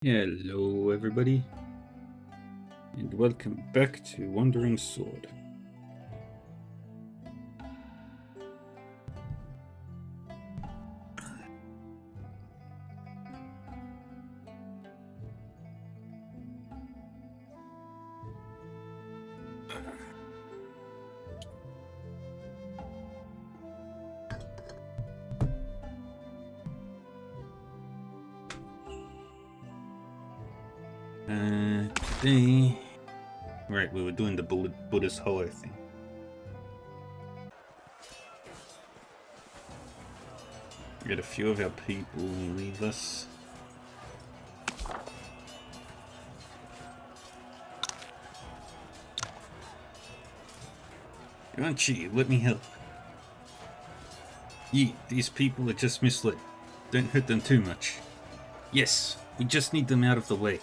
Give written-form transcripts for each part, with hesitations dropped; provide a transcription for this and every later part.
Hello, everybody, and welcome back to Wandering Sword. Today, right, we were doing the Buddhist Hollow thing. We got a few of our people leave us. Yuan-Chi, let me help. Yi, these people are just misled. Don't hurt them too much. Yes, we just need them out of the way.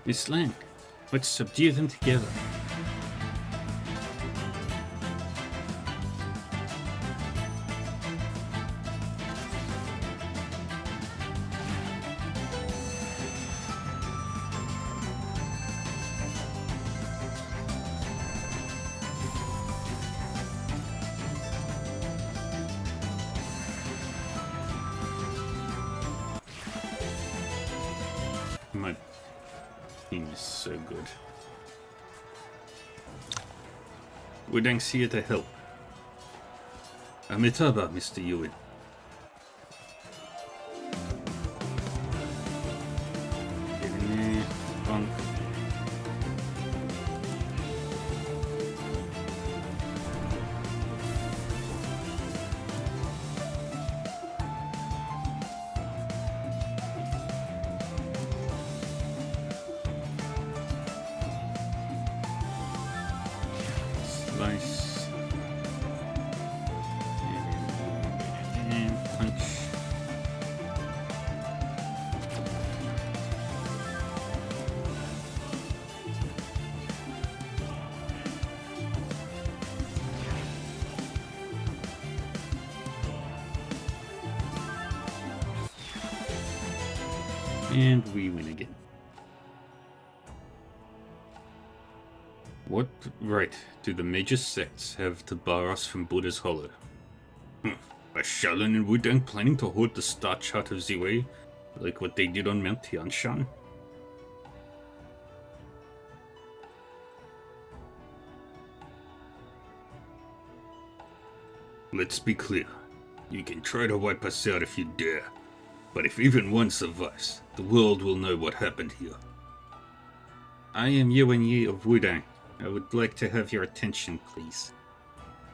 Miss Lang, let's subdue them together. My team is so good. Wudang's here to help. Amitabha, Mr. Yuan. Get in there, bonk. Slice. And punch. And we win again. What right do the major sects have to bar us from Buddha's Hollow? Are Shaolin and Wudang planning to hoard the Star Chart of Ziwei, like what they did on Mount Tianshan? Let's be clear. You can try to wipe us out if you dare, but if even one survives, the world will know what happened here. I am Yuan Yi of Wudang. I would like to have your attention, please.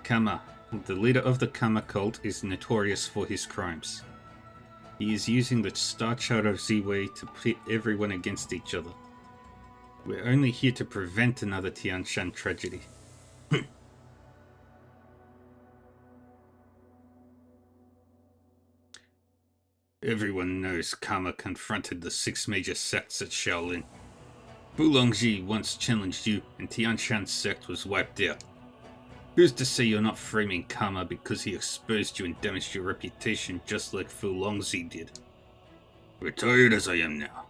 Kama, the leader of the Kama cult, is notorious for his crimes. He is using the Star Chart of Ziwei to pit everyone against each other. We're only here to prevent another Tianshan tragedy. Everyone knows Kama confronted the 6 major sects at Shaolin. Bulongji once challenged you, and Tianshan's sect was wiped out. Who's to say you're not framing Kama because he exposed you and damaged your reputation just like Fu Longzi did? Retired as I am now,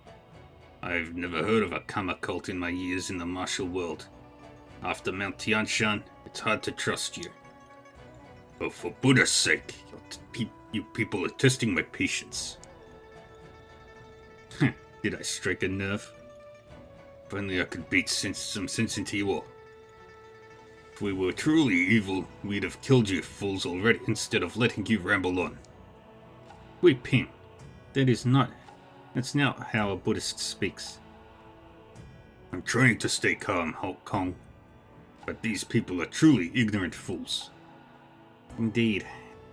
I've never heard of a Kama cult in my years in the martial world. After Mount Tianshan, it's hard to trust you. But for Buddha's sake, you people are testing my patience. Did I strike a nerve? If only I could beat some sense into you all. If we were truly evil, we'd have killed you fools already instead of letting you ramble on. Wait, Ping. That's not how a Buddhist speaks. I'm trying to stay calm, Hong Kong. But these people are truly ignorant fools. Indeed.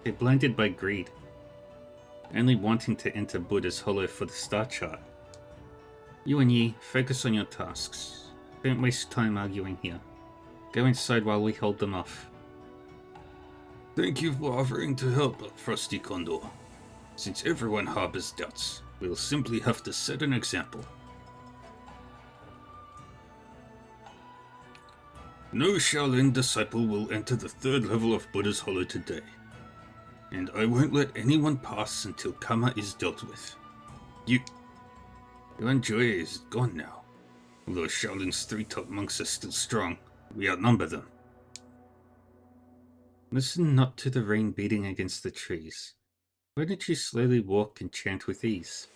They're blinded by greed. Only wanting to enter Buddha's hollow for the star chart. Yuan Yi, focus on your tasks. Don't waste time arguing here. Go inside while we hold them off. Thank you for offering to help, Frosty Condor. Since everyone harbors doubts, we'll simply have to set an example. No Shaolin disciple will enter the 3rd level of Buddha's Hollow today. And I won't let anyone pass until karma is dealt with. Yuan Jue is gone now. Although Shaolin's 3 top monks are still strong, we outnumber them. Listen not to the rain beating against the trees. Why don't you slowly walk and chant with ease?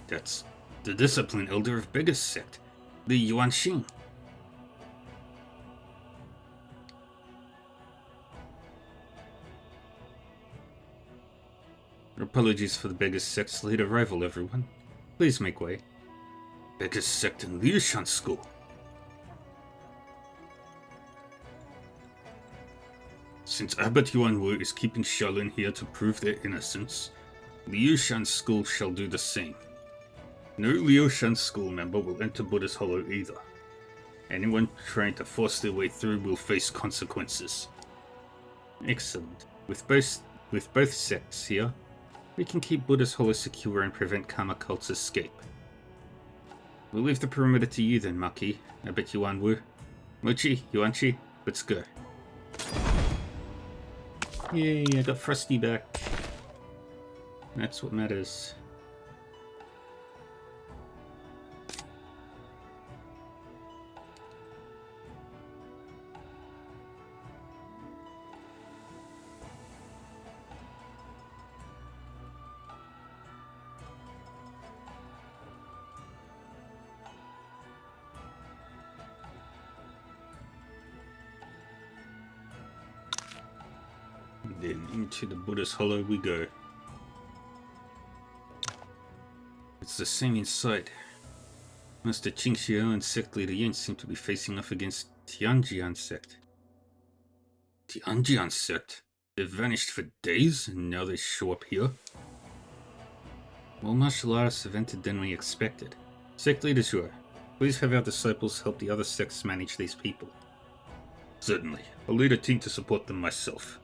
That's the discipline elder of Bega's sect, the Yuan Xing. Apologies for the Bega's sect's late arrival, everyone. Please make way. Bega's sect in Liushan School. Since Abbot Yuan Wu is keeping Shaolin here to prove their innocence, Liushan School shall do the same. No Liushan School member will enter Buddha's Hollow either. Anyone trying to force their way through will face consequences. Excellent. With both sects here, we can keep Buddha's Hollow secure and prevent Karma Cult's escape. We'll leave the perimeter to you then, Maki. Abbot Yuan Wu. Mochi, Yuanchi, let's go. Yay, I got Frosty back. That's what matters. Then into the Buddha's Hollow we go. It's the same inside. Master Qingxiao and sect leader Yin seem to be facing off against Tianjian sect. Tianjian sect? They've vanished for days and now they show up here? More martial artists have entered than we expected. Sect leader Zhuo, please have our disciples help the other sects manage these people. Certainly. I'll lead a team to support them myself.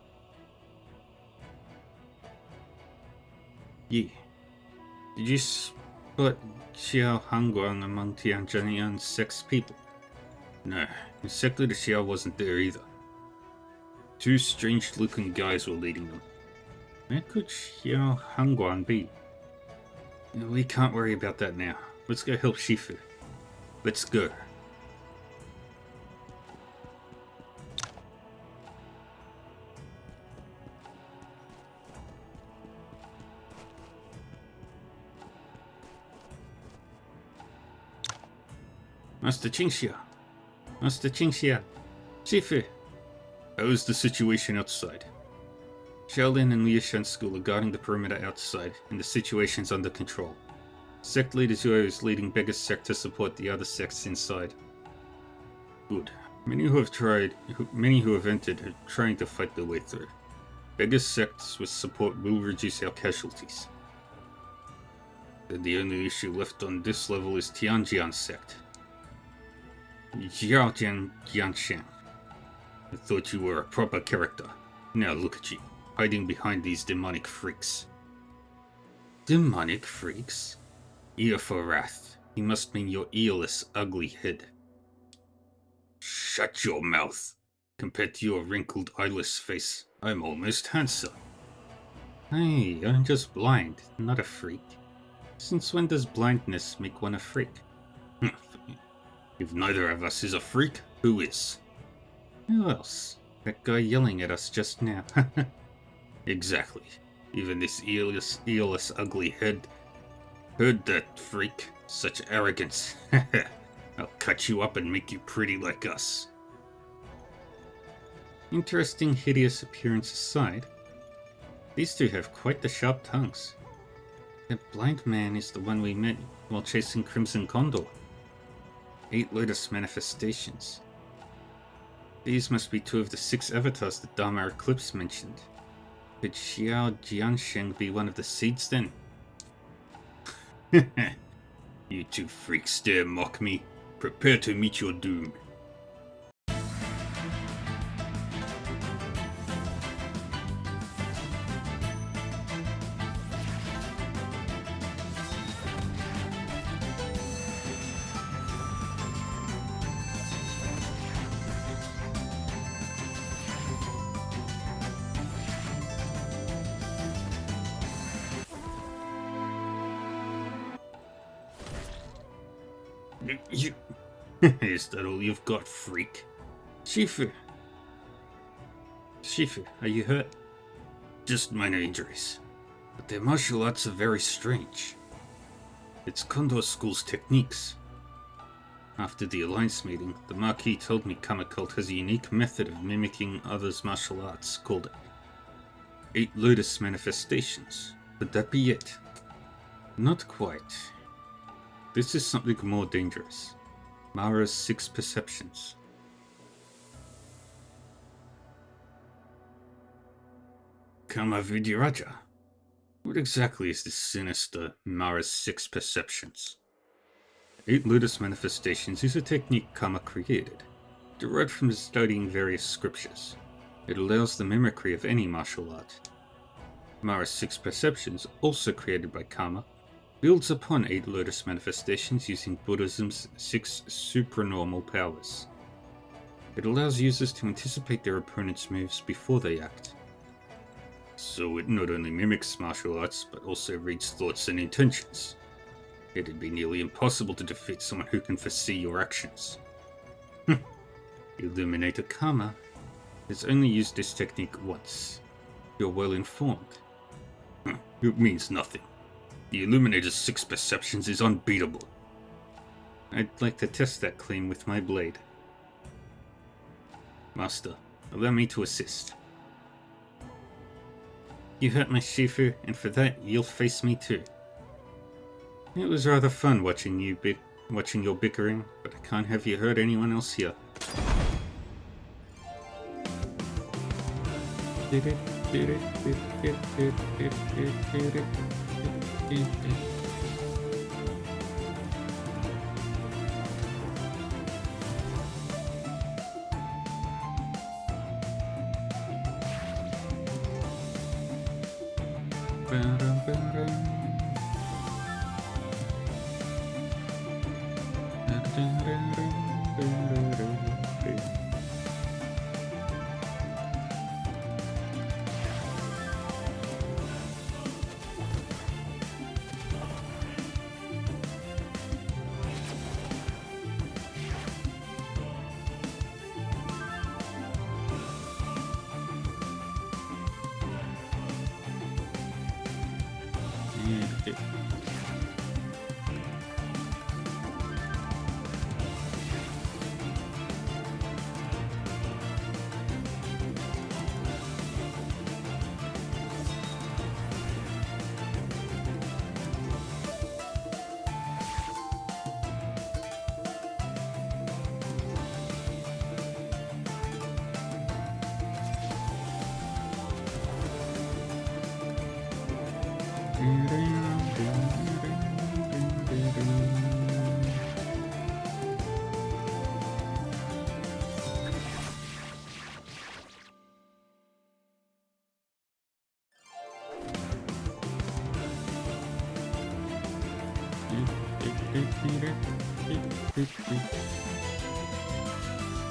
Yi, did you spot Xiao Hangguang among Tianjian sect's people? No, the sect leader Xiao wasn't there either. 2 strange-looking guys were leading them. Where could Xiao Hangguang be? We can't worry about that now. Let's go help Shifu. Let's go. Master Qingxia! Master Qingxia! Shifu! How is the situation outside? Shaolin and Liushan School are guarding the perimeter outside, and the situation's under control. Sect leader Zhuo is leading Bega's sect to support the other sects inside. Good. Many who have entered are trying to fight their way through. Bega's sects with support will reduce our casualties. The only issue left on this level is Tianjian sect. Jiaojian Jiansheng. I thought you were a proper character. Now look at you, hiding behind these demonic freaks. Demonic freaks? Ear for wrath. He must mean your earless, ugly head. Shut your mouth. Compared to your wrinkled, eyeless face, I'm almost handsome. Hey, I'm just blind, not a freak. Since when does blindness make one a freak? If neither of us is a freak, who is? Who else? That guy yelling at us just now. Exactly. Even this earless, ugly head. Heard that, freak. Such arrogance. I'll cut you up and make you pretty like us. Interesting hideous appearance aside, these two have quite the sharp tongues. That blind man is the one we met while chasing Crimson Condor. 8 Lotus manifestations. These must be 2 of the 6 avatars that Dharma Eclipse mentioned. Could Xiao Jiansheng be one of the seeds then? You two freaks dare mock me. Prepare to meet your doom. You... Is that all you've got, freak? Shifu, are you hurt? Just minor injuries. But their martial arts are very strange. It's Condor School's techniques. After the Alliance meeting, the Marquis told me Kama Cult has a unique method of mimicking others' martial arts called 8 Lotus manifestations. Would that be it? Not quite. This is something more dangerous. Mara's 6 perceptions. Kama Vidyaraja. What exactly is this sinister Mara's 6 perceptions? 8 Lotus manifestations is a technique Kama created, derived from studying various scriptures. It allows the mimicry of any martial art. Mara's 6 perceptions, also created by Kama, builds upon 8 Lotus manifestations using Buddhism's 6 supranormal powers. It allows users to anticipate their opponent's moves before they act. So it not only mimics martial arts, but also reads thoughts and intentions. It'd be nearly impossible to defeat someone who can foresee your actions. Illuminator Kama has only used this technique once. You're well informed. It means nothing. The Illuminator's 6 perceptions is unbeatable. I'd like to test that claim with my blade. Master, allow me to assist. You hurt my Shifu, and for that you'll face me too. It was rather fun watching your bickering, but I can't have you hurt anyone else here.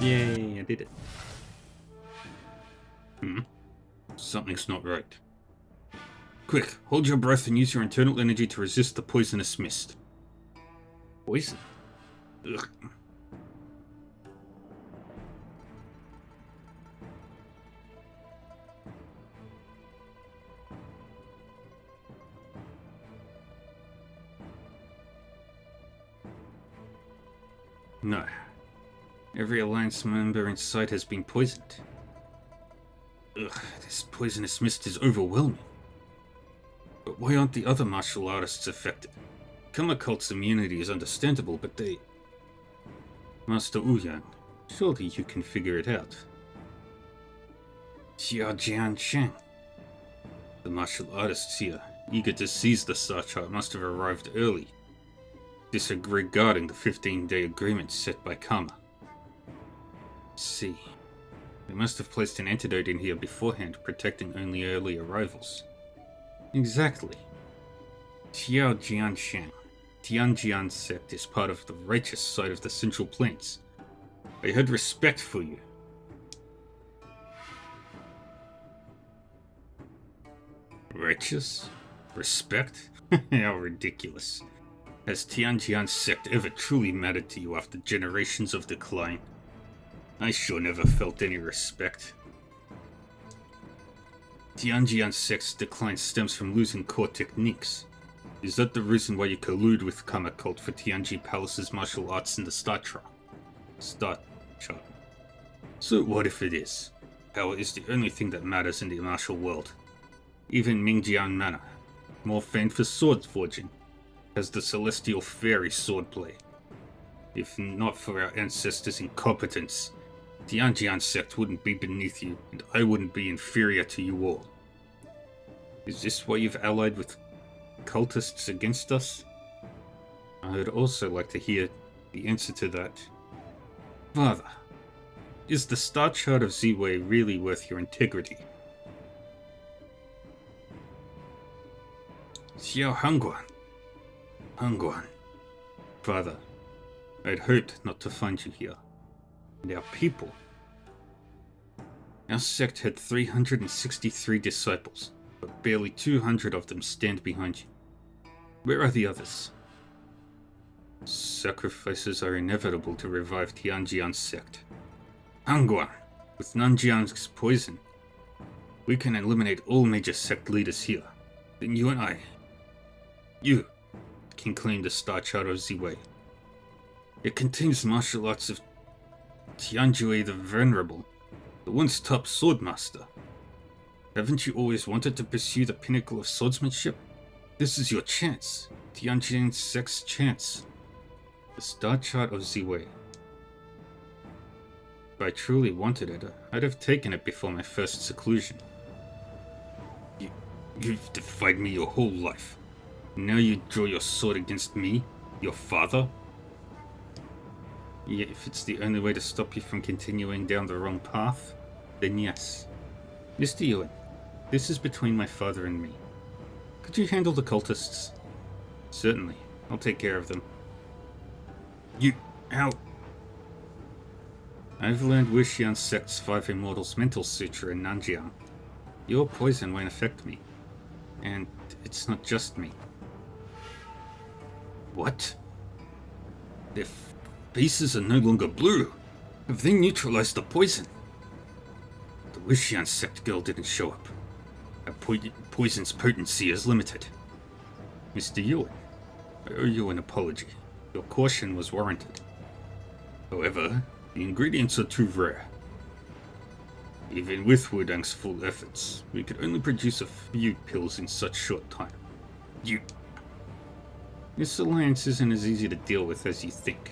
Yay, I did it. Something's not right. Quick, hold your breath and use your internal energy to resist the poisonous mist. Poison? Ugh. No. Every Alliance member in sight has been poisoned. Ugh, this poisonous mist is overwhelming. But why aren't the other martial artists affected? Kama cult's immunity is understandable, but they... Master Ouyang, surely you can figure it out. Xiao Jian Sheng. The martial artists here, eager to seize the star chart, must have arrived early, disregarding the 15-day agreement set by Kama. See, they must have placed an antidote in here beforehand, protecting only early arrivals. Exactly. Xiao Jiansheng, Tianjian sect is part of the righteous side of the Central Plains. I had respect for you. Righteous? Respect? How ridiculous. Has Tianjian sect ever truly mattered to you after generations of decline? I sure never felt any respect. Tianjian sect's decline stems from losing core techniques. Is that the reason why you collude with Kama cult for Tianji Palace's martial arts in the Star Chart? So what if it is? Power is the only thing that matters in the martial world. Even Mingjiang Manor, more famed for sword forging, has the celestial fairy swordplay. If not for our ancestors' incompetence, Tianjian sect wouldn't be beneath you, and I wouldn't be inferior to you all. Is this why you've allied with cultists against us? I'd also like to hear the answer to that. Father, is the Star Chart of Ziwei really worth your integrity? Xiao Hangguan. Hangguan. Father, I'd hoped not to find you here. And our people. Our sect had 363 disciples, but barely 200 of them stand behind you. Where are the others? Sacrifices are inevitable to revive Tianjian sect. Hangguan, with Nanjiang's poison, we can eliminate all major sect leaders here. Then you and I, you, can claim the Star Chart of Ziwei. It contains martial arts of Tianjue the Venerable, the once top swordmaster. Haven't you always wanted to pursue the pinnacle of swordsmanship? This is your chance, Tianjian sect's chance. The Star Chart of Ziwei. If I truly wanted it, I'd have taken it before my first seclusion. You've defied me your whole life. Now you draw your sword against me, your father? Yeah, if it's the only way to stop you from continuing down the wrong path, then yes. Mr. Yuan, this is between my father and me. Could you handle the cultists? Certainly. I'll take care of them. How? I've learned Wuxian sect's 5 Immortals mental suture in Nanjiang. Your poison won't affect me. And it's not just me. What? Their faces are no longer blue. Have they neutralized the poison? The Wuxian sect girl didn't show up. Our poison's potency is limited. Mr. Yuan, I owe you an apology. Your caution was warranted. However, the ingredients are too rare. Even with Wudang's full efforts, we could only produce a few pills in such short time. This alliance isn't as easy to deal with as you think.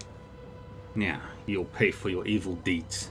Now, you'll pay for your evil deeds.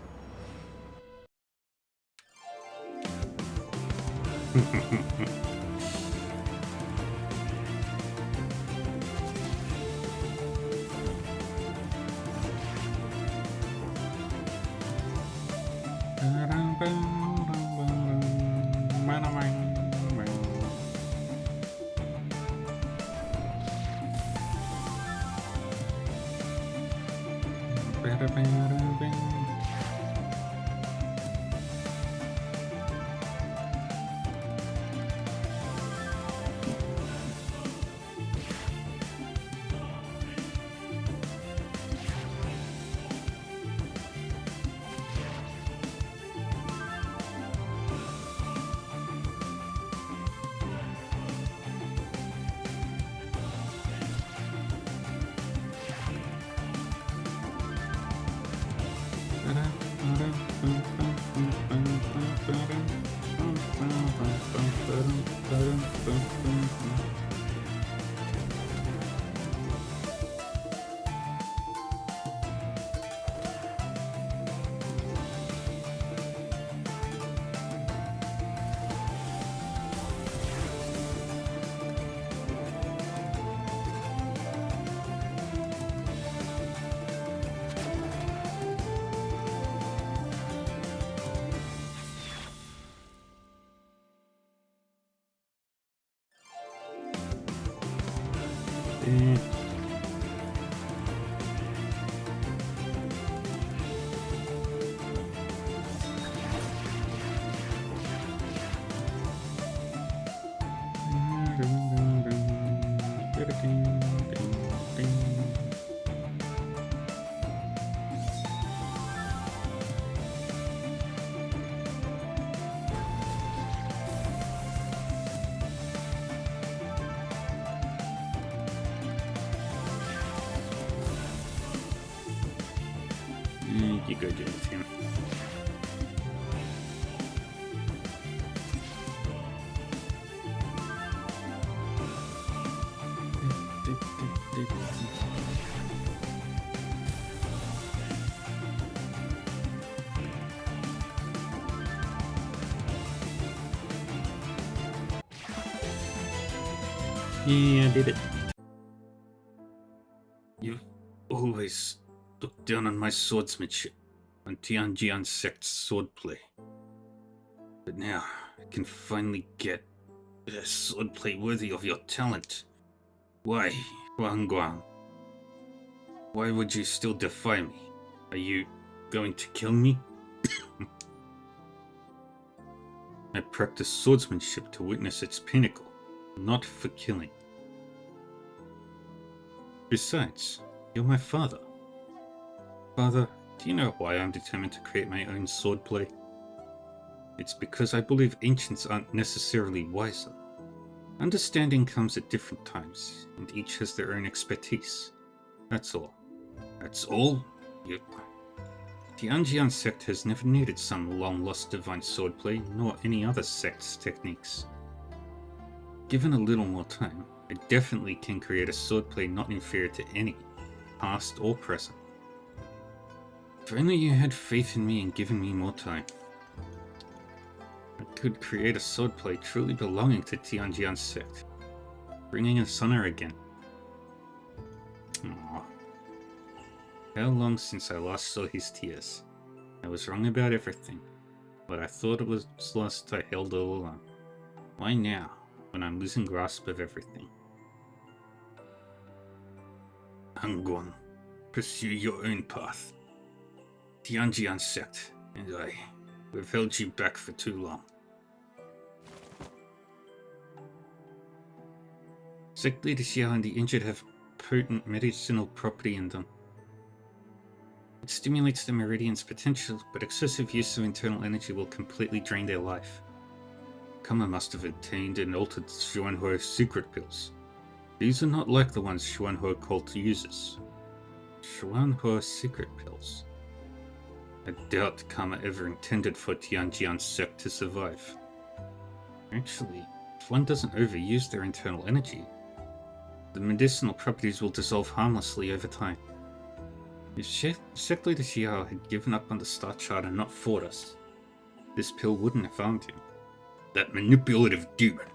You go do it with him. Yeah, I did it. You've always looked down on my swordsmanship, on Tianjian sect's swordplay. But now, I can finally get a swordplay worthy of your talent. Why, Huang Guang? Why would you still defy me? Are you going to kill me? I practice swordsmanship to witness its pinnacle, not for killing. Besides, you're my father. Father, do you know why I'm determined to create my own swordplay? It's because I believe ancients aren't necessarily wiser. Understanding comes at different times, and each has their own expertise. That's all. That's all? Yep. The Tianjian sect has never needed some long-lost divine swordplay, nor any other sect's techniques. Given a little more time, I definitely can create a swordplay not inferior to any, past or present. If only you had faith in me and given me more time, I could create a swordplay truly belonging to Tianjian sect, bringing us honor again. Aww. How long since I last saw his tears? I was wrong about everything. What I thought it was lost I held all along. Why now, when I'm losing grasp of everything? Hangguang, pursue your own path. Tianjian sect, and I, we've held you back for too long. Sect leader Xiao and the injured have potent medicinal property in them. It stimulates the Meridian's potential, but excessive use of internal energy will completely drain their life. Kama must have obtained and altered Xuanhua secret pills. These are not like the ones Xuanhua cult uses. Xuanhua secret pills. I doubt Kama ever intended for Tianjian sect to survive. Actually, if one doesn't overuse their internal energy, the medicinal properties will dissolve harmlessly over time. If Sect Leader Xiao had given up on the Star Chart and not fought us, this pill wouldn't have harmed him. That manipulative demon.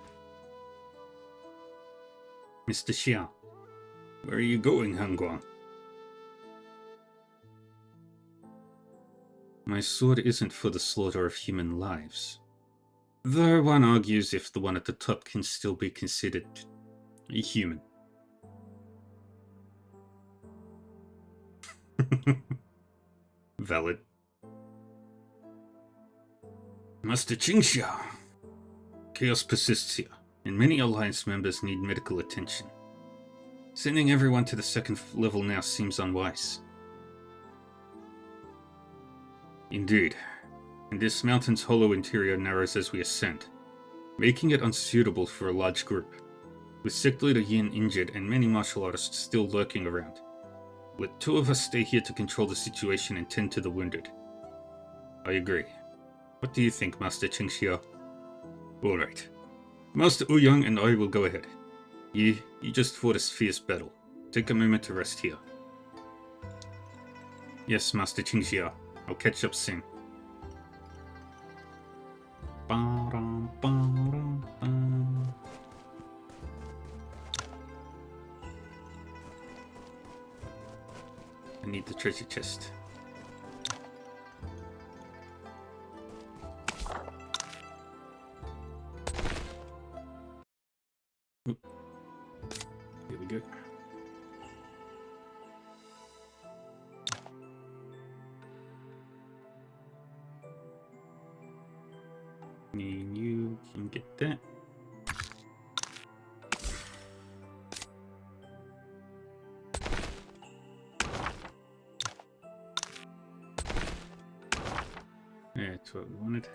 Mr. Xiao, where are you going, Hangguang? My sword isn't for the slaughter of human lives. Though one argues if the one at the top can still be considered a human. Valid. Master Qingxiao. Chaos persists here, and many Alliance members need medical attention. Sending everyone to the second level now seems unwise. Indeed, and this mountain's hollow interior narrows as we ascend, making it unsuitable for a large group. With Sect Leader Yin injured and many martial artists still lurking around, let two of us stay here to control the situation and tend to the wounded. I agree. What do you think, Master Qingxiao? Alright. Master Ouyang and I will go ahead. You just fought a fierce battle. Take a moment to rest here. Yes, Master Qingxiao. I'll catch up soon. I need the treasure chest. Oop. Here we go. And you can get that. That's what we wanted.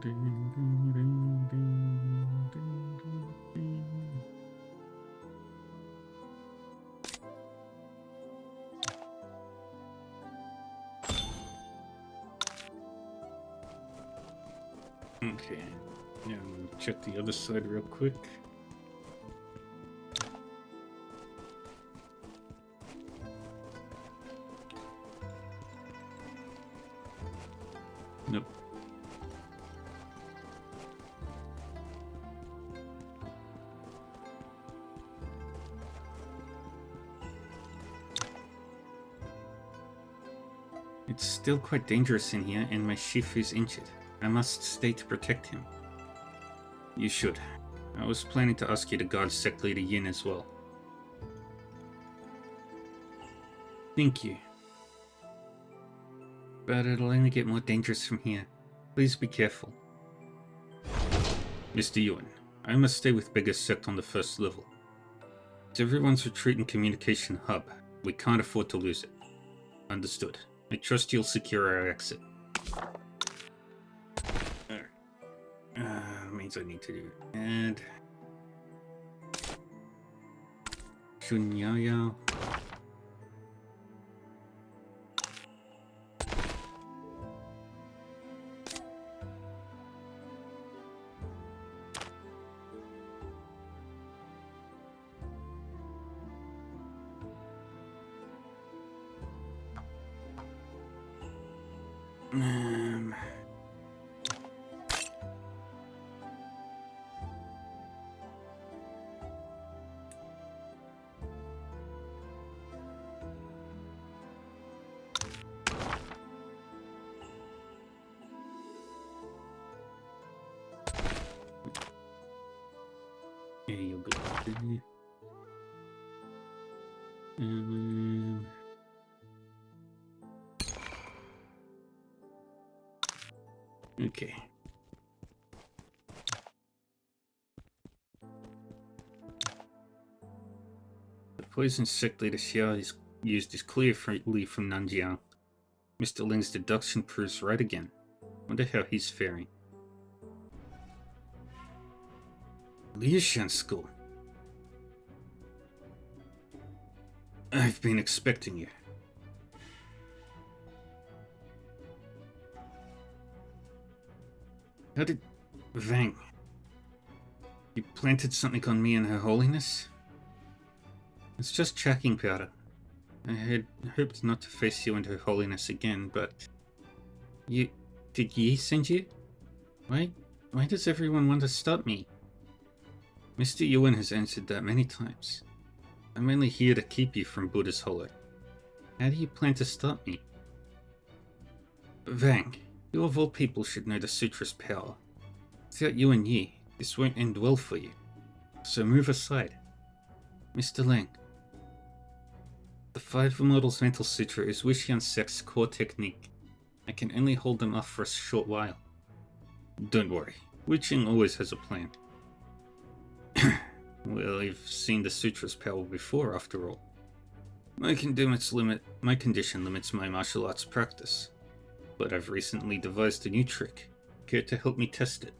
Okay, now check the other side real quick. Nope. It's still quite dangerous in here, and my chief is injured. I must stay to protect him. You should. I was planning to ask you to guard sect leader Yin as well. Thank you. But it'll only get more dangerous from here. Please be careful. Mr. Yuan, I must stay with biggest sect on the first level. It's everyone's retreat and communication hub. We can't afford to lose it. Understood. I trust you'll secure our exit. Means I need to do and Shunyao. Yeah, you'll go. Okay. The poison sect leader Xia is used is clearly from Nanjiang. Mr. Ling's deduction proves right again. Wonder how he's faring. Liushan School. I've been expecting you. How did... Vang... You planted something on me and Her Holiness? It's just tracking powder. I had hoped not to face you and Her Holiness again, but... You... Did Yi send you? Why does everyone want to stop me? Mr. Yuan has answered that many times. I'm only here to keep you from Buddha's Hollow. How do you plan to stop me? Vang, you of all people should know the Sutra's power. Without you and Yi, this won't end well for you. So move aside. Mr. Lang. The Five Immortals Mental Sutra is Wuxian Sect's core technique. I can only hold them off for a short while. Don't worry, Wu Qing always has a plan. Well, I've seen the Sutra's power before, after all. My condition limits my martial arts practice, but I've recently devised a new trick. Care to help me test it?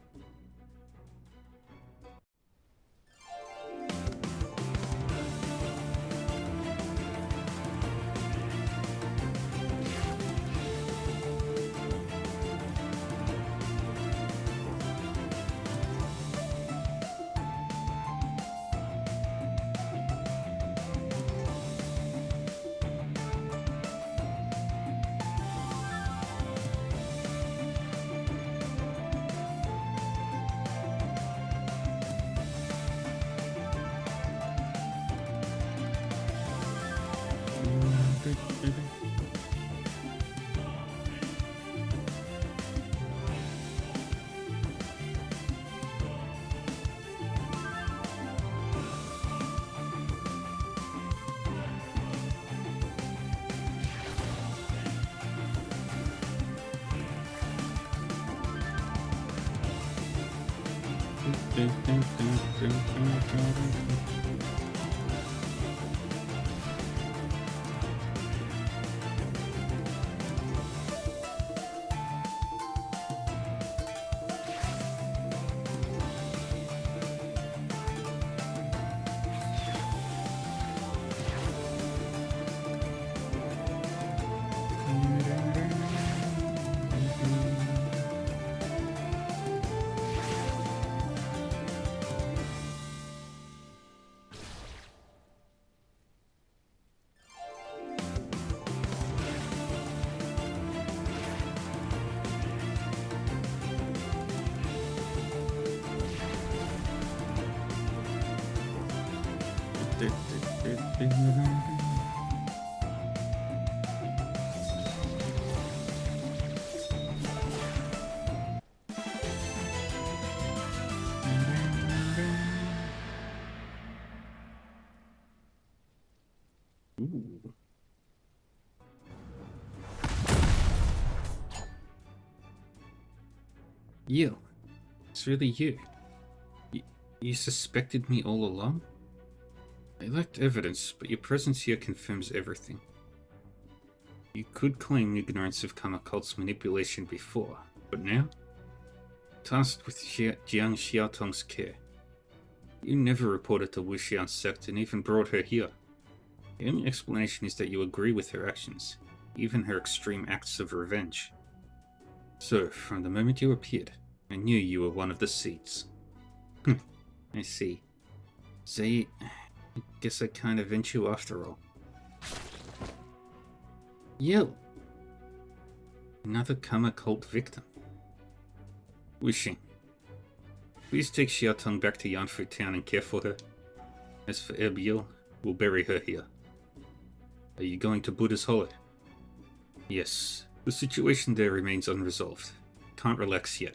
Ooh. You. It's really you. You suspected me all along? I lacked evidence, but your presence here confirms everything. You could claim ignorance of Karma Cult's manipulation before, but now? Tasked with Jiang Xiaotong's care. You never reported to Wuxian's sect and even brought her here. The only explanation is that you agree with her actions, even her extreme acts of revenge. So, from the moment you appeared, I knew you were one of the seeds. I see. Say, I guess I can't avenge you after all. You! Another Karma Cult victim. Wishing. Please take Xiaotong back to Yanfu Town and care for her. As for Erbiel, we'll bury her here. Are you going to Buddha's Hollow? Yes. The situation there remains unresolved. Can't relax yet.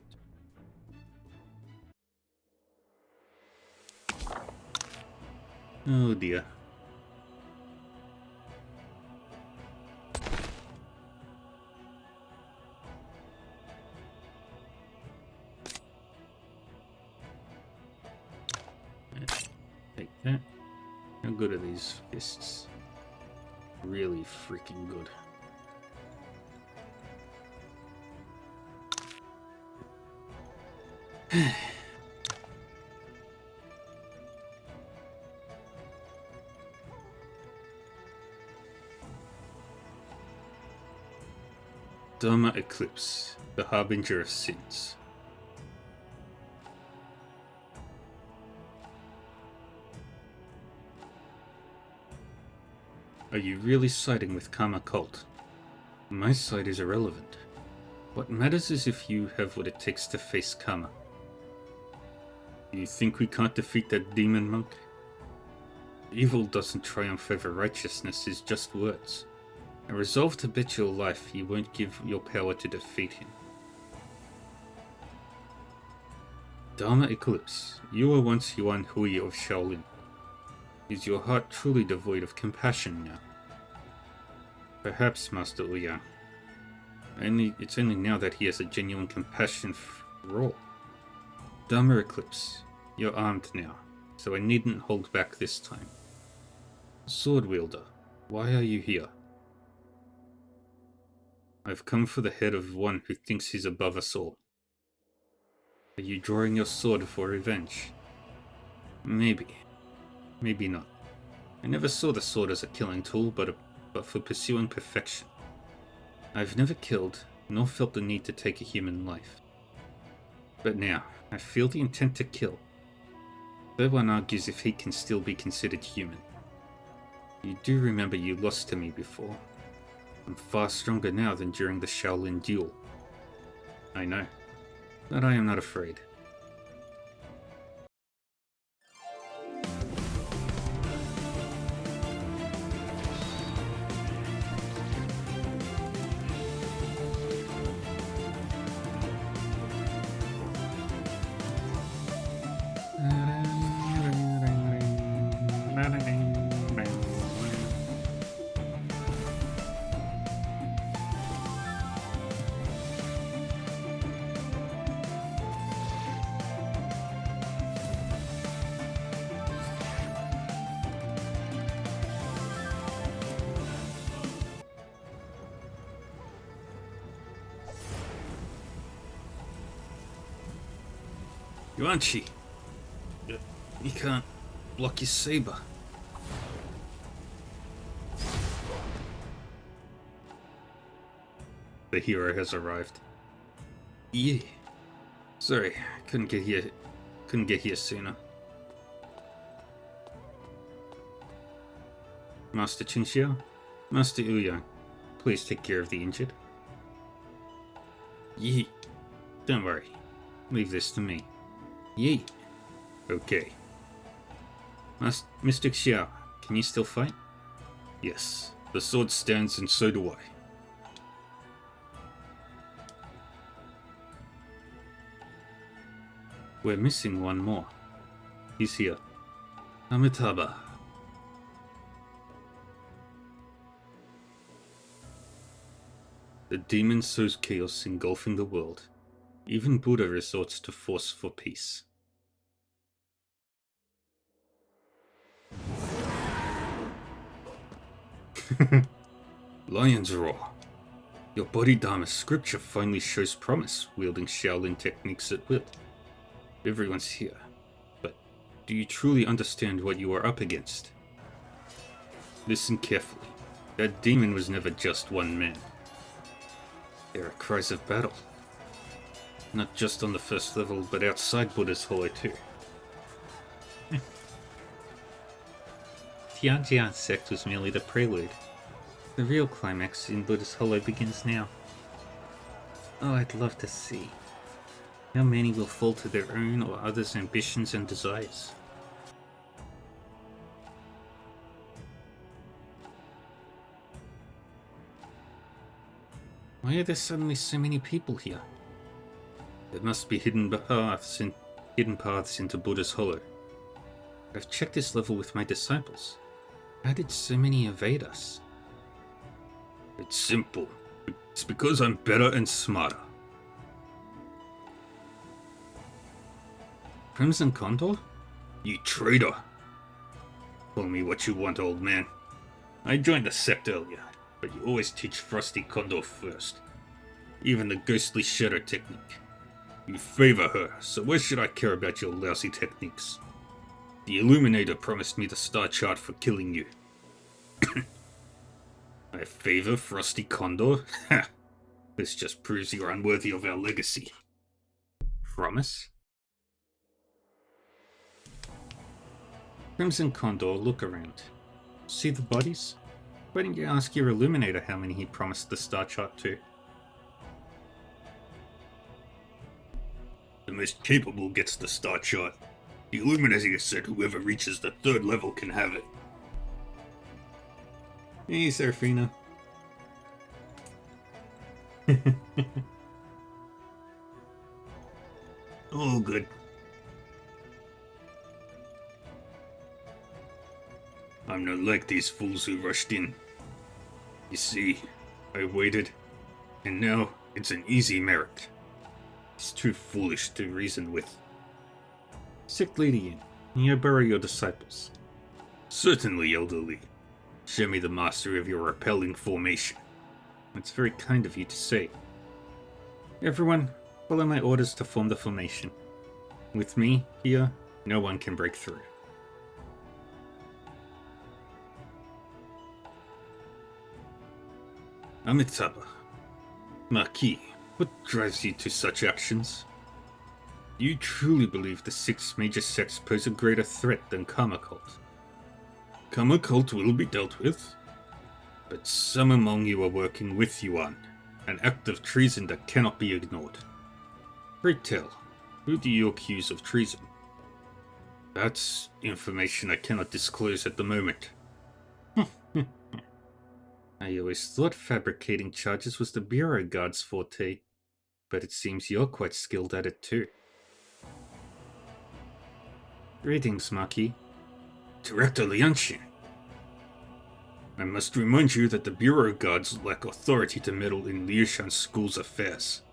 Oh dear. Take that. How good are these fists? Really freaking good. Dharma Eclipse, the harbinger of sins. Are you really siding with Karma Cult? My side is irrelevant. What matters is if you have what it takes to face Karma. You think we can't defeat that demon monk? Evil doesn't triumph over righteousness is just words. A resolve to bet your life you won't give your power to defeat him. Dharma Eclipse, you were once Yuan Hui of Shaolin. Is your heart truly devoid of compassion now? Perhaps, Master Ouyang. It's only now that he has a genuine compassion for all. Dharma Eclipse, you're armed now, so I needn't hold back this time. Sword wielder, why are you here? I've come for the head of one who thinks he's above us all. Are you drawing your sword for revenge? Maybe. Maybe not. I never saw the sword as a killing tool, but for pursuing perfection. I've never killed, nor felt the need to take a human life. But now, I feel the intent to kill. No one argues if he can still be considered human. You do remember you lost to me before. I'm far stronger now than during the Shaolin duel. I know, but I am not afraid. Yuan Shi, you can't block your saber. The hero has arrived. Yeah. Sorry, couldn't get here sooner. Master Qingxiao, Master Ouyang, please take care of the injured. Yee. Don't worry. Leave this to me. Yee. Okay. Mr. Xiao, Can you still fight? Yes, the sword stands and so do I. We're missing one more. He's here. Amitabha. The demon sows chaos engulfing the world. Even Buddha resorts to force for peace. Lion's Roar. Your Bodhidharma scripture finally shows promise, wielding Shaolin techniques at will. Everyone's here, but do you truly understand what you are up against? Listen carefully. That demon was never just one man. There are cries of battle. Not just on the first level, but outside Buddha's Hollow too. Tianjian sect was merely the prelude. The real climax in Buddha's Hollow begins now. Oh, I'd love to see. How many will fall to their own or others' ambitions and desires? Why are there suddenly so many people here? There must be hidden paths into Buddha's Hollow. I've checked this level with my disciples. How did so many evade us? It's simple. It's because I'm better and smarter. Crimson Condor? You traitor! Call me what you want, old man. I joined the sect earlier, but you always teach Frosty Condor first. Even the ghostly shadow technique. You favor her, so why should I care about your lousy techniques? The Illuminator promised me the star chart for killing you. I favor Frosty Condor? Ha! This just proves you're unworthy of our legacy. Promise? Crimson Condor, look around. See the bodies? Why didn't you ask your Illuminator how many he promised the star chart to? The most capable gets the star chart. The Illuminator said whoever reaches the 3rd level can have it. Hey, Seraphina. Oh, good. I'm not like these fools who rushed in. You see, I waited, and now it's an easy merit. It's too foolish to reason with. Sect Leader Yin, you bury your disciples. Certainly, Elderly. Show me the master of your repelling formation. It's very kind of you to say. Everyone, follow my orders to form the formation. With me here, no one can break through. Amitabha. Marquis, what drives you to such actions? Do you truly believe the 6 major sects pose a greater threat than Karma Cult? Karma Cult will be dealt with, but some among you are working with Yuan, an act of treason that cannot be ignored. Pray tell, who do you accuse of treason? That's information I cannot disclose at the moment. I always thought fabricating charges was the Bureau Guard's forte, but it seems you're quite skilled at it too. Greetings, Marquis. Director Lianshin. I must remind you that the Bureau Guards lack authority to meddle in Liushan's school's affairs.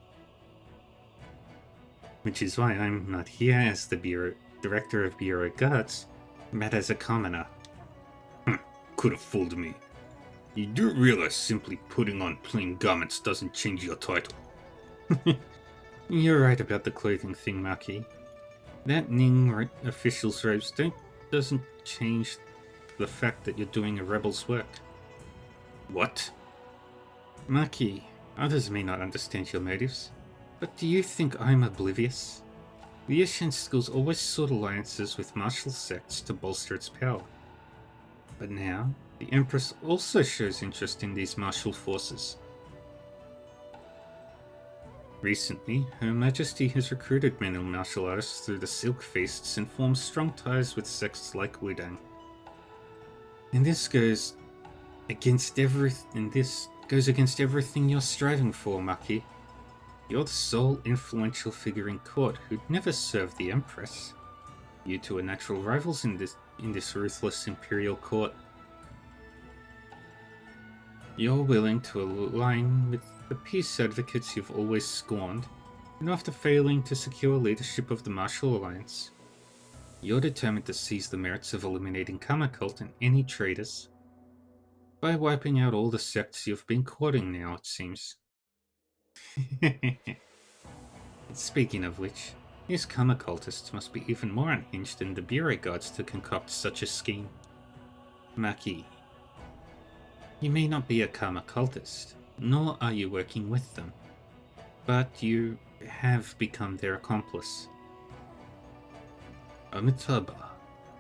Which is why I'm not here as the Director of Bureau Guards, but as a commoner. Could have fooled me. You do realize simply putting on plain garments doesn't change your title. You're right about the clothing thing, Marquis. That Ning official's robes doesn't change the fact that you're doing a rebel's work. What? Marquis, others may not understand your motives, but do you think I'm oblivious? The Liushan schools always sought alliances with martial sects to bolster its power. But now, the Empress also shows interest in these martial forces. Recently, Her Majesty has recruited men and martial artists through the Silk Feasts and formed strong ties with sects like Wudang. And this goes against everything you're striving for, Maki. You're the sole influential figure in court who'd never served the Empress. You two are natural rivals in this ruthless imperial court. You're willing to align with the peace advocates you've always scorned, and after failing to secure leadership of the Martial Alliance, you're determined to seize the merits of eliminating Karma Cult and any traitors by wiping out all the sects you've been courting now, it seems. Speaking of which, these Karma Cultists must be even more unhinged than the Bureau guards to concoct such a scheme. Maki, you may not be a Karma Cultist, nor are you working with them, but you have become their accomplice. Amitabha,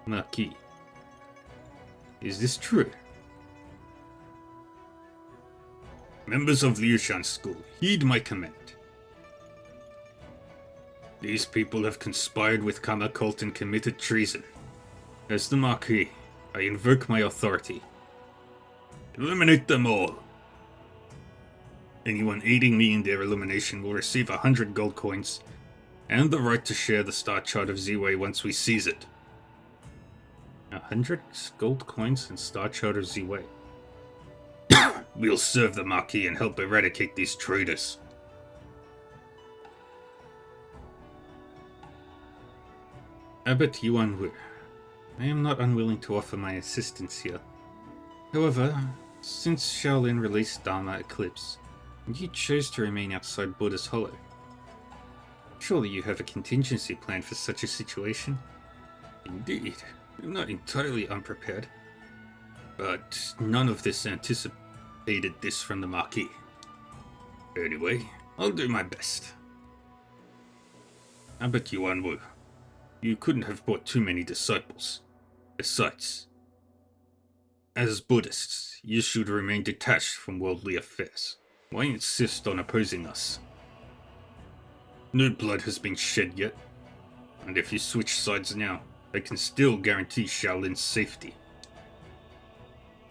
Maki, is this true? Members of Liushan School, heed my command. These people have conspired with Karma Cult and committed treason. As the Marquis, I invoke my authority. Eliminate them all. Anyone aiding me in their elimination will receive 100 gold coins and the right to share the star chart of Z-Way once we seize it. 100 gold coins and star chart of Z-Way. We'll serve the Marquis and help eradicate these traitors. Abbot Yuan Wu, I am not unwilling to offer my assistance here. However, since Shaolin released Dharma Eclipse, and you chose to remain outside Buddha's Hollow, surely you have a contingency plan for such a situation? Indeed, I'm not entirely unprepared. But none of this anticipated this from the Marquis. Anyway, I'll do my best. Abbot Yuan Wu, you couldn't have brought too many disciples. Besides, as Buddhists, you should remain detached from worldly affairs. Why insist on opposing us? No blood has been shed yet, and if you switch sides now, I can still guarantee Shaolin's safety.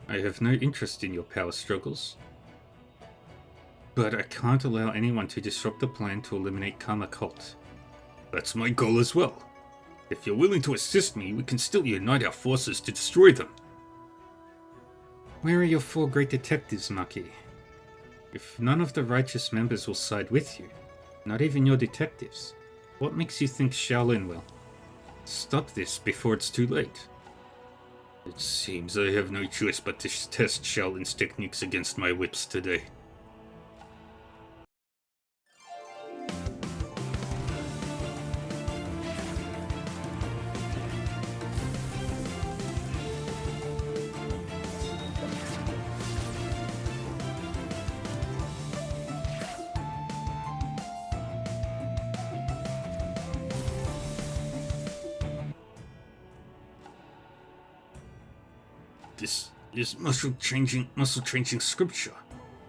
I have no interest in your power struggles, but I can't allow anyone to disrupt the plan to eliminate Karma Cult. That's my goal as well. If you're willing to assist me, we can still unite our forces to destroy them. Where are your 4 great detectives, Maki? If none of the righteous members will side with you, not even your detectives, what makes you think Shaolin will? Stop this before it's too late. It seems I have no choice but to test Shaolin's techniques against my whips today. This is muscle changing scripture,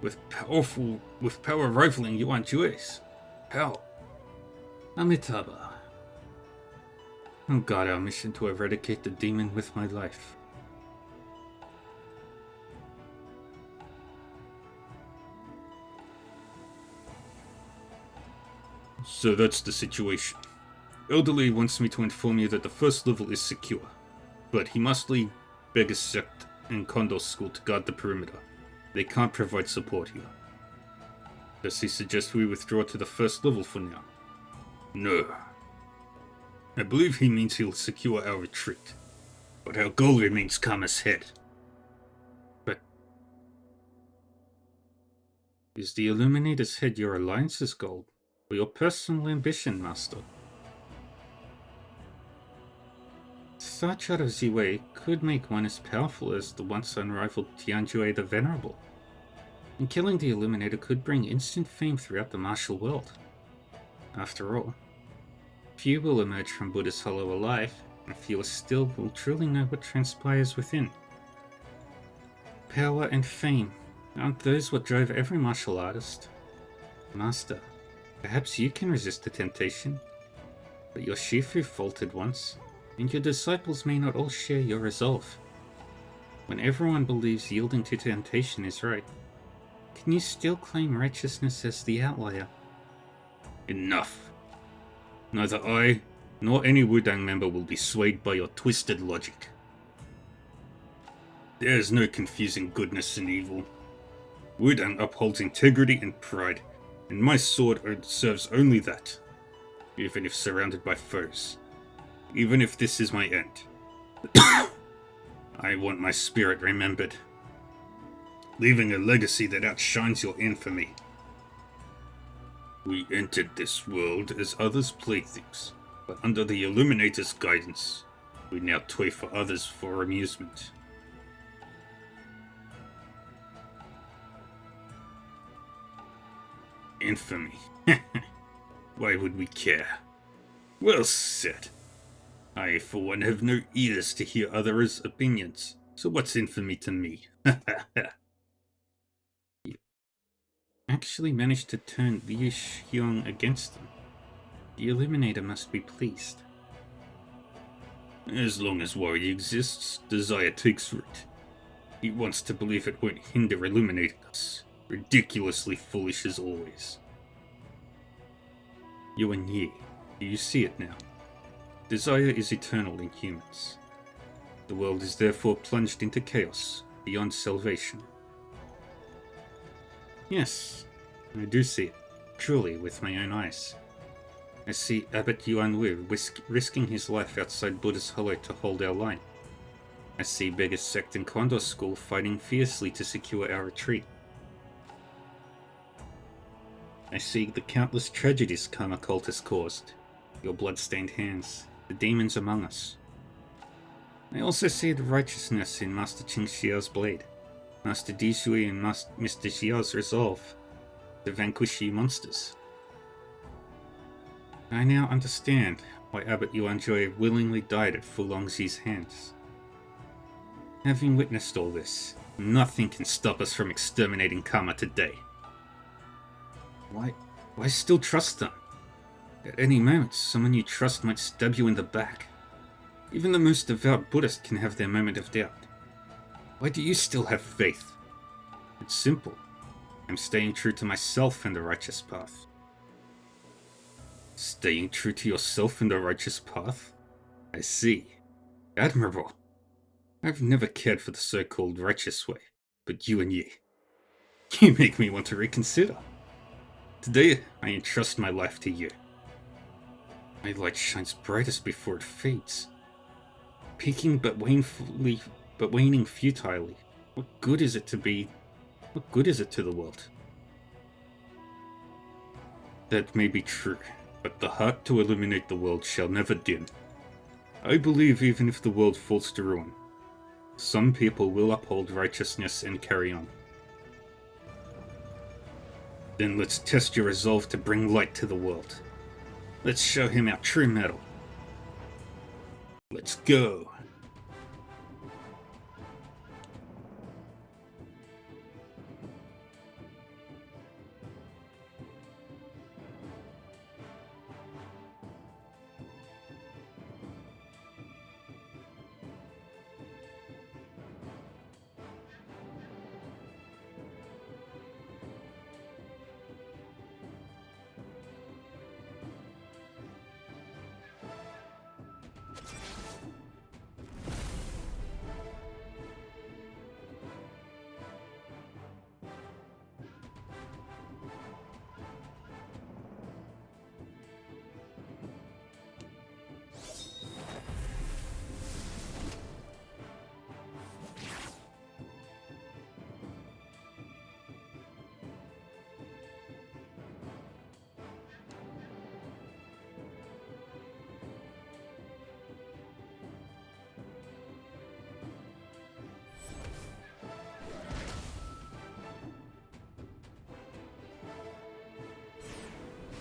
with power rivaling Yuan Jue's. How? Amitabha. I'll guard our mission to eradicate the demon with my life. So that's the situation. Elderly wants me to inform you that the first level is secure, but he must leave Beggar's Sect and Condor School to guard the perimeter. They can't provide support here. Does he suggest we withdraw to the first level for now? No. I believe he means he'll secure our retreat, but our goal remains Karma's head. But is the Illuminator's head your Alliance's goal, or your personal ambition, Master? Star Chart of Z-Way could make one as powerful as the once unrivaled Tianjue the Venerable, and killing the Illuminator could bring instant fame throughout the martial world. After all, few will emerge from Buddha's Hollow alive, and fewer still will truly know what transpires within. Power and fame, aren't those what drove every martial artist? Master, perhaps you can resist the temptation, but your Shifu faltered once, and your disciples may not all share your resolve. When everyone believes yielding to temptation is right, can you still claim righteousness as the outlier? Enough. Neither I nor any Wudang member will be swayed by your twisted logic. There is no confusing goodness and evil. Wudang upholds integrity and pride, and my sword serves only that, even if surrounded by foes. Even if this is my end. I want my spirit remembered, leaving a legacy that outshines your infamy. We entered this world as others' playthings, but under the Illuminator's guidance, we now toy for others for amusement. Infamy. Why would we care? Well said. I, for one, have no ears to hear others' opinions, so what's infamy to me? You actually managed to turn Liu Xiong against them. The Illuminator must be pleased. As long as worry exists, desire takes root. He wants to believe it won't hinder illuminating us. Ridiculously foolish as always. Yuan Yi, do you see it now? Desire is eternal in humans. The world is therefore plunged into chaos, beyond salvation. Yes, I do see it, truly with my own eyes. I see Abbot Yuan Wu risking his life outside Buddha's Hollow to hold our line. I see Beggar's sect and Condor School fighting fiercely to secure our retreat. I see the countless tragedies Karma Cult has caused, your blood-stained hands, the demons among us. I also see the righteousness in Master Qing Xiao's blade, Master Di Shui and Mr. Xiao's resolve to vanquish you monsters. I now understand why Abbot Yuanjoi willingly died at Fu Longxi's hands. Having witnessed all this, nothing can stop us from exterminating Karma today. Why still trust them? At any moment, someone you trust might stab you in the back. Even the most devout Buddhist can have their moment of doubt. Why do you still have faith? It's simple. I'm staying true to myself and the righteous path. Staying true to yourself and the righteous path? I see. Admirable. I've never cared for the so-called righteous way, but Yuan Yi, you make me want to reconsider. Today, I entrust my life to you. My light shines brightest before it fades. Peaking but waning futilely. What good is it to the world? That may be true, but the heart to illuminate the world shall never dim. I believe even if the world falls to ruin, some people will uphold righteousness and carry on. Then let's test your resolve to bring light to the world. Let's show him our true mettle. Let's go.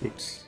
Oops.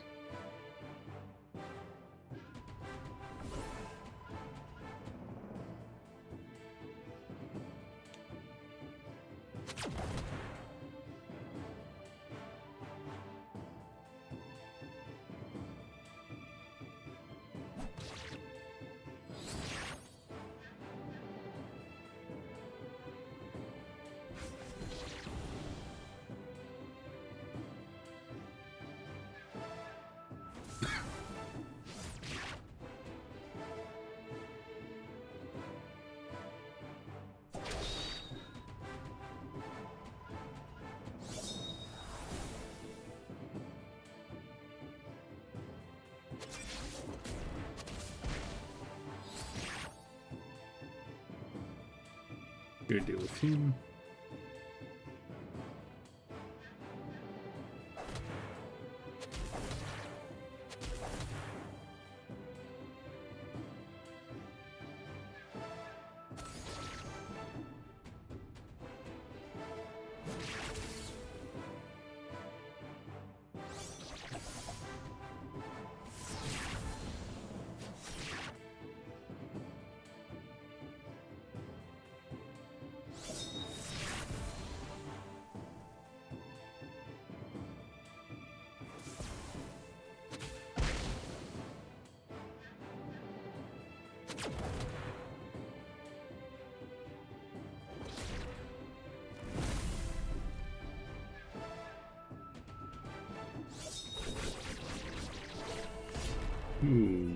Go deal with him.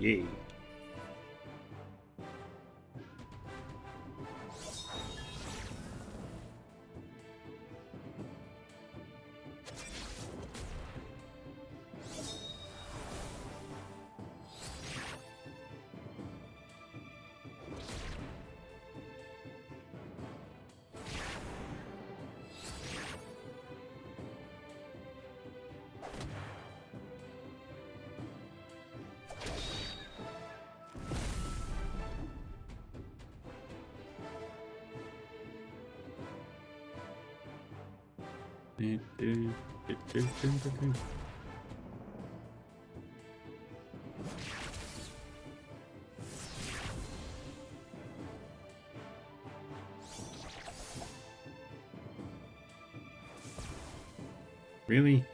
Yay. Really?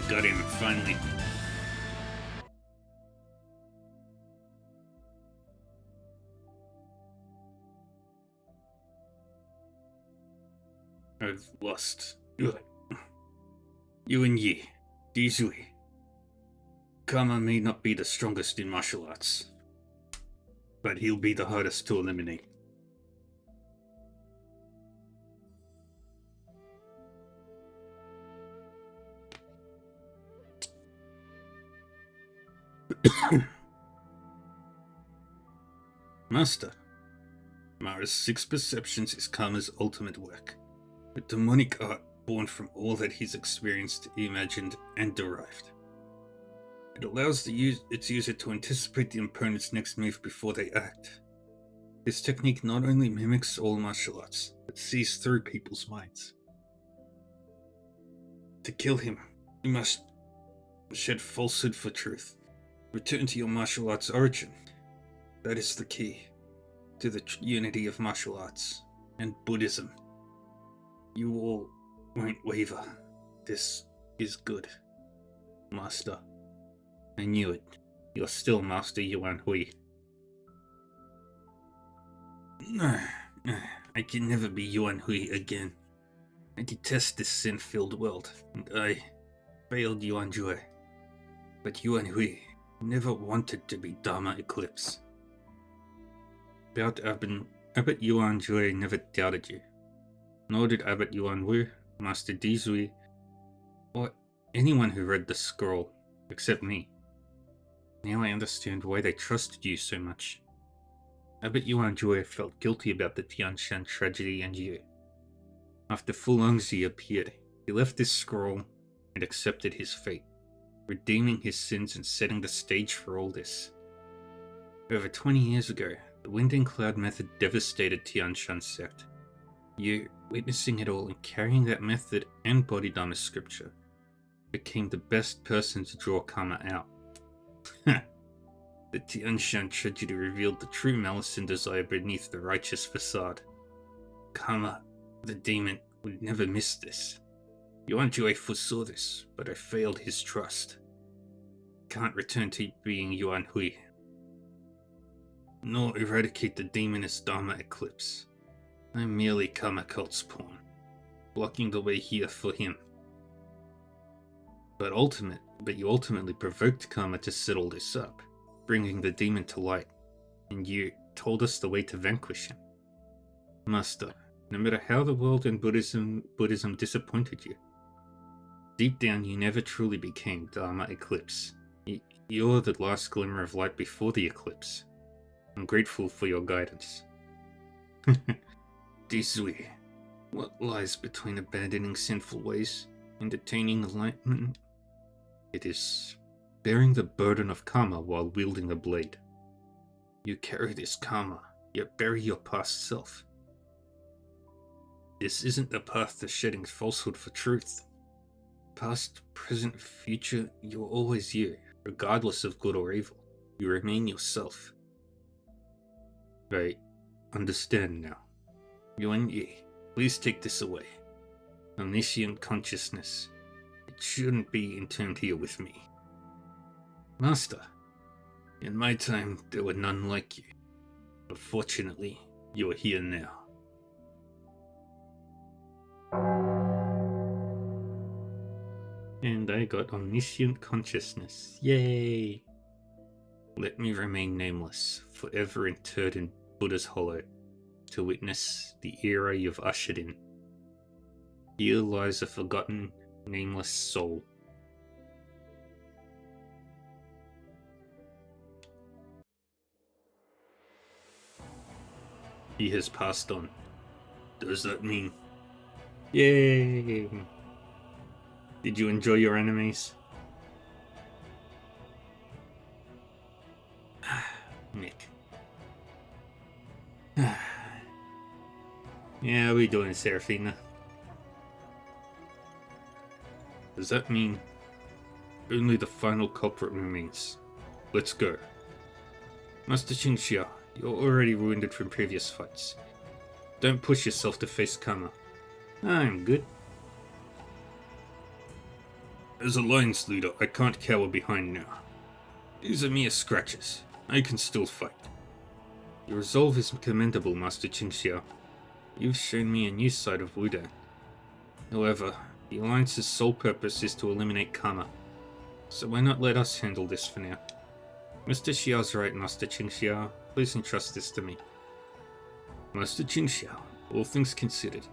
Got him, finally. I've lost. Yuan Yi, Dizui. Kama may not be the strongest in martial arts, but he'll be the hardest to eliminate. Master, Mara's Six Perceptions is Kama's ultimate work, a demonic art born from all that he's experienced, imagined, and derived. It allows its user to anticipate the opponent's next move before they act. This technique not only mimics all martial arts, but sees through people's minds. To kill him, you must shed falsehood for truth. Return to your martial arts origin. That is the key to the unity of martial arts and Buddhism. You all won't waver. This is good. Master. I knew it. You're still Master Yuan Hui. I can never be Yuan Hui again. I detest this sin-filled world, and I failed Yuan Jue. But Yuan Hui never wanted to be Dharma Eclipse. About Abbot Yuan Jue never doubted you. Nor did Abbot Yuan Wu, Master Dizui, or anyone who read the scroll, except me. Now I understand why they trusted you so much. Abbot Yuan Jue felt guilty about the Tianshan tragedy and you. After Fu Longzi appeared, he left this scroll and accepted his fate, redeeming his sins and setting the stage for all this. Over 20 years ago, the Wind and Cloud method devastated Tianshan sect. You, witnessing it all and carrying that method and Bodhidharma scripture, became the best person to draw Karma out. The Tianshan tragedy revealed the true malice and desire beneath the righteous facade. Karma, the demon, would never miss this. Yuan Jue foresaw this, but I failed his trust. can't return to being Yuan Hui, nor eradicate the demoness Dharma Eclipse. I'm merely Karma Cult's pawn, blocking the way here for him. But you ultimately provoked Karma to settle this up, bringing the demon to light, and you told us the way to vanquish him. Master, no matter how the world and Buddhism disappointed you, deep down you never truly became Dharma Eclipse. You're the last glimmer of light before the eclipse. I'm grateful for your guidance. Dizui, what lies between abandoning sinful ways and attaining enlightenment? It is bearing the burden of karma while wielding a blade. You carry this karma, yet bury your past self. This isn't the path to shedding falsehood for truth. Past, present, future, you're always you, regardless of good or evil. You remain yourself. I understand now. Yuan Yi, please take this away. Omniscient consciousness. It shouldn't be interned here with me. Master, in my time there were none like you. But fortunately, you are here now. And I got omniscient consciousness. Yay! Let me remain nameless, forever interred in Buddha's hollow, to witness the era you've ushered in. Here lies a forgotten, nameless soul. He has passed on. Does that mean? Yay! Did you enjoy your enemies? Nick. Yeah, how we doing, Seraphina? Does that mean only the final culprit remains? Let's go. Master Qingxia, you're already wounded from previous fights. Don't push yourself to face karma. I'm good. As a Lion's leader, I can't cower behind now. These are mere scratches. I can still fight. Your resolve is commendable, Master Qingxia. You've shown me a new side of Wudan. However, the Alliance's sole purpose is to eliminate karma. So why not let us handle this for now? Mr. Xiao's right, Master Qingxia. Please entrust this to me. Master Qingxia, all things considered,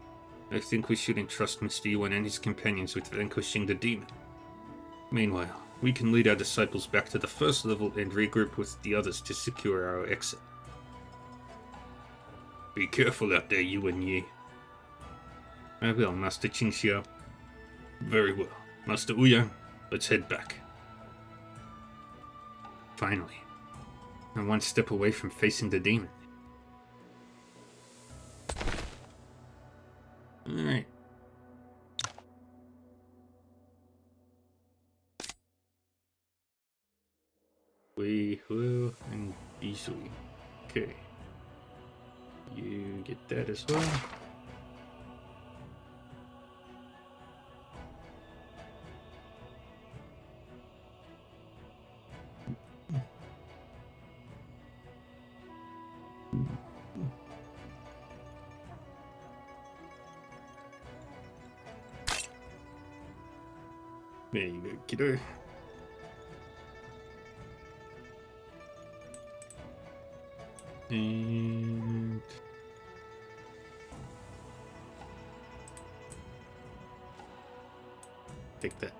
I think we should entrust Mr. Yuan and his companions with vanquishing the demon. Meanwhile, we can lead our disciples back to the first level and regroup with the others to secure our exit. Be careful out there, Yuan Yi. I will, Master Qingxia. Very well. Master Ouyang, let's head back. Finally, I'm one step away from facing the demon. Alright. We will and easily. Okay. You get that as well. There you go, kiddo. And take that.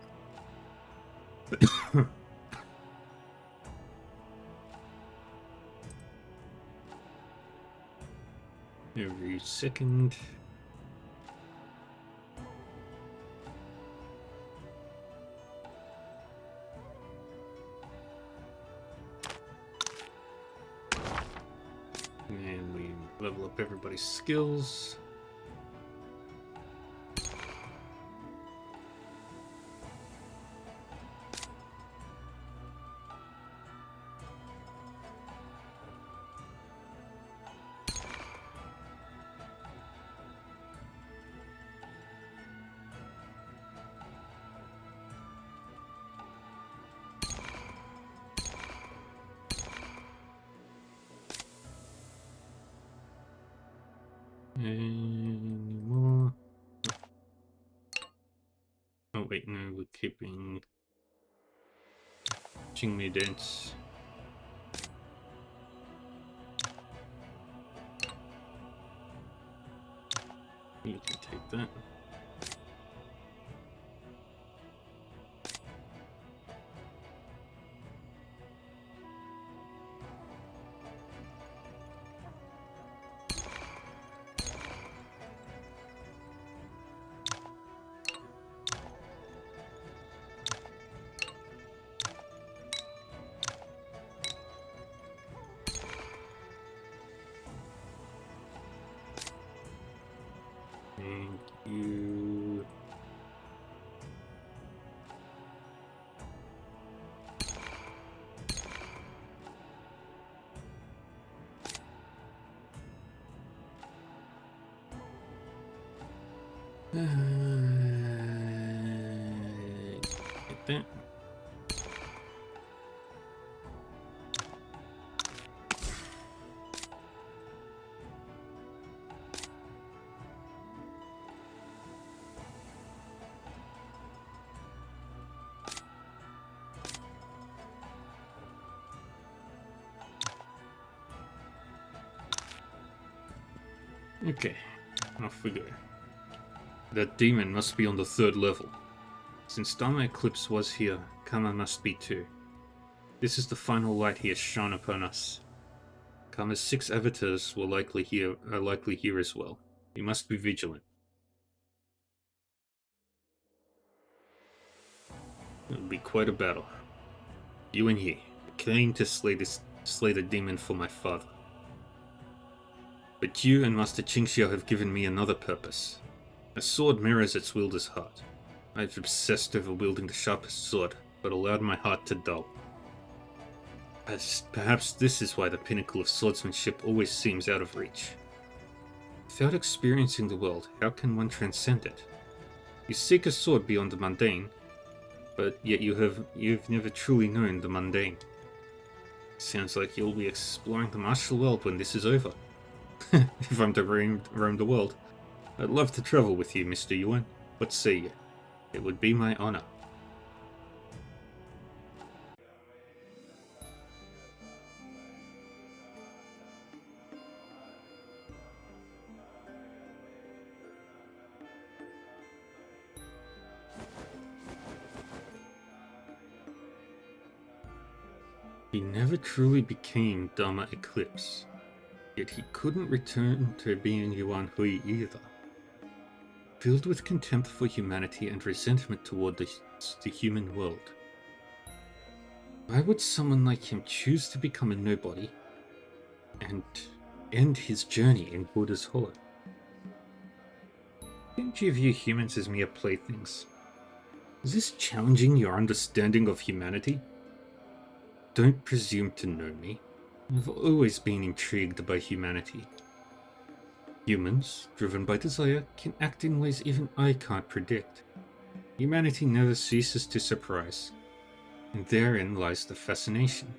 Every second. And we level up everybody's skills. Anymore. Oh wait, no, we're keeping Jingmei Dance. You can take that. Thank you. Get that. Okay, off we go. That demon must be on the 3rd level. Since Dharma Eclipse was here, Kama must be too. This is the final light he has shone upon us. Kama's 6 avatars are likely here as well. We must be vigilant. It'll be quite a battle. You and he came to slay the demon for my father. But you and Master Qingxiao have given me another purpose. A sword mirrors its wielder's heart. I've obsessed over wielding the sharpest sword, but allowed my heart to dull. Perhaps this is why the pinnacle of swordsmanship always seems out of reach. Without experiencing the world, how can one transcend it? You seek a sword beyond the mundane, but yet you've never truly known the mundane. Sounds like you'll be exploring the martial world when this is over. If I'm to roam the world, I'd love to travel with you, Mr. Yuan. What say you? It would be my honor. He never truly became Dharma Eclipse. Yet he couldn't return to being Yuan Hui either. Filled with contempt for humanity and resentment toward the human world. Why would someone like him choose to become a nobody and end his journey in Buddha's Hollow? Didn't you view humans as mere playthings? Is this challenging your understanding of humanity? Don't presume to know me. I've always been intrigued by humanity. Humans, driven by desire, can act in ways even I can't predict. Humanity never ceases to surprise, and therein lies the fascination.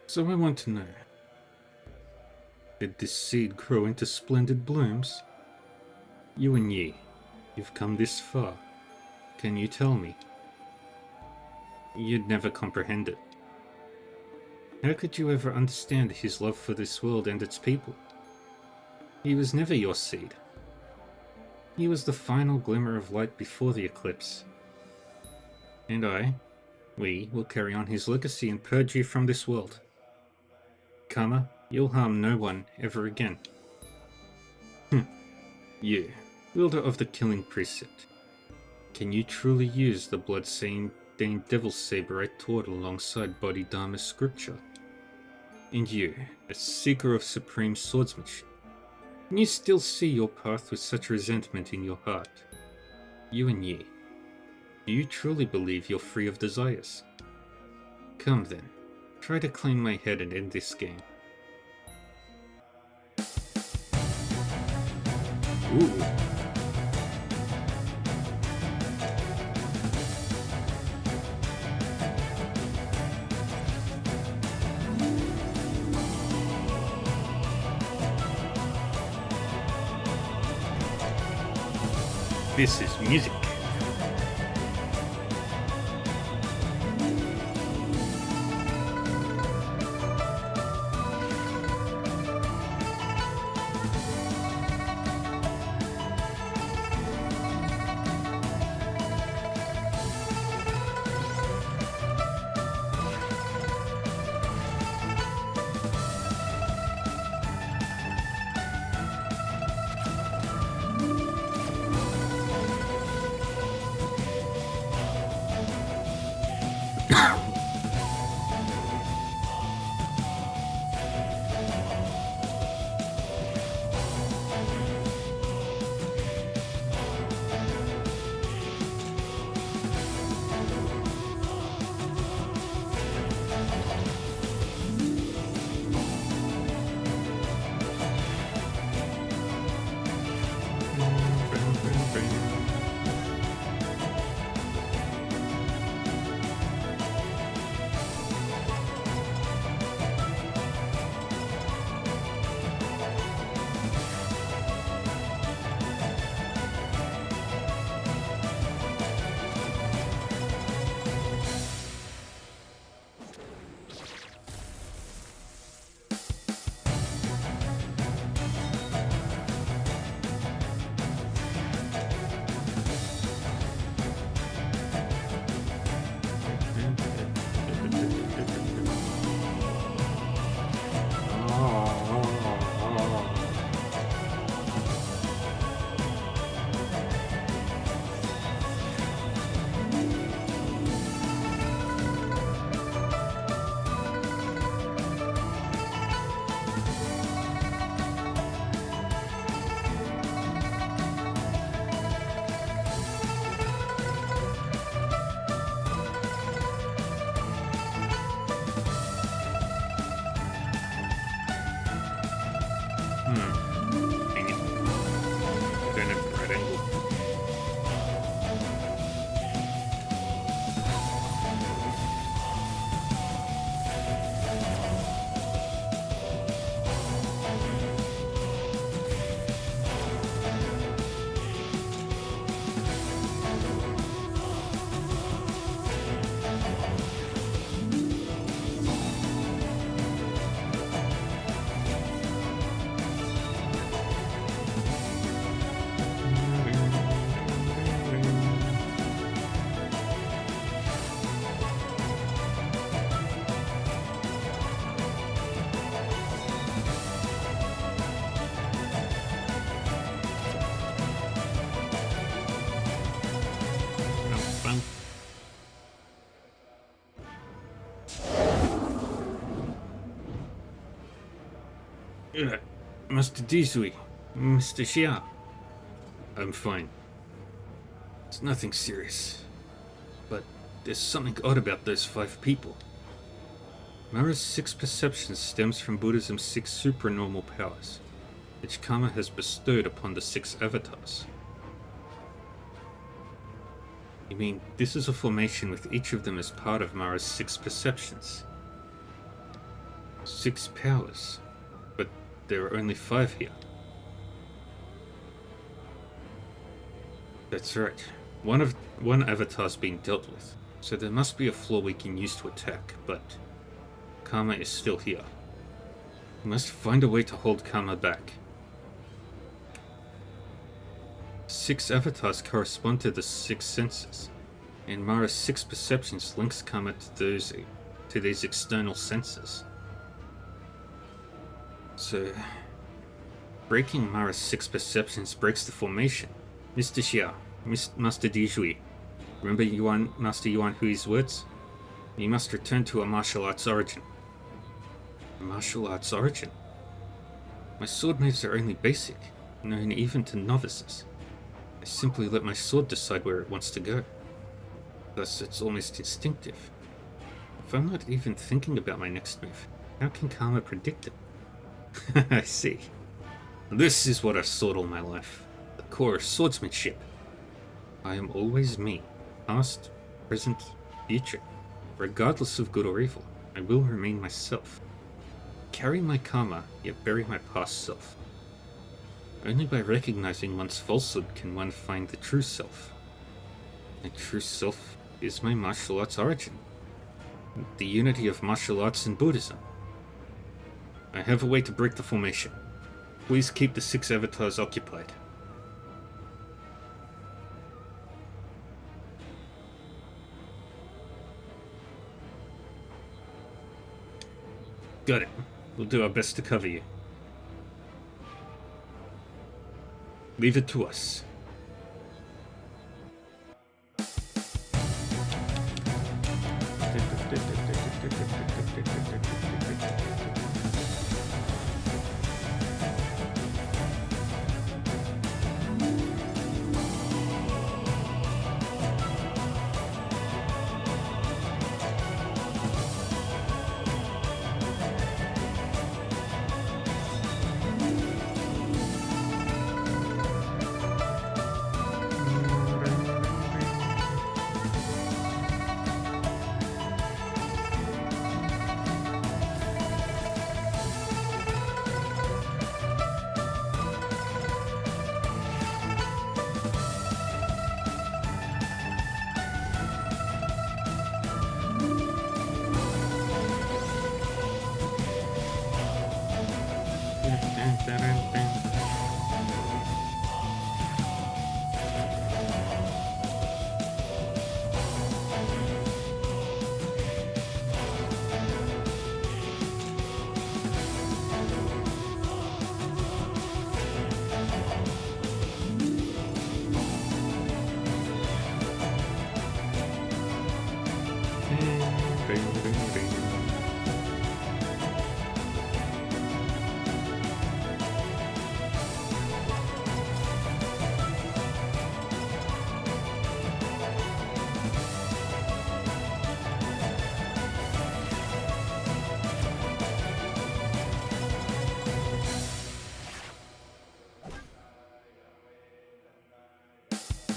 So I want to know, did this seed grow into splendid blooms? You and Yi, you've come this far. Can you tell me? You'd never comprehend it. How could you ever understand his love for this world and its people? He was never your seed. He was the final glimmer of light before the eclipse. And we will carry on his legacy and purge you from this world. Kama, you'll harm no one ever again. You, wielder of the killing precept. Can you truly use the blood-stained devil's saber I taught alongside Bodhidharma's scripture? And you, a seeker of supreme swordsmanship, can you still see your path with such resentment in your heart? You and Yi, do you truly believe you're free of desires? Come then, try to claim my head and end this game. Ooh. This is music. Dang it. Going at the right angle. Master Dizui, Mr. Xia. I'm fine. It's nothing serious. But there's something odd about those 5 people. Mara's 6 perceptions stems from Buddhism's 6 supranormal powers, which Karma has bestowed upon the 6 avatars. You mean, this is a formation with each of them as part of Mara's 6 perceptions? 6 powers. But there are only 5 here. That's right. One avatar's being dealt with, so there must be a flaw we can use to attack, but Karma is still here. We must find a way to hold Karma back. 6 avatars correspond to the 6 senses, and Mara's 6 perceptions links Karma to these external senses. So, breaking Mara's 6 perceptions breaks the formation. Mr. Xia, Master Dizui, remember Master Yuan Hui's words? You must return to a martial arts origin. A martial arts origin? My sword moves are only basic, known even to novices. I simply let my sword decide where it wants to go. Thus, it's almost instinctive. If I'm not even thinking about my next move, how can Karma predict it? I see. This is what I've sought all my life. The core of swordsmanship. I am always me. Past, present, future. Regardless of good or evil, I will remain myself. Carry my karma, yet bury my past self. Only by recognizing one's falsehood can one find the true self. The true self is my martial arts origin. The unity of martial arts and Buddhism. I have a way to break the formation. Please keep the 6 avatars occupied. Got it. We'll do our best to cover you. Leave it to us.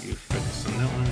You focus on that one.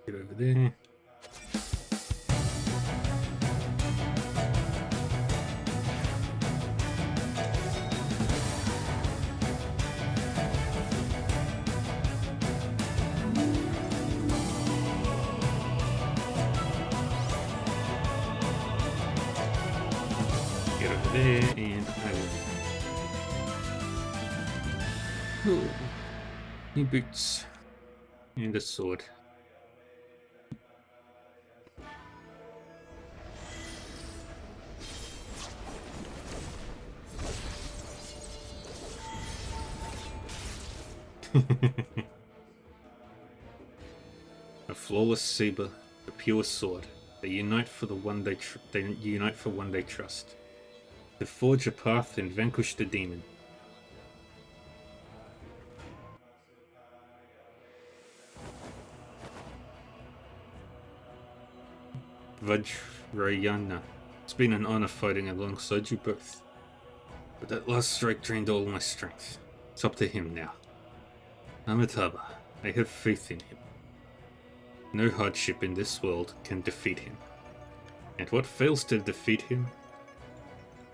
Get over there. Get over there and over. Ooh. New boots. And a sword. A flawless saber, a pure sword. They unite for the one they unite for one they trust. To forge a path and vanquish the demon. Vajrayana. It's been an honor fighting alongside you both. But that last strike drained all my strength. It's up to him now. Amitabha, I have faith in him. No hardship in this world can defeat him. And what fails to defeat him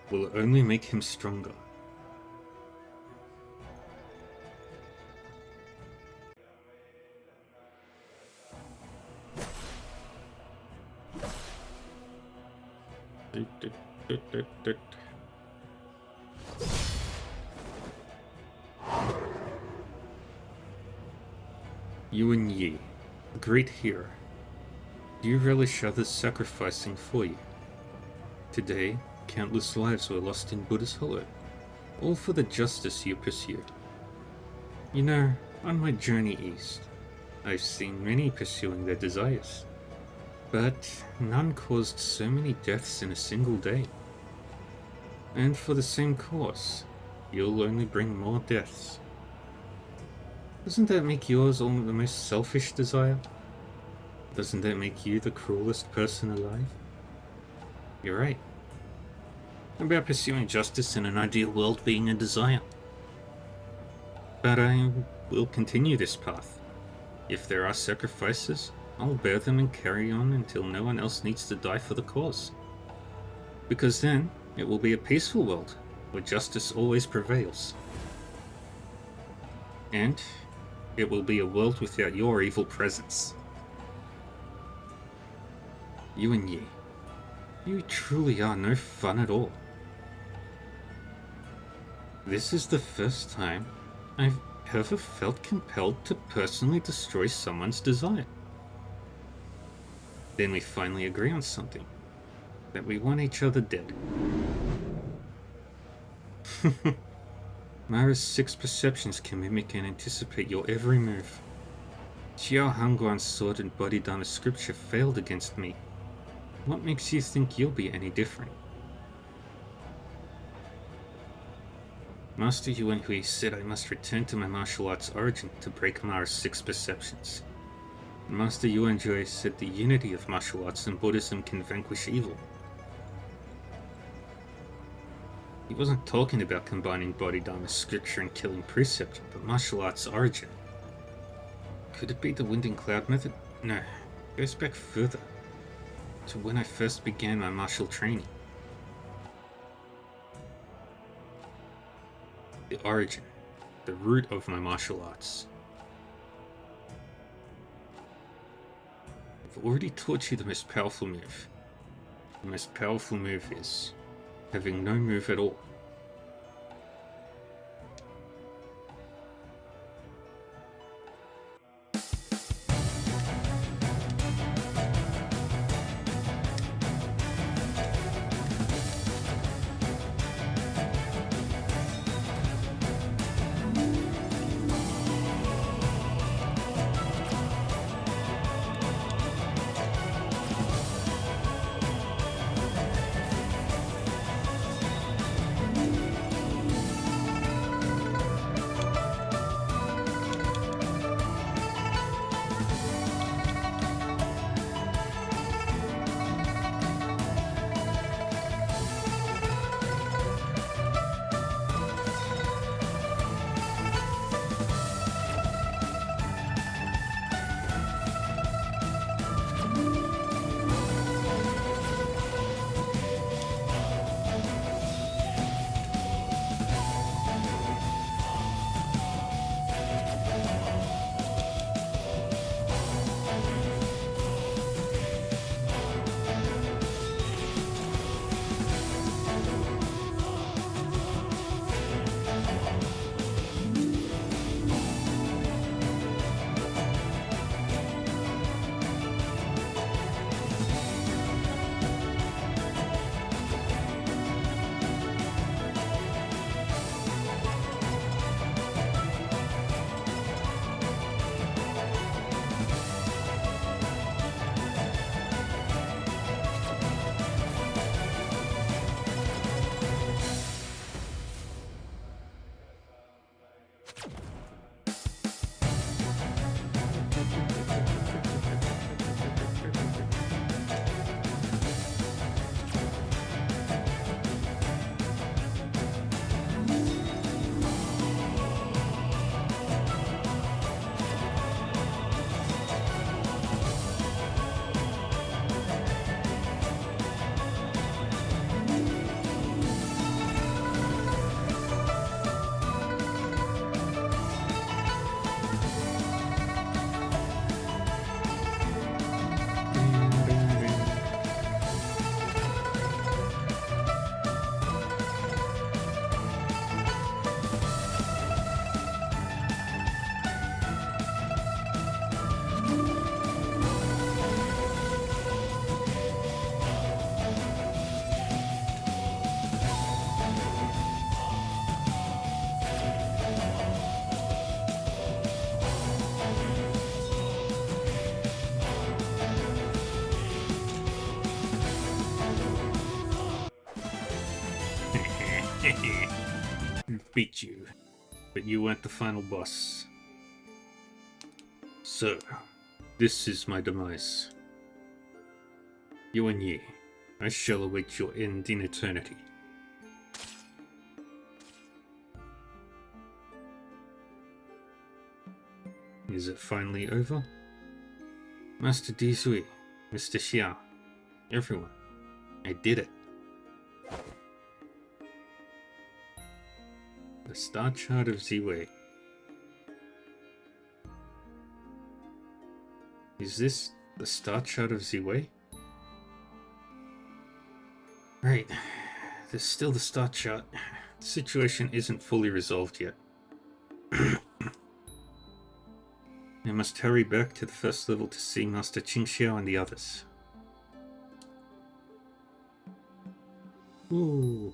will only make him stronger. Yuan Yi, a great hero. Do you relish others sacrificing for you? Today, countless lives were lost in Buddha's Hollow, all for the justice you pursue. You know, on my journey east, I've seen many pursuing their desires, but none caused so many deaths in a single day. And for the same cause, you'll only bring more deaths. Doesn't that make yours all the most selfish desire? Doesn't that make you the cruelest person alive? You're right. About pursuing justice in an ideal world being a desire. But I will continue this path. If there are sacrifices, I'll bear them and carry on until no one else needs to die for the cause. Because then, it will be a peaceful world, where justice always prevails. And it will be a world without your evil presence. Yuan Yi, you truly are no fun at all. This is the first time I've ever felt compelled to personally destroy someone's desire. Then we finally agree on something. That we want each other dead. Mara's 6 perceptions can mimic and anticipate your every move. Xiao Hangguan's sword and Bodhidharma scripture failed against me. What makes you think you'll be any different? Master Yuan Hui said I must return to my martial arts origin to break Mara's 6 perceptions. And Master Yuan Jue said the unity of martial arts and Buddhism can vanquish evil. He wasn't talking about combining Bodhidharma scripture and killing precept, but martial arts origin. Could it be the wind and cloud method? No, it goes back further, to when I first began my martial training. The origin, the root of my martial arts. I've already taught you the most powerful move. The most powerful move is having no move at all. beat you, but you weren't the final boss. So, this is my demise. Yuan Yi, I shall await your end in eternity. Is it finally over? Master Dizui, Mr. Xia, everyone, I did it. The star chart of Ziwei. Is this the star chart of Ziwei? Right, there's still the star chart. The situation isn't fully resolved yet. I must hurry back to the first level to see Master Qingxiao and the others. Ooh.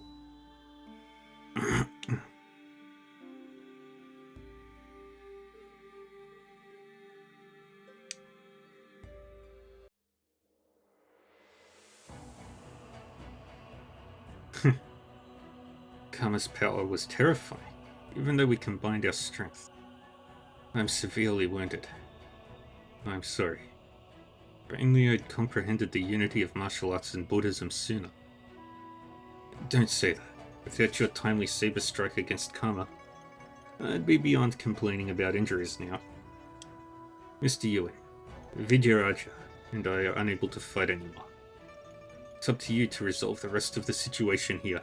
Kama's power was terrifying, even though we combined our strength. I'm severely wounded. I'm sorry. If only I'd comprehended the unity of martial arts and Buddhism sooner. Don't say that. Without your timely saber strike against Kama, I'd be beyond complaining about injuries now. Mr. Yuan, Vidyaraja and I are unable to fight anymore. It's up to you to resolve the rest of the situation here.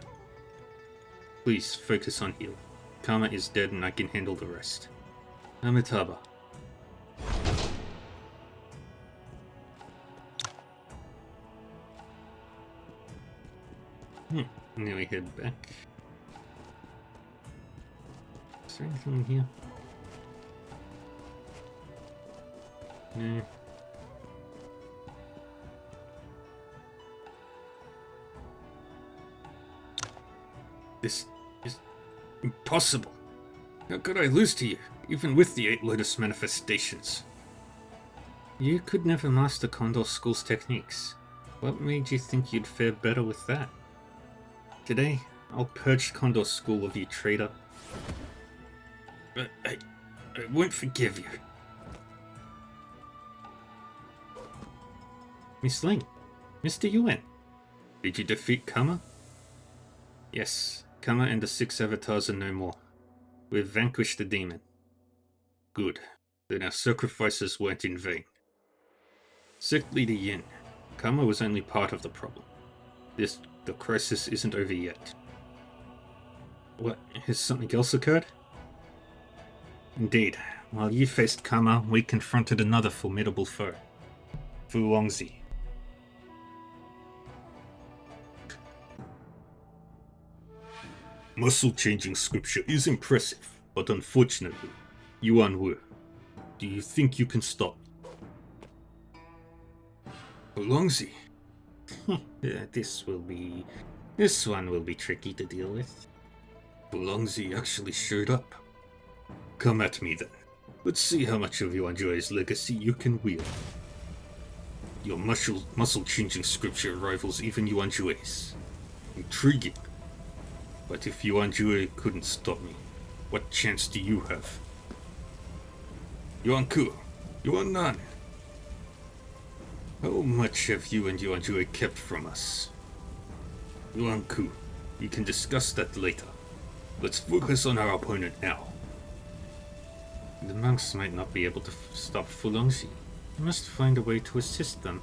Please focus on healing. Kama is dead and I can handle the rest. Amitabha. Now we head back. Is there anything in here? No. This is impossible. How could I lose to you, even with the 8 Lotus manifestations? You could never master Condor School's techniques. What made you think you'd fare better with that? Today, I'll purge Condor School of you, traitor. But I won't forgive you. Miss Ling, Mr. Yuan, did you defeat Kama? Yes, Kama and the 6 avatars are no more. We've vanquished the demon. Good. Then our sacrifices weren't in vain. Sect Leader Yin, Kama was only part of the problem. The crisis isn't over yet. What, has something else occurred? Indeed. While you faced Kama, we confronted another formidable foe. Fu Longzi. Muscle-changing scripture is impressive, but unfortunately, Yuan Wu, do you think you can stop? Longzi. This one will be tricky to deal with. Longzi actually showed up. Come at me then. Let's see how much of Yuan Jue's legacy you can wield. Your muscle-changing scripture rivals even Yuan Jue's. Intriguing. But if Yuan Jue couldn't stop me, what chance do you have? Yuan Ku, Yuan Nan. How much have you and Yuan Jue kept from us? Yuan Ku, we can discuss that later. Let's focus on our opponent now. The monks might not be able to stop Fu Longzi. We must find a way to assist them.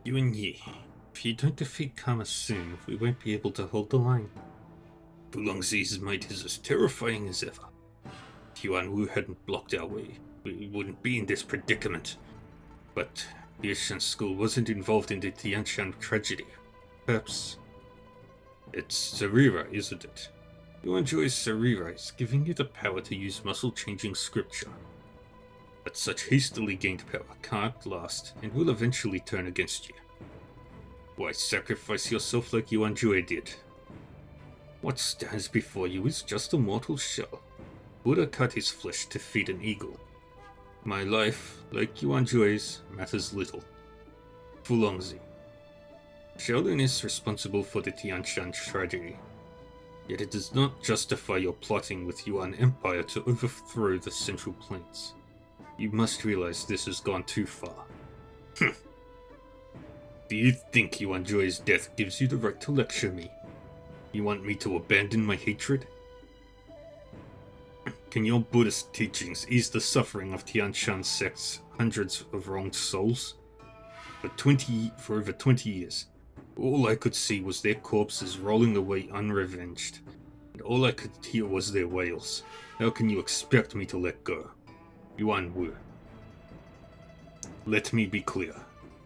Yuan Yi, if you don't defeat Kama soon, we won't be able to hold the line. Bulongzi's might is as terrifying as ever. If Yuan Wu hadn't blocked our way, we wouldn't be in this predicament. But Yushan School wasn't involved in the Tianshan tragedy. Perhaps it's Sarira, isn't it? Yuan Joy's Sarira is giving you the power to use muscle-changing scripture. But such hastily gained power can't last and will eventually turn against you. Why sacrifice yourself like Yuan Joy did? What stands before you is just a mortal shell. Buddha cut his flesh to feed an eagle. My life, like Yuan Joy's, matters little. Fulongzi. Shaolin is responsible for the Tianshan tragedy. Yet it does not justify your plotting with Yuan Empire to overthrow the Central Plains. You must realize this has gone too far. Do you think Yuan Joy's death gives you the right to lecture me? You want me to abandon my hatred? Can your Buddhist teachings ease the suffering of Tianshan sect's hundreds of wronged souls? For over 20 years, all I could see was their corpses rolling away unrevenged, and all I could hear was their wails. How can you expect me to let go? Yuan Wu. Let me be clear.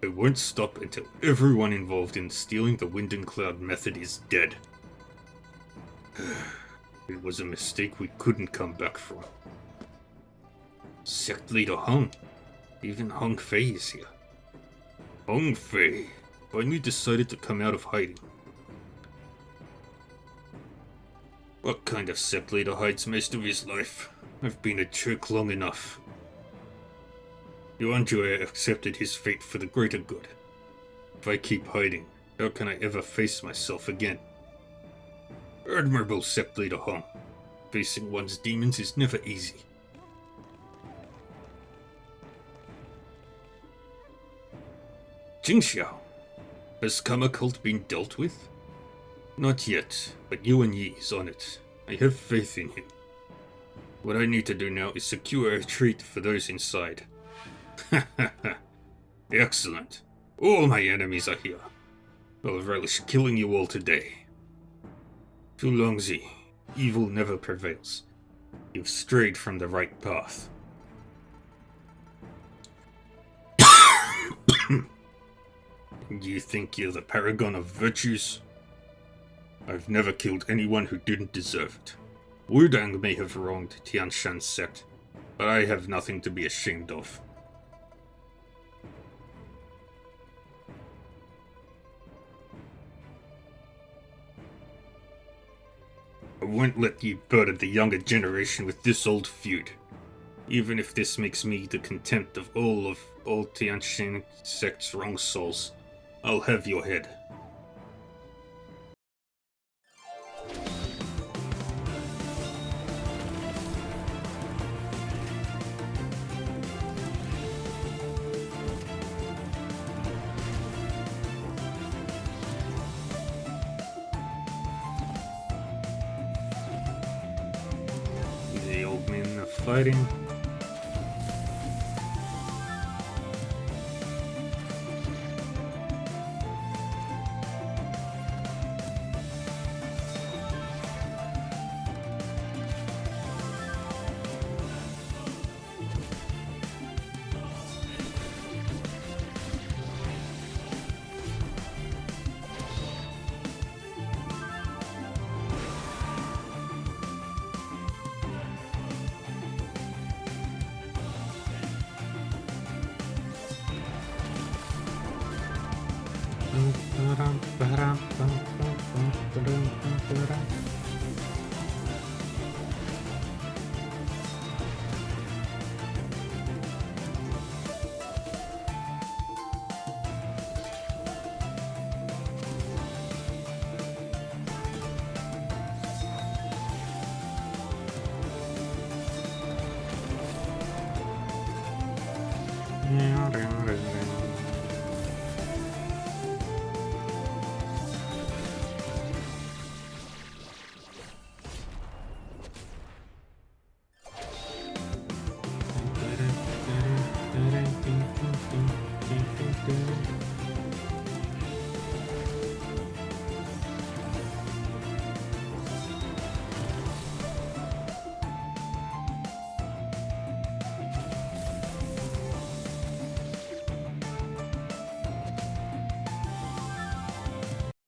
I won't stop until everyone involved in stealing the Wind and Cloud method is dead. It was a mistake we couldn't come back from. Sect leader Hong. Even Hong Fei is here. Hong Fei finally decided to come out of hiding. What kind of sect leader hides most of his life? I've been a jerk long enough. Yuan Joy accepted his fate for the greater good. If I keep hiding, how can I ever face myself again? Admirable sect leader Hong. Facing one's demons is never easy. Jingxiao, has Kama cult been dealt with? Not yet, but Yuan Yi is on it. I have faith in him. What I need to do now is secure a retreat for those inside. Excellent. All my enemies are here. I'll relish killing you all today. Fulongzi, evil never prevails. You've strayed from the right path. You think you're the paragon of virtues? I've never killed anyone who didn't deserve it. Wudang may have wronged Tianshan sect, but I have nothing to be ashamed of. I won't let you burden the younger generation with this old feud. Even if this makes me the contempt of all Tianshan sect's wrong souls, I'll have your head. The old men are fighting.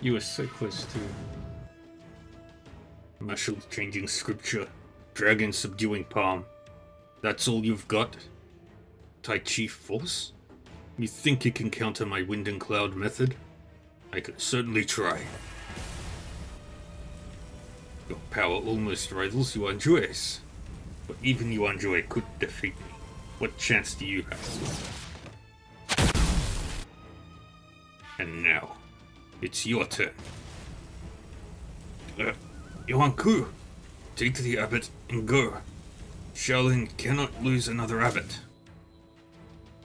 You were so close to martial changing scripture, dragon subduing palm. That's all you've got? Tai Chi force? You think you can counter my wind and cloud method? I could certainly try. Your power almost rivals Yuan Jue's, but even Yuan Jue could defeat me. What chance do you have? And now, it's your turn. Yuan Ku, take the abbot and go. Shaolin cannot lose another abbot.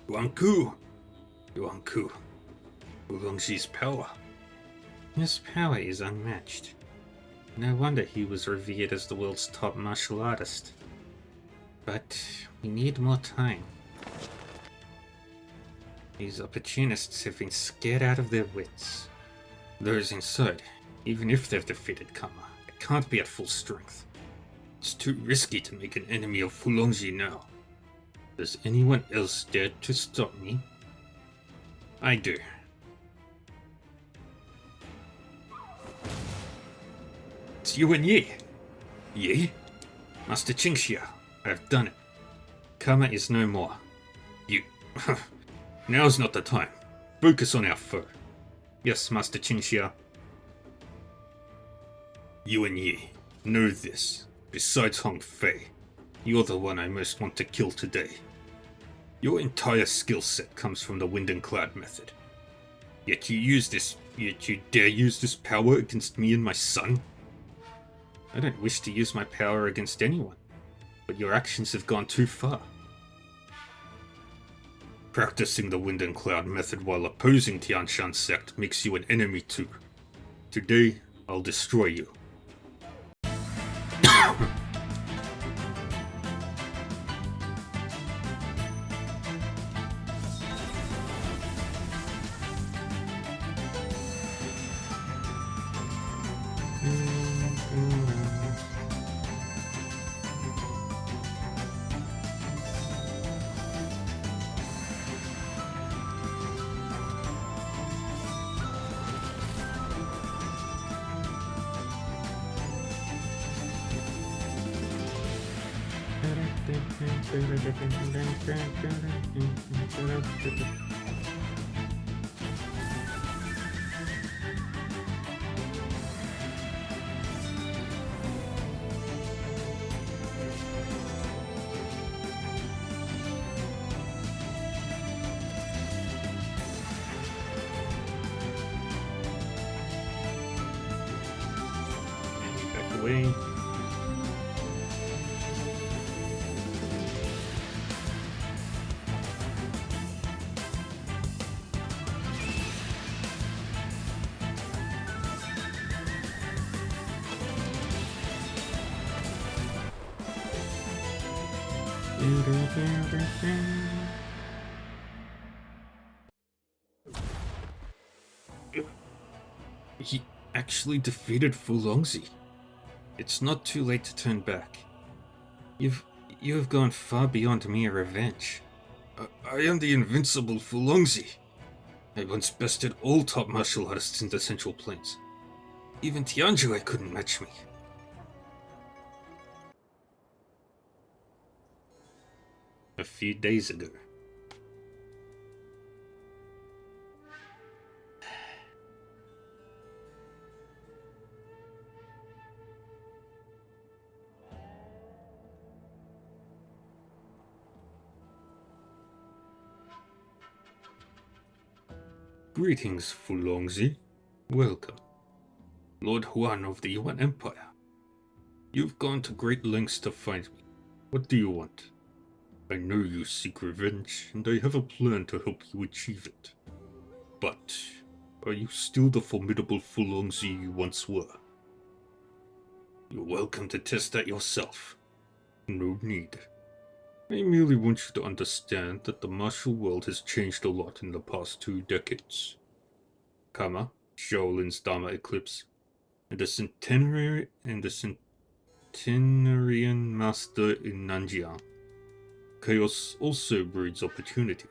Yuan Ku! Yuan Ku. Wulongji's power. His power is unmatched. No wonder he was revered as the world's top martial artist. But we need more time. These opportunists have been scared out of their wits. Those inside, even if they've defeated Kama, can't be at full strength. It's too risky to make an enemy of Wulongji now. Does anyone else dare to stop me? I do. It's Yuan Yi. Yi? Master Qingxia, I've done it. Kama is no more. You... Now's not the time. Focus on our foe. Yes, Master Qingxia. Yuan Yi, know this. Besides Hong Fei, you're the one I most want to kill today. Your entire skill set comes from the wind and cloud method. Yet you dare use this power against me and my son? I don't wish to use my power against anyone, but your actions have gone too far. Practicing the wind and cloud method while opposing Tianshan's sect makes you an enemy too. Today, I'll destroy you. Back away. He actually defeated Wulongji. It's not too late to turn back. You have gone far beyond mere revenge. I am the invincible Wulongji. I once bested all top martial artists in the Central Plains. Even Tianjue couldn't match me. A few days ago. Greetings, Wulongji. Welcome. Lord Huan of the Yuan Empire. You've gone to great lengths to find me. What do you want? I know you seek revenge, and I have a plan to help you achieve it. But, are you still the formidable Wulongji you once were? You're welcome to test that yourself. No need. I merely want you to understand that the martial world has changed a lot in the past 2 decades. Kama, Shaolin's Dharma Eclipse, and the Centenarian Master in Nanjiang. Chaos also breeds opportunity.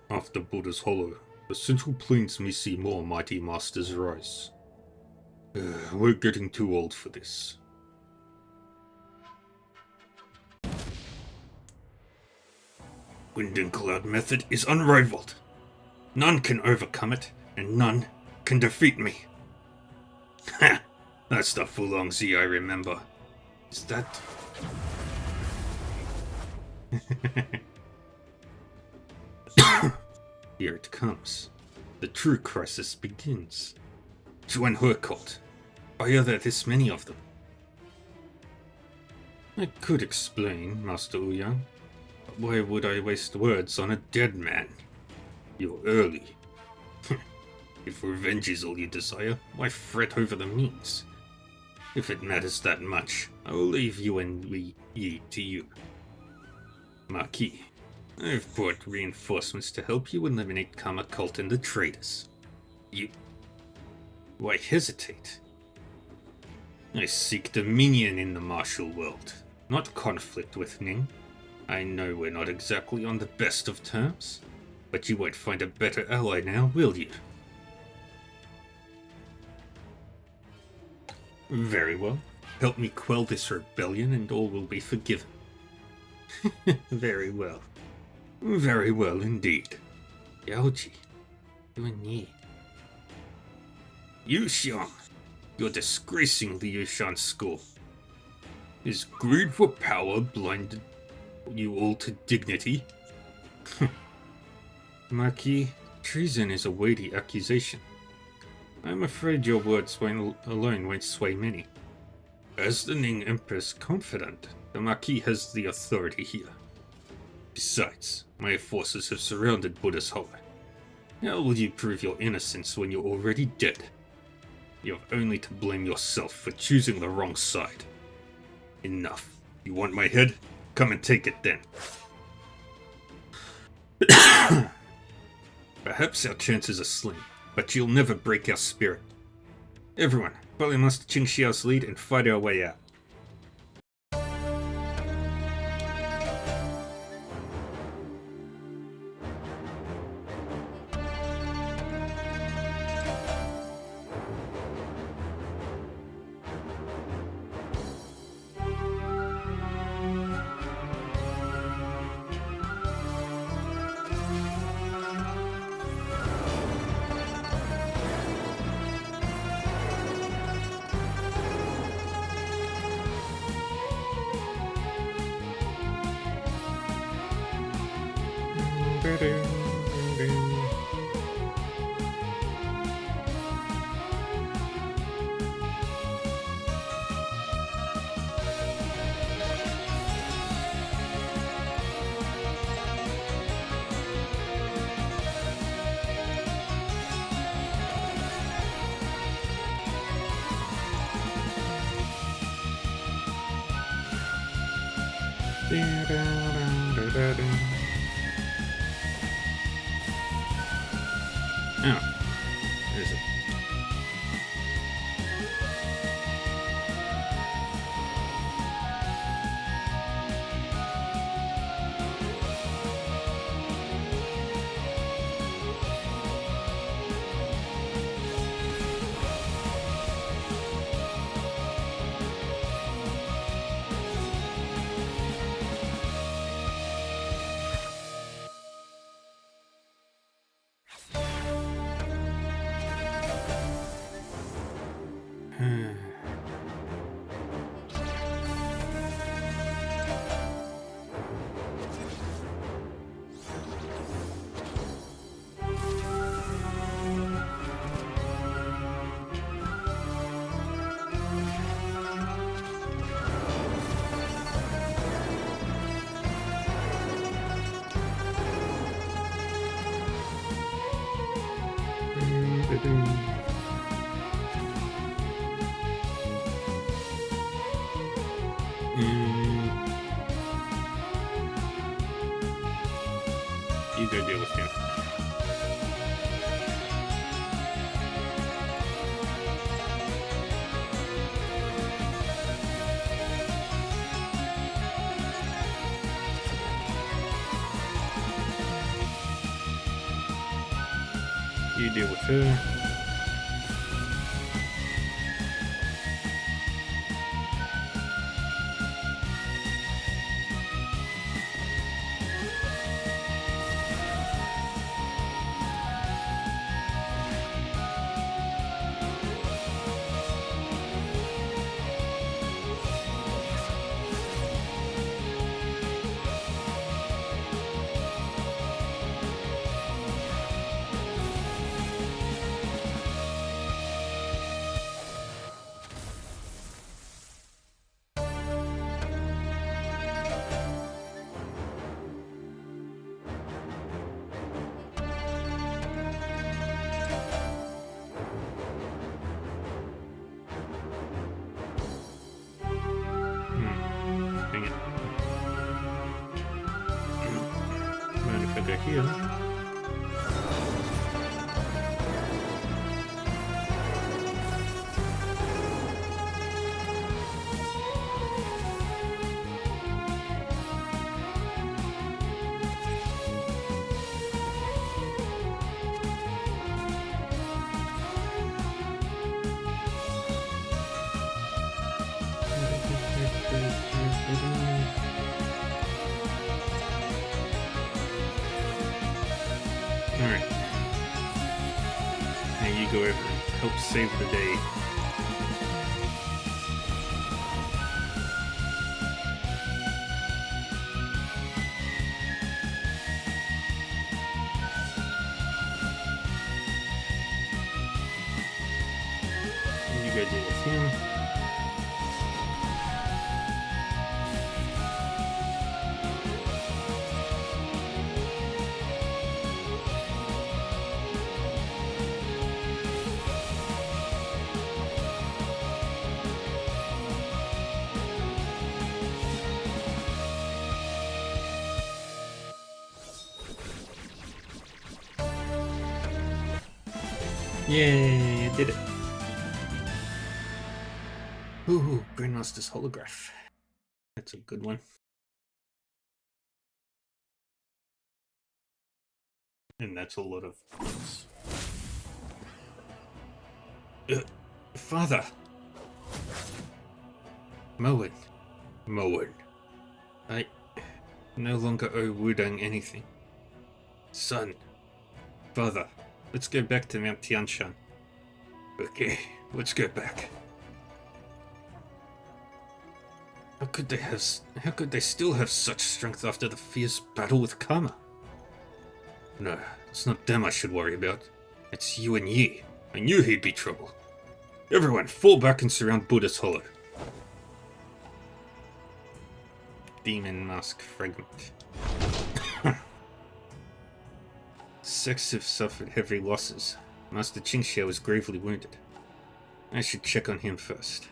After Buddha's Hollow, The Central Plains may see more mighty masters rise. We're getting too old for this. Wind and Cloud method is unrivaled. None can overcome it, and none can defeat me. Ha! That's the Fulongzi I remember. Is that... Here it comes. The true crisis begins. Join her cult. Why are there this many of them? I could explain, Master Ouyang, but why would I waste words on a dead man? You're early. If revenge is all you desire, why fret over the means? If it matters that much, I will leave you and Yi to you. Marquis, I've brought reinforcements to help you eliminate Karma Cult and the traitors. You... Why hesitate? I seek dominion in the martial world, not conflict with Ning. I know we're not exactly on the best of terms, but you won't find a better ally now, will you? Very well. Help me quell this rebellion and all will be forgiven. Very well. Very well indeed. Yaoji, you and Yi. Yushan, you're disgracing the Yushan school. Is greed for power blinded you all to dignity? Marquis, treason is a weighty accusation. I'm afraid your words alone won't sway many. As the Ning Emperor's confidant, the Marquis has the authority here. Besides, my forces have surrounded Buddha's Hollow. How will you prove your innocence when you're already dead? You have only to blame yourself for choosing the wrong side. Enough. You want my head? Come and take it then. Perhaps our chances are slim, but you'll never break our spirit. Everyone, follow Master Qingxiao's lead and fight our way out. Oh, there's it. deal with her. Dang it. Mind if I go here? Alright. Now you go over and help save the day. And you go deal with him. Yay, I did it. Ooh, Grandmaster's holograph. That's a good one. And that's a lot of points. Father! Moen. I no longer owe Wudang anything. Son. Father. Let's go back to Mount Tianshan. Okay, let's go back. How could they still have such strength after the fierce battle with Karma? No, it's not them I should worry about. It's Yuan Yi. I knew he'd be trouble. Everyone, fall back and surround Buddha's Hollow. Demon Mask Fragment. Sects have suffered heavy losses. Master Qingxiao is gravely wounded. I should check on him first.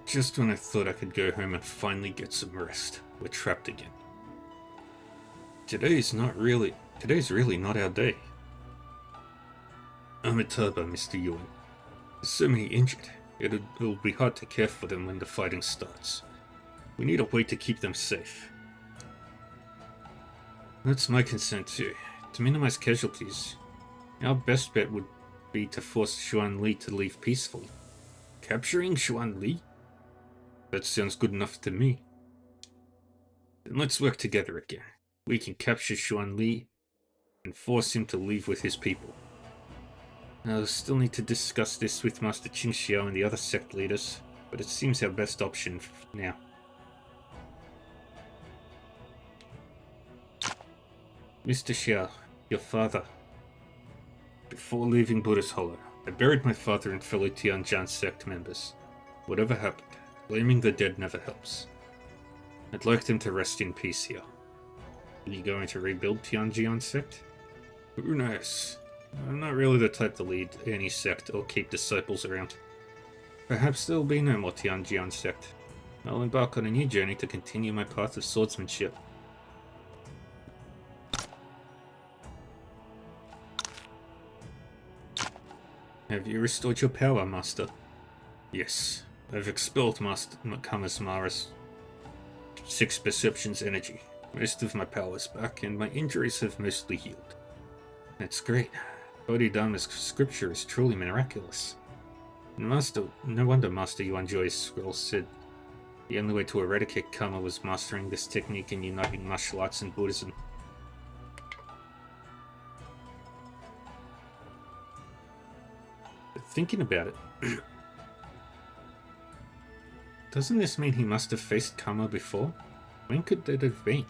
Just when I thought I could go home and finally get some rest, we're trapped again. Today's really not our day. Amitabha, Mr. Yuan. There's so many injured. It'll be hard to care for them when the fighting starts. We need a way to keep them safe. That's my concern too. To minimize casualties, our best bet would be to force Xuan Li to leave peacefully. Capturing Xuan Li? That sounds good enough to me. Then let's work together again. We can capture Xuan Li and force him to leave with his people. I'll still need to discuss this with Master Qingxiao and the other sect leaders, but it seems our best option now. Mr. Xiao, your father. Before leaving Buddha's Hollow, I buried my father and fellow Tianjian sect members. Whatever happened, blaming the dead never helps. I'd like them to rest in peace here. Are you going to rebuild Tianjian sect? Who knows? I'm not really the type to lead any sect or keep disciples around. Perhaps there will be no more Tianjian sect. I'll embark on a new journey to continue my path of swordsmanship. Have you restored your power, Master? Yes. I've expelled Master Kamasmara's 6 perceptions energy. Most of my power is back, and my injuries have mostly healed. That's great. Bodhidharma's scripture is truly miraculous. Master, no wonder Master Yuan Joy's scroll said the only way to eradicate karma was mastering this technique and uniting martial arts and Buddhism. But thinking about it, doesn't this mean he must have faced karma before? When could that have been?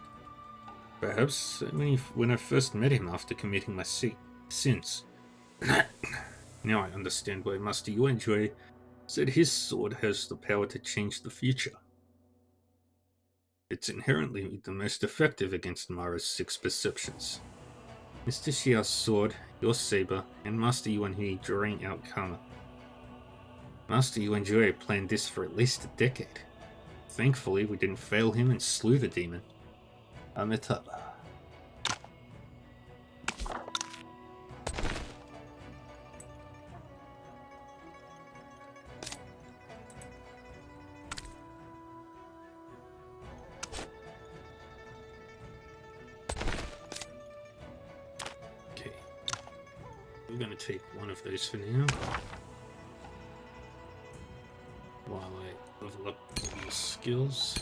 Perhaps when I first met him after committing my sins. Now I understand why Master Yuan Joy said his sword has the power to change the future. It's inherently the most effective against Mara's 6 perceptions. Mr. Xiao's sword, your saber, and Master Yuan Hui drawing out karma. Master Yuan Joy planned this for at least a decade. Thankfully, we didn't fail him and slew the demon. Amitabha. Okay. We're going to take one of those for now. While I level up all these skills.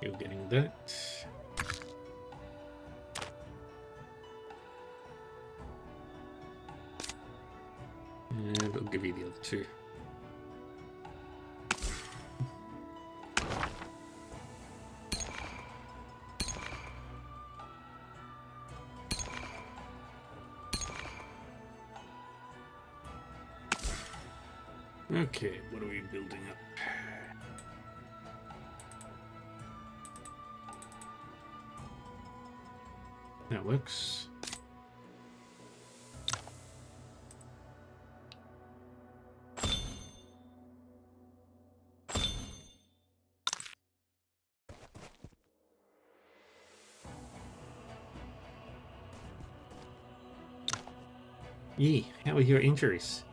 You're getting that. And I'll give you the other 2. Okay, what are we building up? That works. Yi, how are your injuries?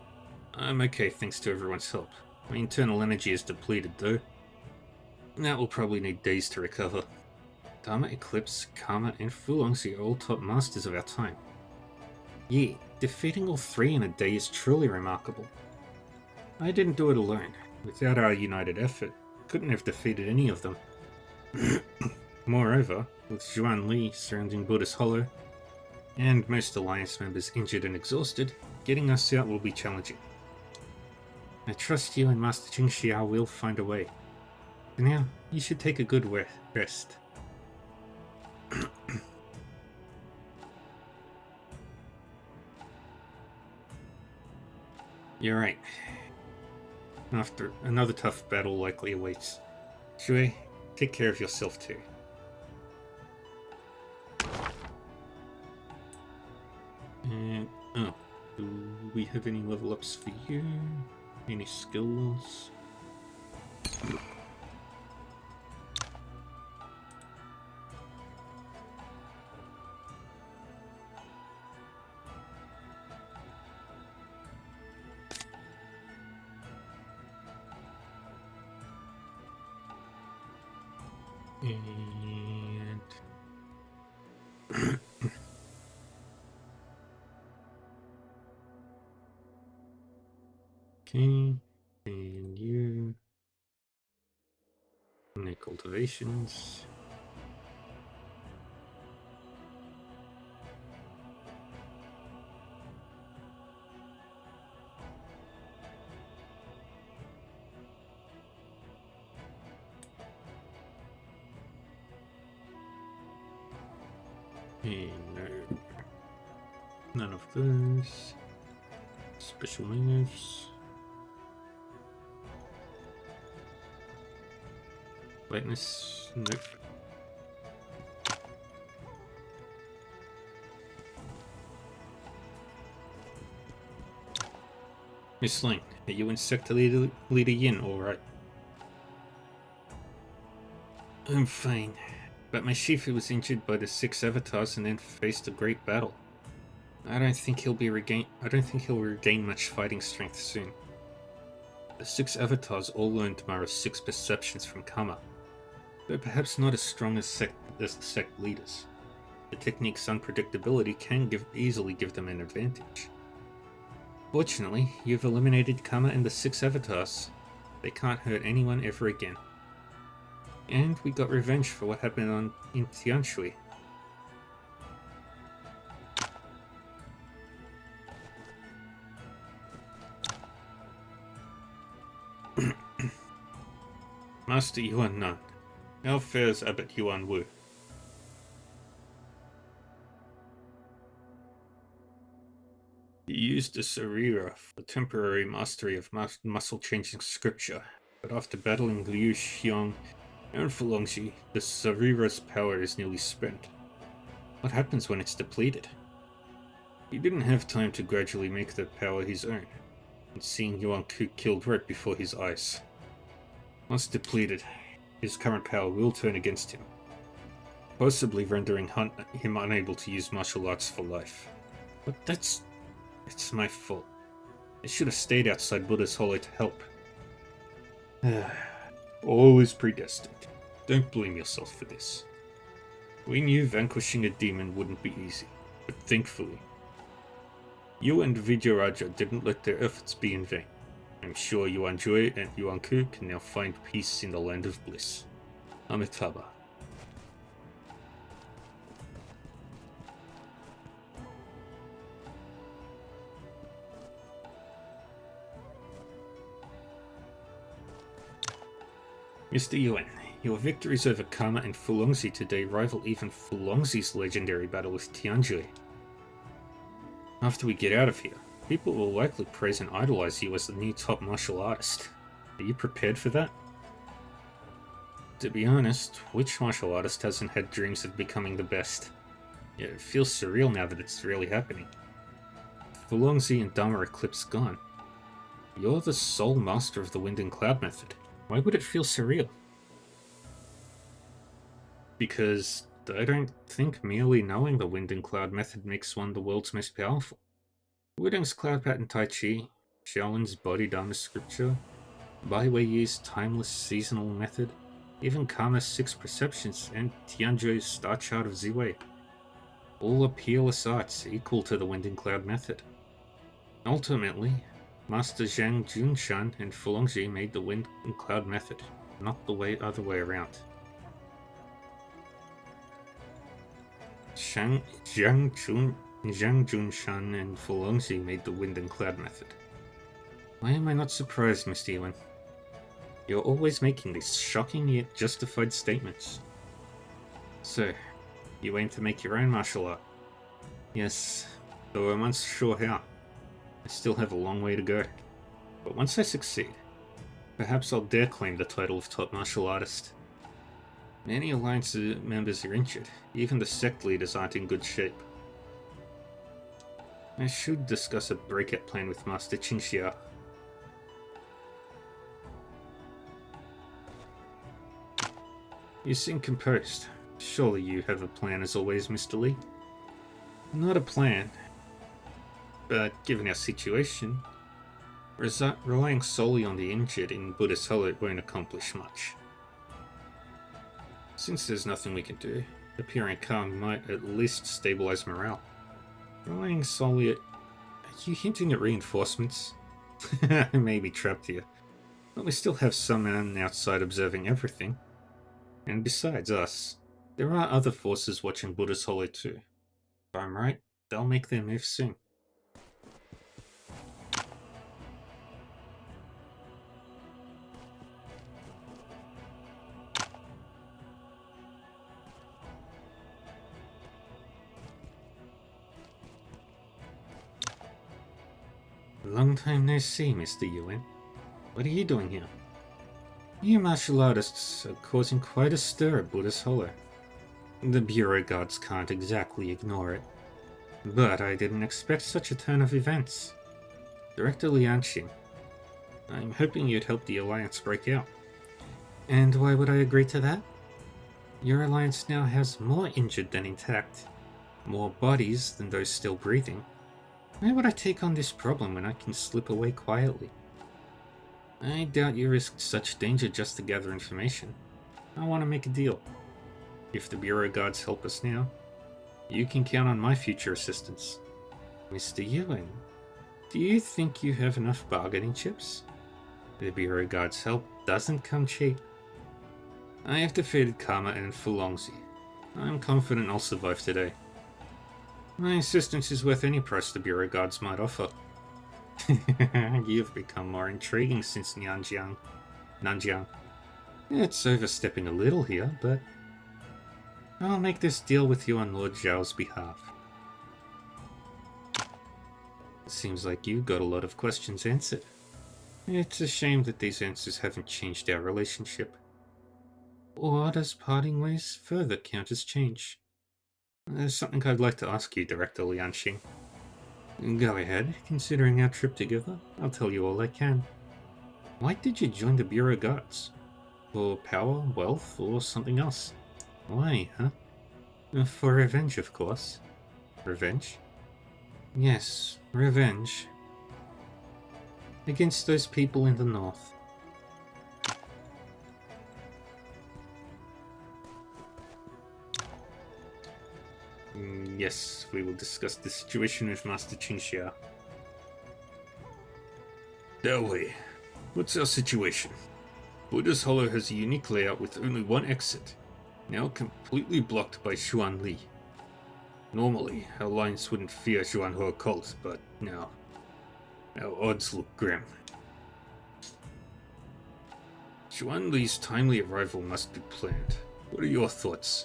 I'm okay thanks to everyone's help. My internal energy is depleted though. That will probably need days to recover. Dharma, Eclipse, Karma, and Fulongzi are all top masters of our time. Yi, defeating all 3 in a day is truly remarkable. I didn't do it alone. Without our united effort, couldn't have defeated any of them. Moreover, with Zhuan Li surrounding Buddha's Hollow, and most Alliance members injured and exhausted, getting us out will be challenging. I trust you and Master Jing Xiao will find a way. For now, you should take a good rest. You're right. After another tough battle likely awaits. Shui, take care of yourself too. And, oh, do we have any level ups for you? Any skills? And okay, and you make cultivations. And no, none of those. Special moves. Lightness, nope. Miss Sling, Are you Insect Leader Yin alright? I'm fine, but my Shifu was injured by the 6 avatars and then faced a great battle. I don't think he'll regain much fighting strength soon. The 6 avatars all learned Mara's 6 perceptions from Kama, though perhaps not as strong as the sect leaders. The technique's unpredictability can easily give them an advantage. Fortunately, you've eliminated Kama and the 6 avatars. They can't hurt anyone ever again. And we got revenge for what happened in Tianshui. Master Yuan Nan, how fares Abbot Yuan Wu? He used the Sarira for temporary mastery of muscle-changing scripture, but after battling Liu Xiong and Fulongji, the Sarira's power is nearly spent. What happens when it's depleted? He didn't have time to gradually make the power his own, and seeing Yuan Ku killed right before his eyes. Once depleted, his current power will turn against him, possibly rendering him unable to use martial arts for life. But it's my fault. I should have stayed outside Buddha's Hollow to help. All is predestined. Don't blame yourself for this. We knew vanquishing a demon wouldn't be easy, but thankfully, you and Vijayaraja didn't let their efforts be in vain. I'm sure Yuan Jue and Yuan Ku can now find peace in the land of bliss. Amitabha. Mr. Yuan, your victories over Kama and Fulongzi today rival even Fulongzi's legendary battle with Tianjui. After we get out of here, people will likely praise and idolize you as the new top martial artist. Are you prepared for that? To be honest, which martial artist hasn't had dreams of becoming the best? Yeah, it feels surreal now that it's really happening. Fulongzi and Dharma Eclipse gone. You're the sole master of the Wind and Cloud method. Why would it feel surreal? Because I don't think merely knowing the Wind and Cloud method makes one the world's most powerful. Wudang's Cloud Pattern Tai Chi, Shaolin's Bodhidharma Scripture, Bai Weiyi's Timeless Seasonal Method, even Kama's 6 Perceptions, and Tianjui's Star Chart of Ziwei. All are peerless arts equal to the Wind and Cloud method. Ultimately, Master Zhang Junshan and Fulongji made the Wind and Cloud method, not the other way around. Zhang Junshan and Fulongzi made the Wind and Cloud method. Why am I not surprised, Mr. Yuan? You're always making these shocking yet justified statements. So, you aim to make your own martial art? Yes, though I'm unsure how. I still have a long way to go. But once I succeed, perhaps I'll dare claim the title of top martial artist. Many Alliance members are injured. Even the sect leaders aren't in good shape. I should discuss a breakout plan with Master Qingxia. You seem composed. Surely you have a plan as always, Mr. Lee? Not a plan. But given our situation, relying solely on the injured in Buddha's Hollow won't accomplish much. Since there's nothing we can do, appearing calm might at least stabilize morale. Relying solely at... Are you hinting at reinforcements? I may be trapped here, but we still have someone outside observing everything. And besides us, there are other forces watching Buddha's Hollow too. If I'm right, they'll make their move soon. Long time no see, Mr. Yuan. What are you doing here? You martial artists are causing quite a stir at Buddha's Hollow. The Bureau guards can't exactly ignore it. But I didn't expect such a turn of events. Director Lianxin, I'm hoping you'd help the Alliance break out. And why would I agree to that? Your Alliance now has more injured than intact, more bodies than those still breathing. Why would I take on this problem when I can slip away quietly? I doubt you risked such danger just to gather information. I want to make a deal. If the Bureau Guards help us now, you can count on my future assistance. Mr. Yuan, do you think you have enough bargaining chips? The Bureau Guards' help doesn't come cheap. I have defeated Karma and Fulongzi. I'm confident I'll survive today. My assistance is worth any price the Bureau Guards might offer. You've become more intriguing since Nanjiang. It's overstepping a little here, but I'll make this deal with you on Lord Zhao's behalf. Seems like you got a lot of questions answered. It's a shame that these answers haven't changed our relationship. Or does parting ways further count as change? There's something I'd like to ask you, Director Lianxing. Go ahead, considering our trip together, I'll tell you all I can. Why did you join the Bureau Guards? For power, wealth, or something else? Why, huh? For revenge, of course. Revenge? Yes, revenge. Against those people in the north. Yes, we will discuss the situation with Master Qingxia. Delway, what's our situation? Buddha's Hollow has a unique layout with only one exit, now completely blocked by Xuan Li. Normally, our Alliance wouldn't fear Xuanhe cult, but now, our odds look grim. Xuan Li's timely arrival must be planned. What are your thoughts?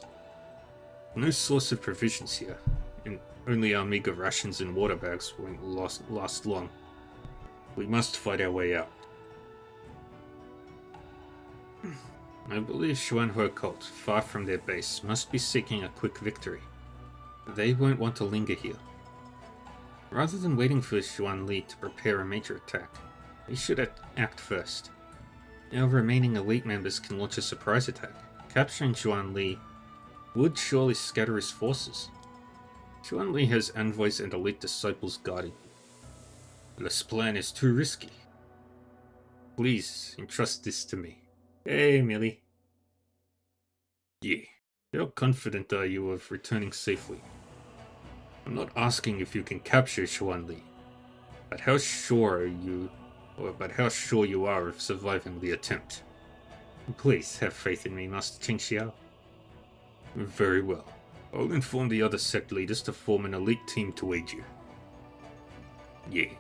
No source of provisions here, and only our meager rations and water bags won't last long. We must fight our way out. I believe Xuanhe cult, far from their base, must be seeking a quick victory. They won't want to linger here. Rather than waiting for Xuan Li to prepare a major attack, they should act first. Our remaining elite members can launch a surprise attack. Capturing Xuan Li would surely scatter his forces. Xuan Li has envoys and elite disciples guarding. This plan is too risky. Please entrust this to me. Hey, Millie. Yeah. How confident are you of returning safely? I'm not asking if you can capture Xuan Li, but how sure you are of surviving the attempt. Please have faith in me, Master Qingxia. Very well. I'll inform the other sect leaders to form an elite team to aid you. Yeah.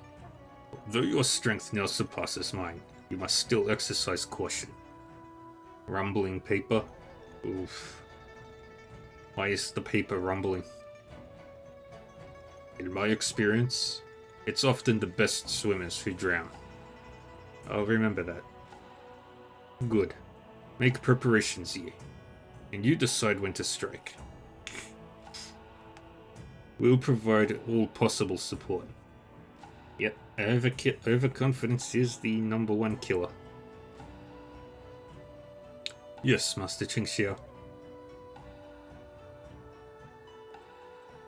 Though your strength now surpasses mine, you must still exercise caution. Rumbling paper? Oof. Why is the paper rumbling? In my experience, it's often the best swimmers who drown. I'll remember that. Good. Make preparations, Yi, and you decide when to strike. We'll provide all possible support. Yep, overconfidence is the #1 killer. Yes, Master Qingxia.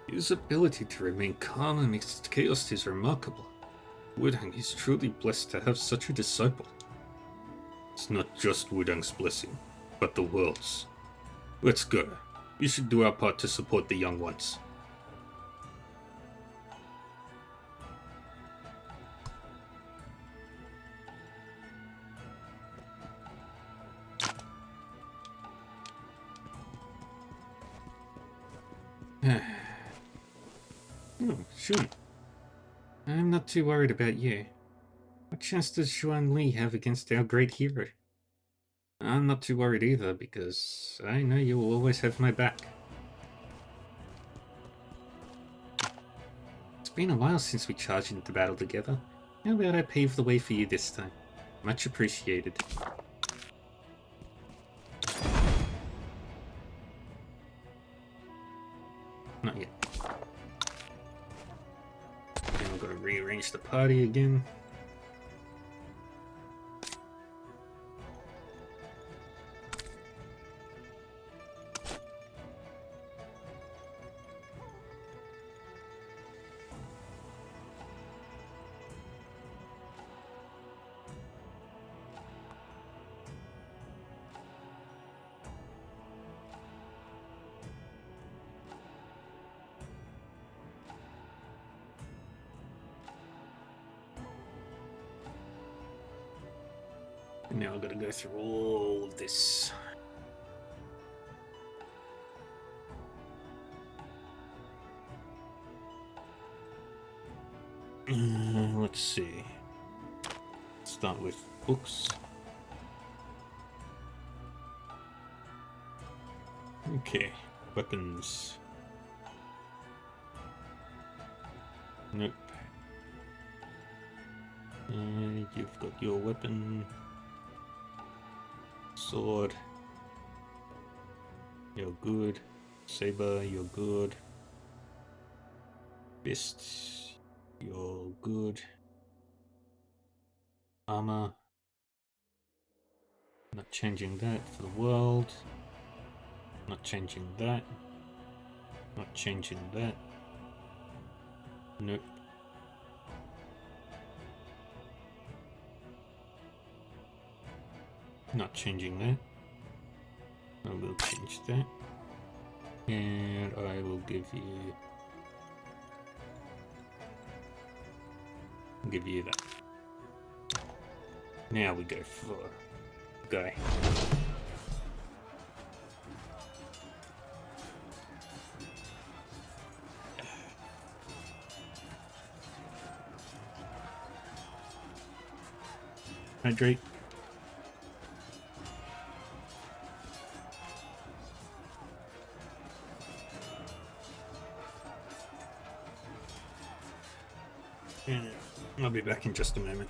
His ability to remain calm amidst chaos is remarkable. Wudang is truly blessed to have such a disciple. It's not just Wudang's blessing, but the world's. Let's go. We should do our part to support the young ones. Oh, Shun. I'm not too worried about you. What chance does Xuan Li have against our great hero? I'm not too worried either, because I know you will always have my back. It's been a while since we charged into battle together. How about I pave the way for you this time? Much appreciated. Not yet. Then we've got to rearrange the party again. Now I've got to go through all of this. Let's see. Start with books. Okay, weapons. Nope. You've got your weapon. Sword. You're good. Saber, you're good. Fists, you're good. Armor. Not changing that for the world. Not changing that. Not changing that. Nope. Not changing that. I will change that. And I will give you that. Now we go for guy. Hydrate. And I'll be back in just a moment.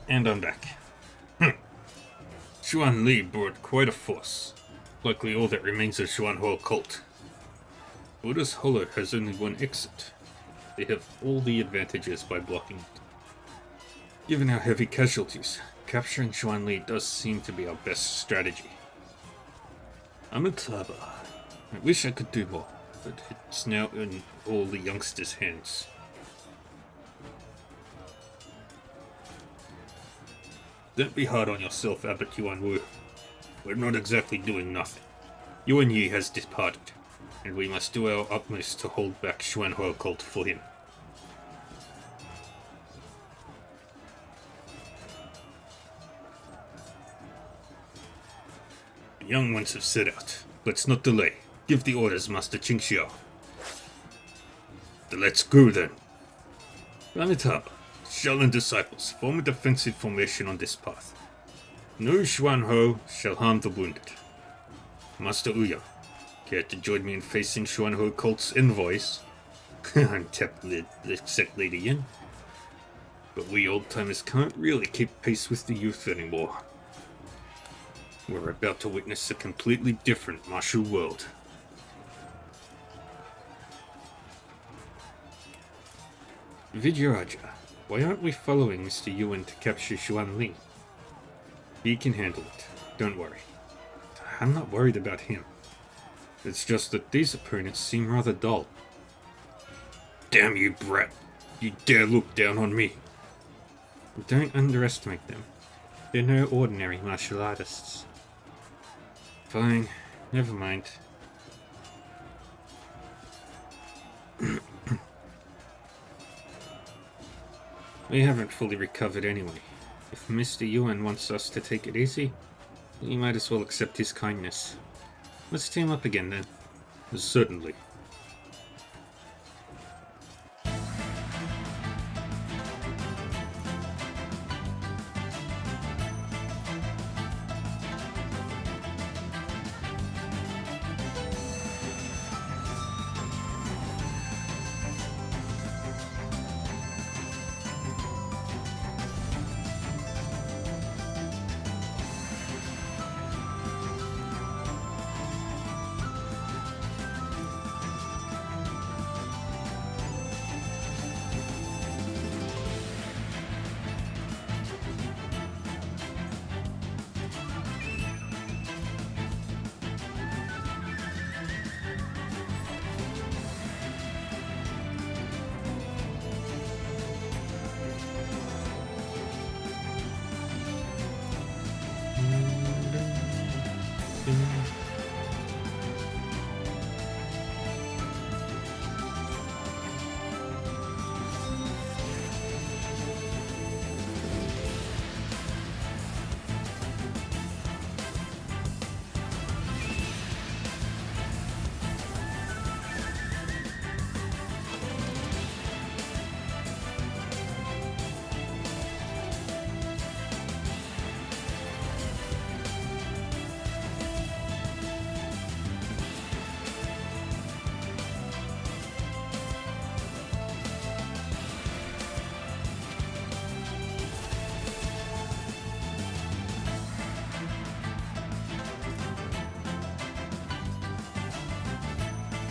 And I'm back. Xuan Li brought quite a force. Likely all that remains of Xuanhuo cult. Buddha's Hollow has only one exit. They have all the advantages by blocking it. Given our heavy casualties, capturing Xuan Li does seem to be our best strategy. Amitabha. I wish I could do more, but it's now in all the youngsters' hands. Don't be hard on yourself, Abbot Yuan Wu. We're not exactly doing nothing. Yuan Yi has departed, and we must do our utmost to hold back Xuanhuo cult for him. The young ones have set out. Let's not delay. Give the orders, Master Qingxiao. Let's go then. Amitabha. Shaolin disciples, form a defensive formation on this path. No Xuanhuo shall harm the wounded. Master Ouyang, care to join me in facing Xuanhuo cult's envoys? Untap the sect leader Yin. But we old-timers can't really keep pace with the youth anymore. We're about to witness a completely different martial world. Vidyaraja. Why aren't we following Mr. Yuan to capture Xuan Li? He can handle it. Don't worry. I'm not worried about him. It's just that these opponents seem rather dull. Damn you, brat! You dare look down on me! Don't underestimate them. They're no ordinary martial artists. Fine, never mind. We haven't fully recovered anyway. If Mr. Yuan wants us to take it easy, we might as well accept his kindness. Let's team up again then. Certainly.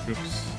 Oops.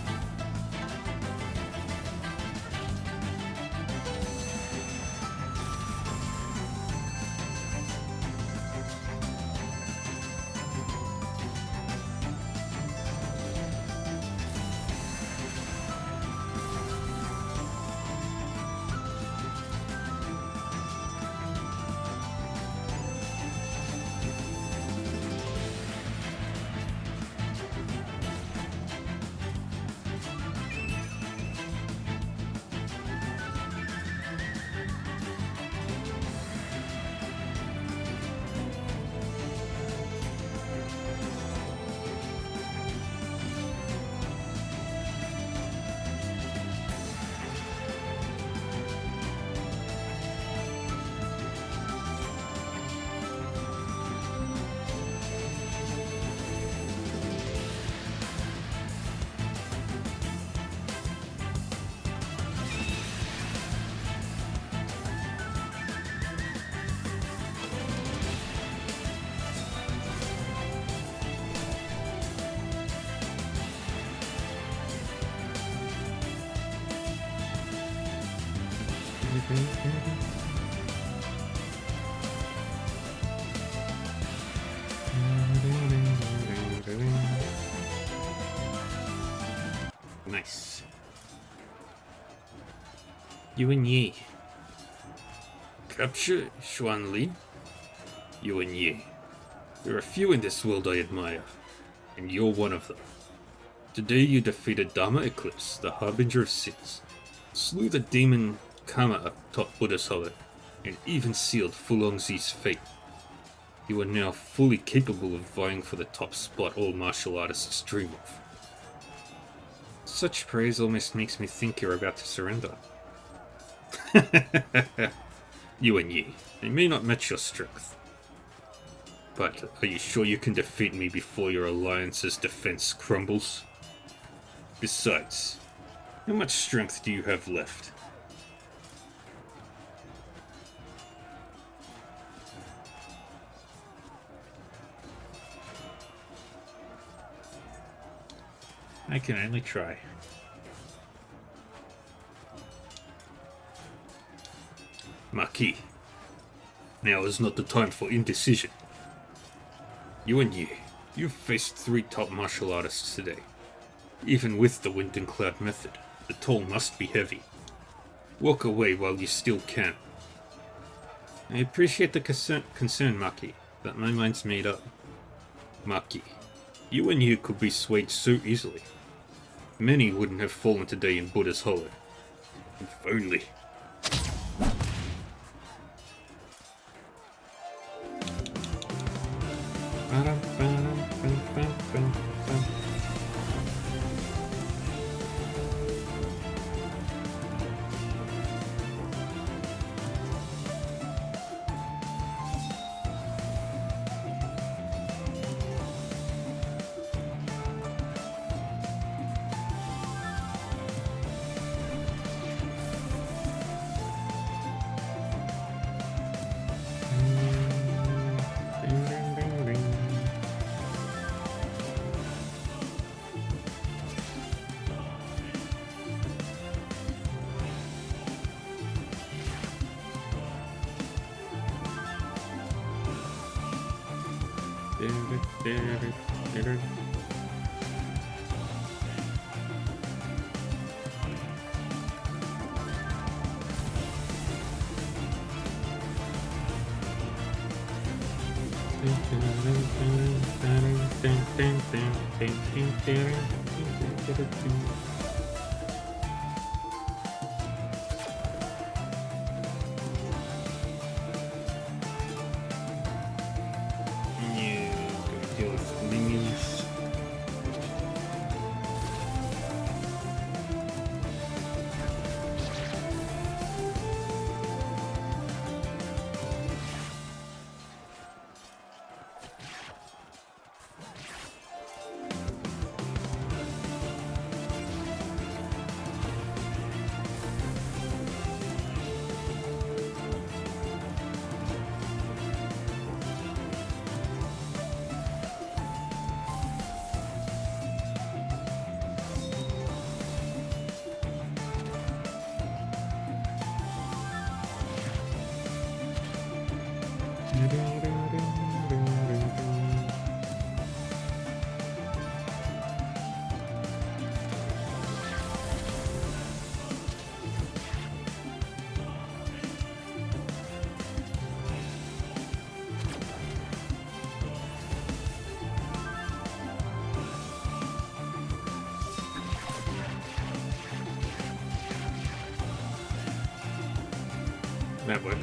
Nice. Yuan Yi. Capture Xuan Li? Yuan Yi. There are few in this world I admire, and you're one of them. Today you defeated Dharma Eclipse, the Harbinger of Sins, slew the demon Kama atop Buddha's Hollow, and even sealed Fulongzi's fate. You are now fully capable of vying for the top spot all martial artists dream of. Such praise almost makes me think you're about to surrender. Yuan Yi, I may not match your strength. But are you sure you can defeat me before your alliance's defense crumbles? Besides, how much strength do you have left? I can only try. Marquis, now is not the time for indecision. Yuan Yi, you've faced 3 top martial artists today. Even with the wind and cloud method, the toll must be heavy. Walk away while you still can. I appreciate the concern, Maki, but my mind's made up. Maki, you could be swayed so easily. Many wouldn't have fallen today in Buddha's Hollow. If only. That works.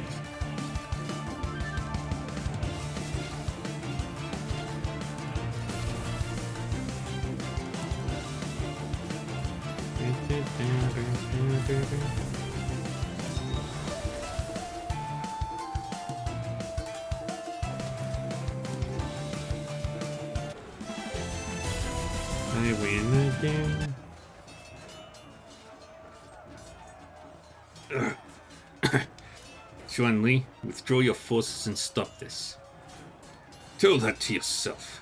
I win again. Xuan Li, withdraw your forces and stop this. Tell that to yourself.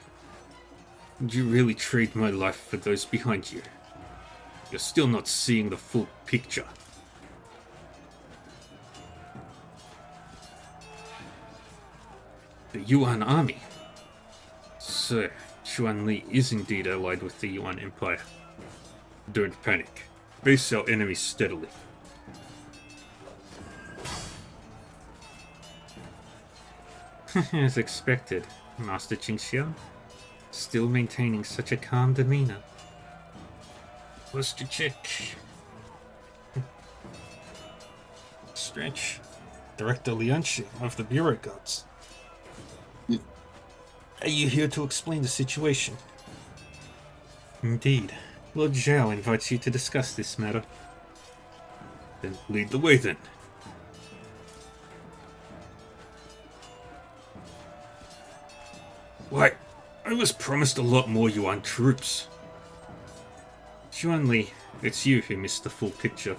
Would you really trade my life for those behind you? You're still not seeing the full picture. The Yuan army. So, Xuan Li is indeed allied with the Yuan Empire. Don't panic. Face our enemies steadily. As expected, Master Qingxiang. Still maintaining such a calm demeanor. What's to check? Stretch. Director Lianxi of the Bureau Guards. Are you here to explain the situation? Indeed. Lord Zhao invites you to discuss this matter. Then lead the way then. Why, I was promised a lot more Yuan troops. Xuan Li, it's you who missed the full picture.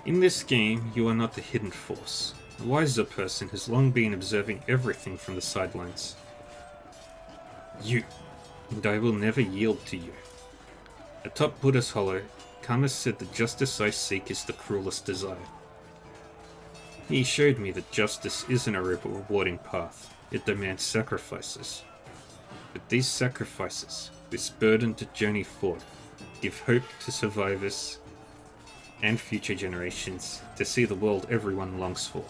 In this game, you are not the hidden force. A wiser person has long been observing everything from the sidelines. You, and I will never yield to you. Atop Buddha's Hollow, Kama said the justice I seek is the cruelest desire. He showed me that justice isn't a rewarding path. It demands sacrifices. But these sacrifices, this burdened journey forward, give hope to survivors and future generations to see the world everyone longs for.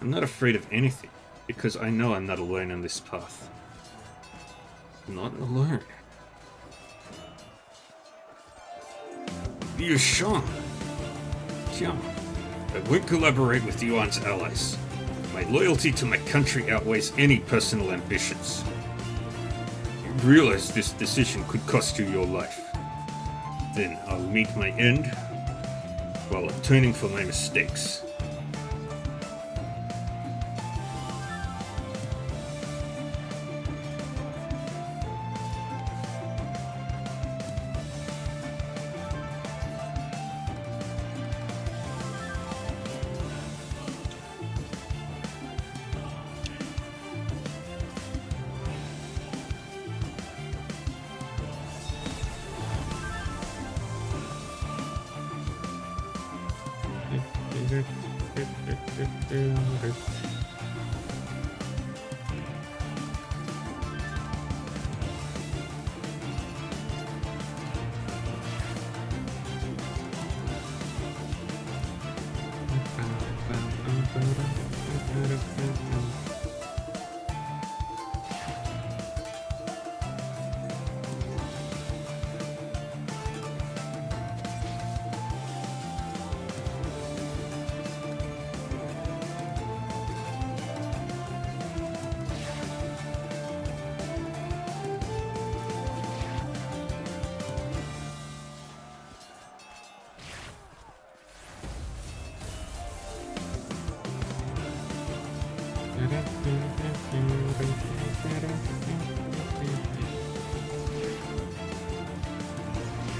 I'm not afraid of anything, because I know I'm not alone on this path. Not alone. Liu Shan. Jiang, I won't collaborate with Yuan's allies. My loyalty to my country outweighs any personal ambitions. You realize this decision could cost you your life. Then I'll meet my end while atoning for my mistakes.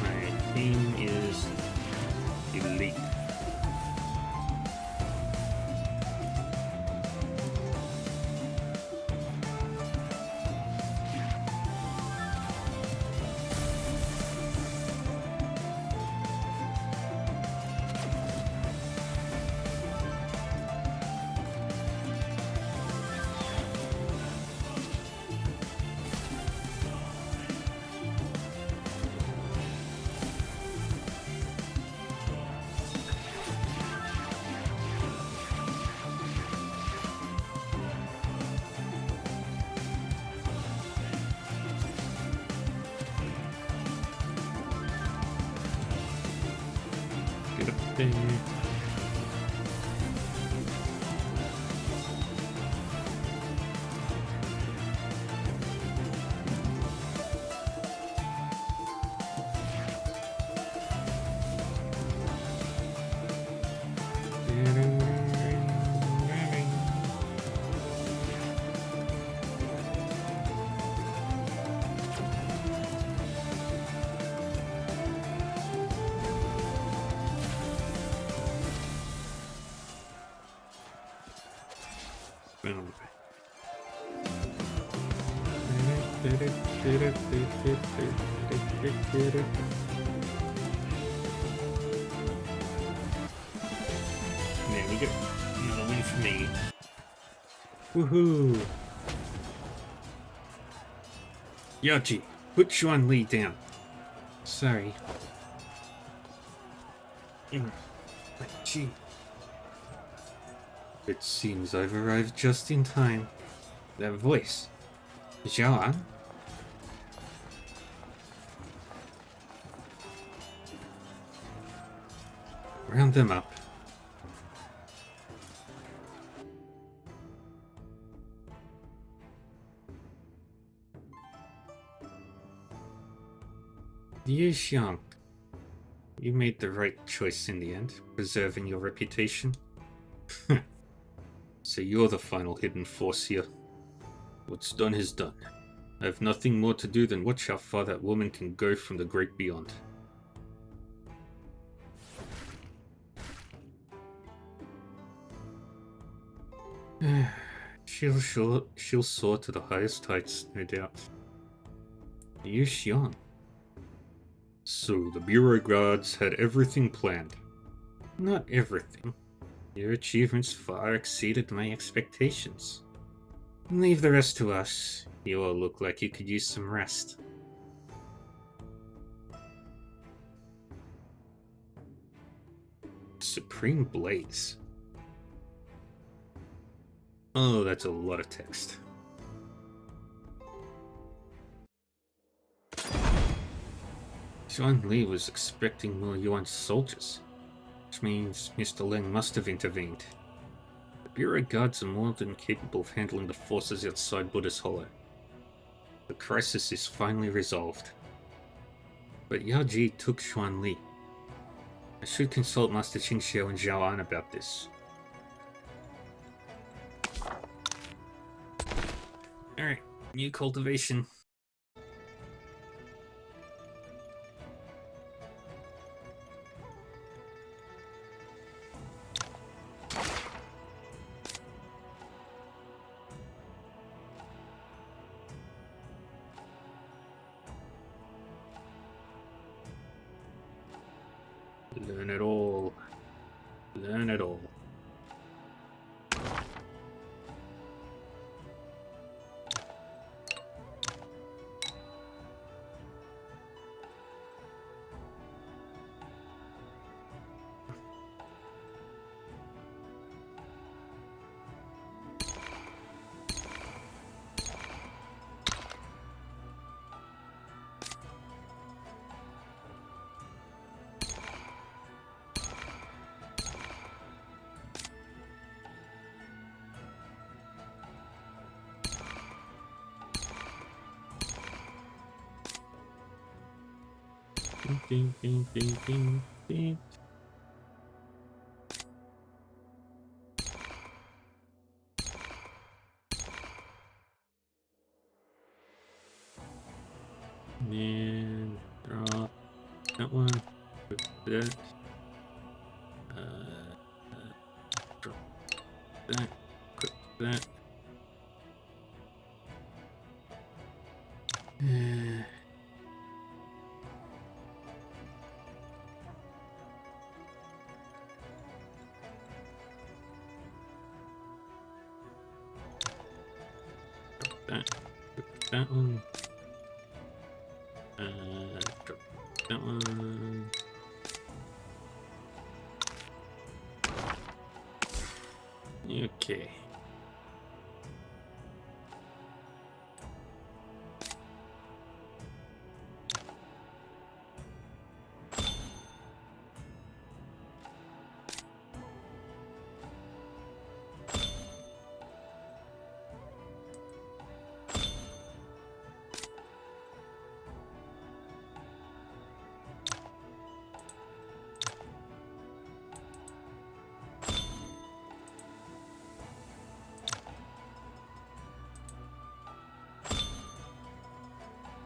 My aim is elite. Get up there. There we go. Another win for me. Woohoo! Yaji, put Xuan Li down. Sorry. Gee. It seems I've arrived just in time. That voice. Zhao? Round them up. Liu Xiang, you made the right choice in the end, preserving your reputation. So you're the final hidden force here. What's done is done. I have nothing more to do than watch how far that woman can go from the great beyond. She'll soar to the highest heights, no doubt. Liu Xiang. So the Bureau guards had everything planned. Not everything. Your achievements far exceeded my expectations. Leave the rest to us. You all look like you could use some rest. Supreme Blaze. Oh, that's a lot of text. Xuan Li was expecting more Yuan soldiers, which means Mr. Leng must have intervened. The Bureau guards are more than capable of handling the forces outside Buddha's Hollow. The crisis is finally resolved. But Yao Ji took Xuan Li. I should consult Master Qingxiao and Zhao An about this. Alright, new cultivation. Learn it all. Learn it all. Ding, ding, ding, ding, ding. And drop that one. Put that. Drop that. Put that. That. Put that one. Drop that one. Okay.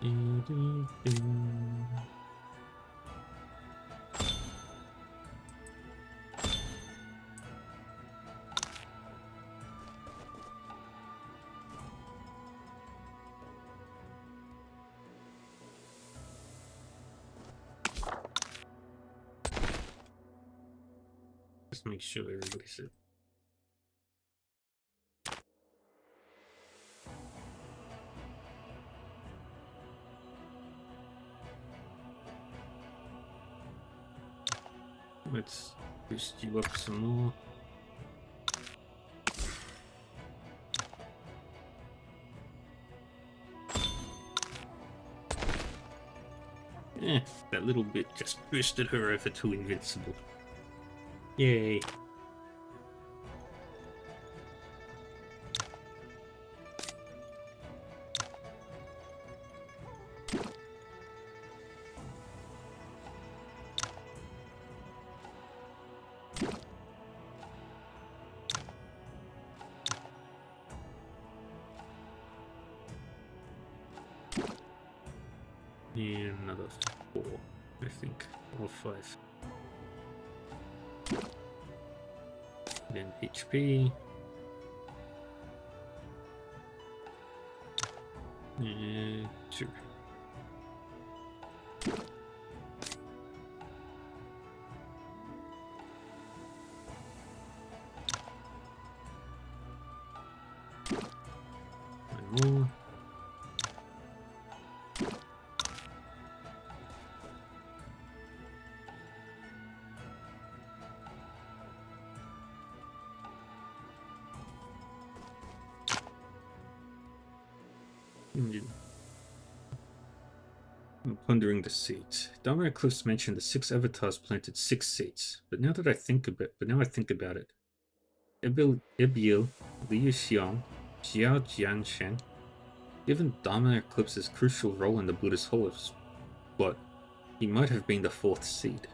Ding, ding, ding. Just make sure everybody's it. Let's boost you up some more. That little bit just boosted her over to invincible. Yay. And another 4, I think, or 5. Then HP. And 2. And more. I'm pondering the seeds. Dharma Eclipse mentioned the 6 avatars planted 6 seeds, but now I think about it. Ebil, Liu Xiong, Xiao Jianshan, given Dharma Eclipse's crucial role in the Buddhist Holy Blood, he might have been the 4th seed.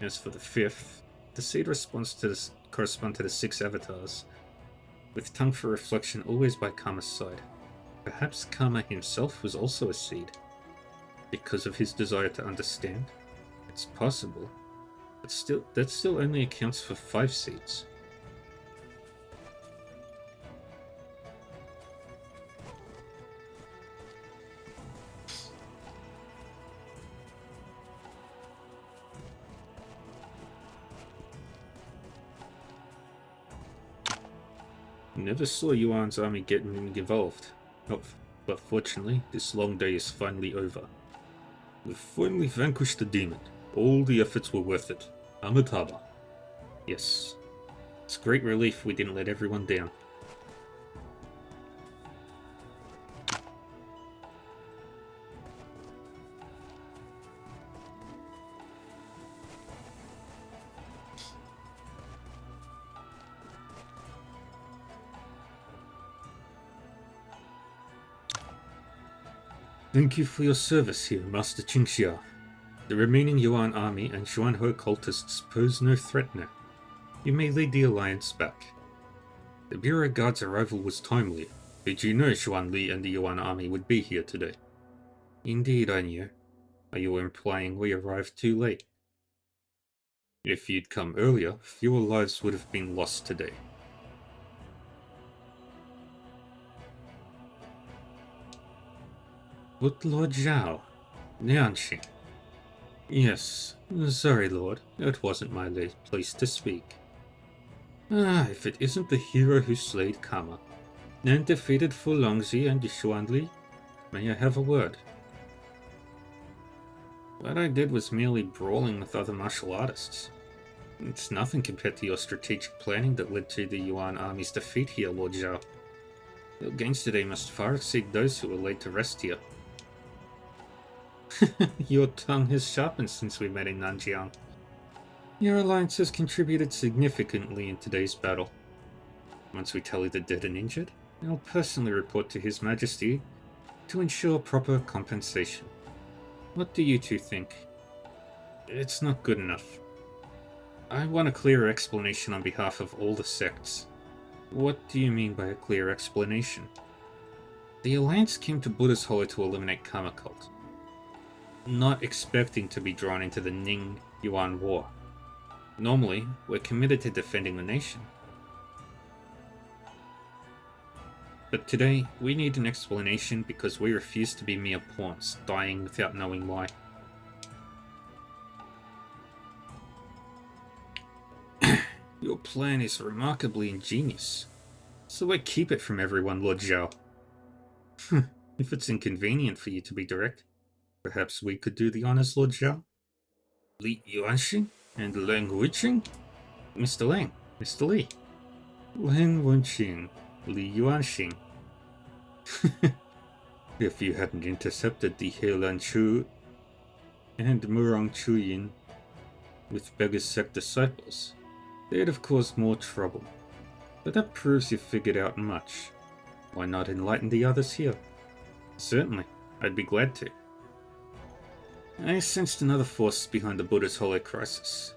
As for the 5th, the seed correspond to the 6 avatars, with tongue for reflection always by Karma's side. Perhaps Karma himself was also a seed, because of his desire to understand. It's possible, but that still only accounts for 5 seeds. Never saw Yuan's army getting involved. But fortunately, this long day is finally over. We've finally vanquished the demon. All the efforts were worth it. Amitabha. Yes. It's a great relief we didn't let everyone down. Thank you for your service here, Master Qingxia. The remaining Yuan army and Xuanhe cultists pose no threat now. You may lead the alliance back. The Bureau Guard's arrival was timely. Did you know Xuan Li and the Yuan army would be here today? Indeed, I knew. Are you implying we arrived too late? If you'd come earlier, fewer lives would have been lost today. But Lord Zhao, Nianxing. Yes, sorry Lord, it wasn't my place to speak. If it isn't the hero who slayed Kama, and defeated Fu Longzhi and Xuanli, may I have a word? What I did was merely brawling with other martial artists. It's nothing compared to your strategic planning that led to the Yuan army's defeat here, Lord Zhao. Your gains today must far exceed those who were laid to rest here. Your tongue has sharpened since we met in Nanjiang. Your alliance has contributed significantly in today's battle. Once we tally the dead and injured, I'll personally report to His Majesty to ensure proper compensation. What do you two think? It's not good enough. I want a clearer explanation on behalf of all the sects. What do you mean by a clear explanation? The Alliance came to Buddha's Hollow to eliminate Karma Cult, not expecting to be drawn into the Ning-Yuan War. Normally, we're committed to defending the nation. But today, we need an explanation because we refuse to be mere pawns, dying without knowing why. Your plan is remarkably ingenious, so I keep it from everyone, Lord Zhao. If it's inconvenient for you to be direct, perhaps we could do the honors, Lord Zhao? Li Yuanxing and Lang Wuqing? Mr. Lang, Mr. Li. Lang Wuqing, Li Yuanxing. If you hadn't intercepted the Heilan Chu and Murong Chuyin with Beggar's Sect disciples, they'd have caused more trouble. But that proves you've figured out much. Why not enlighten the others here? Certainly, I'd be glad to. I sensed another force behind the Buddha's Hollow crisis,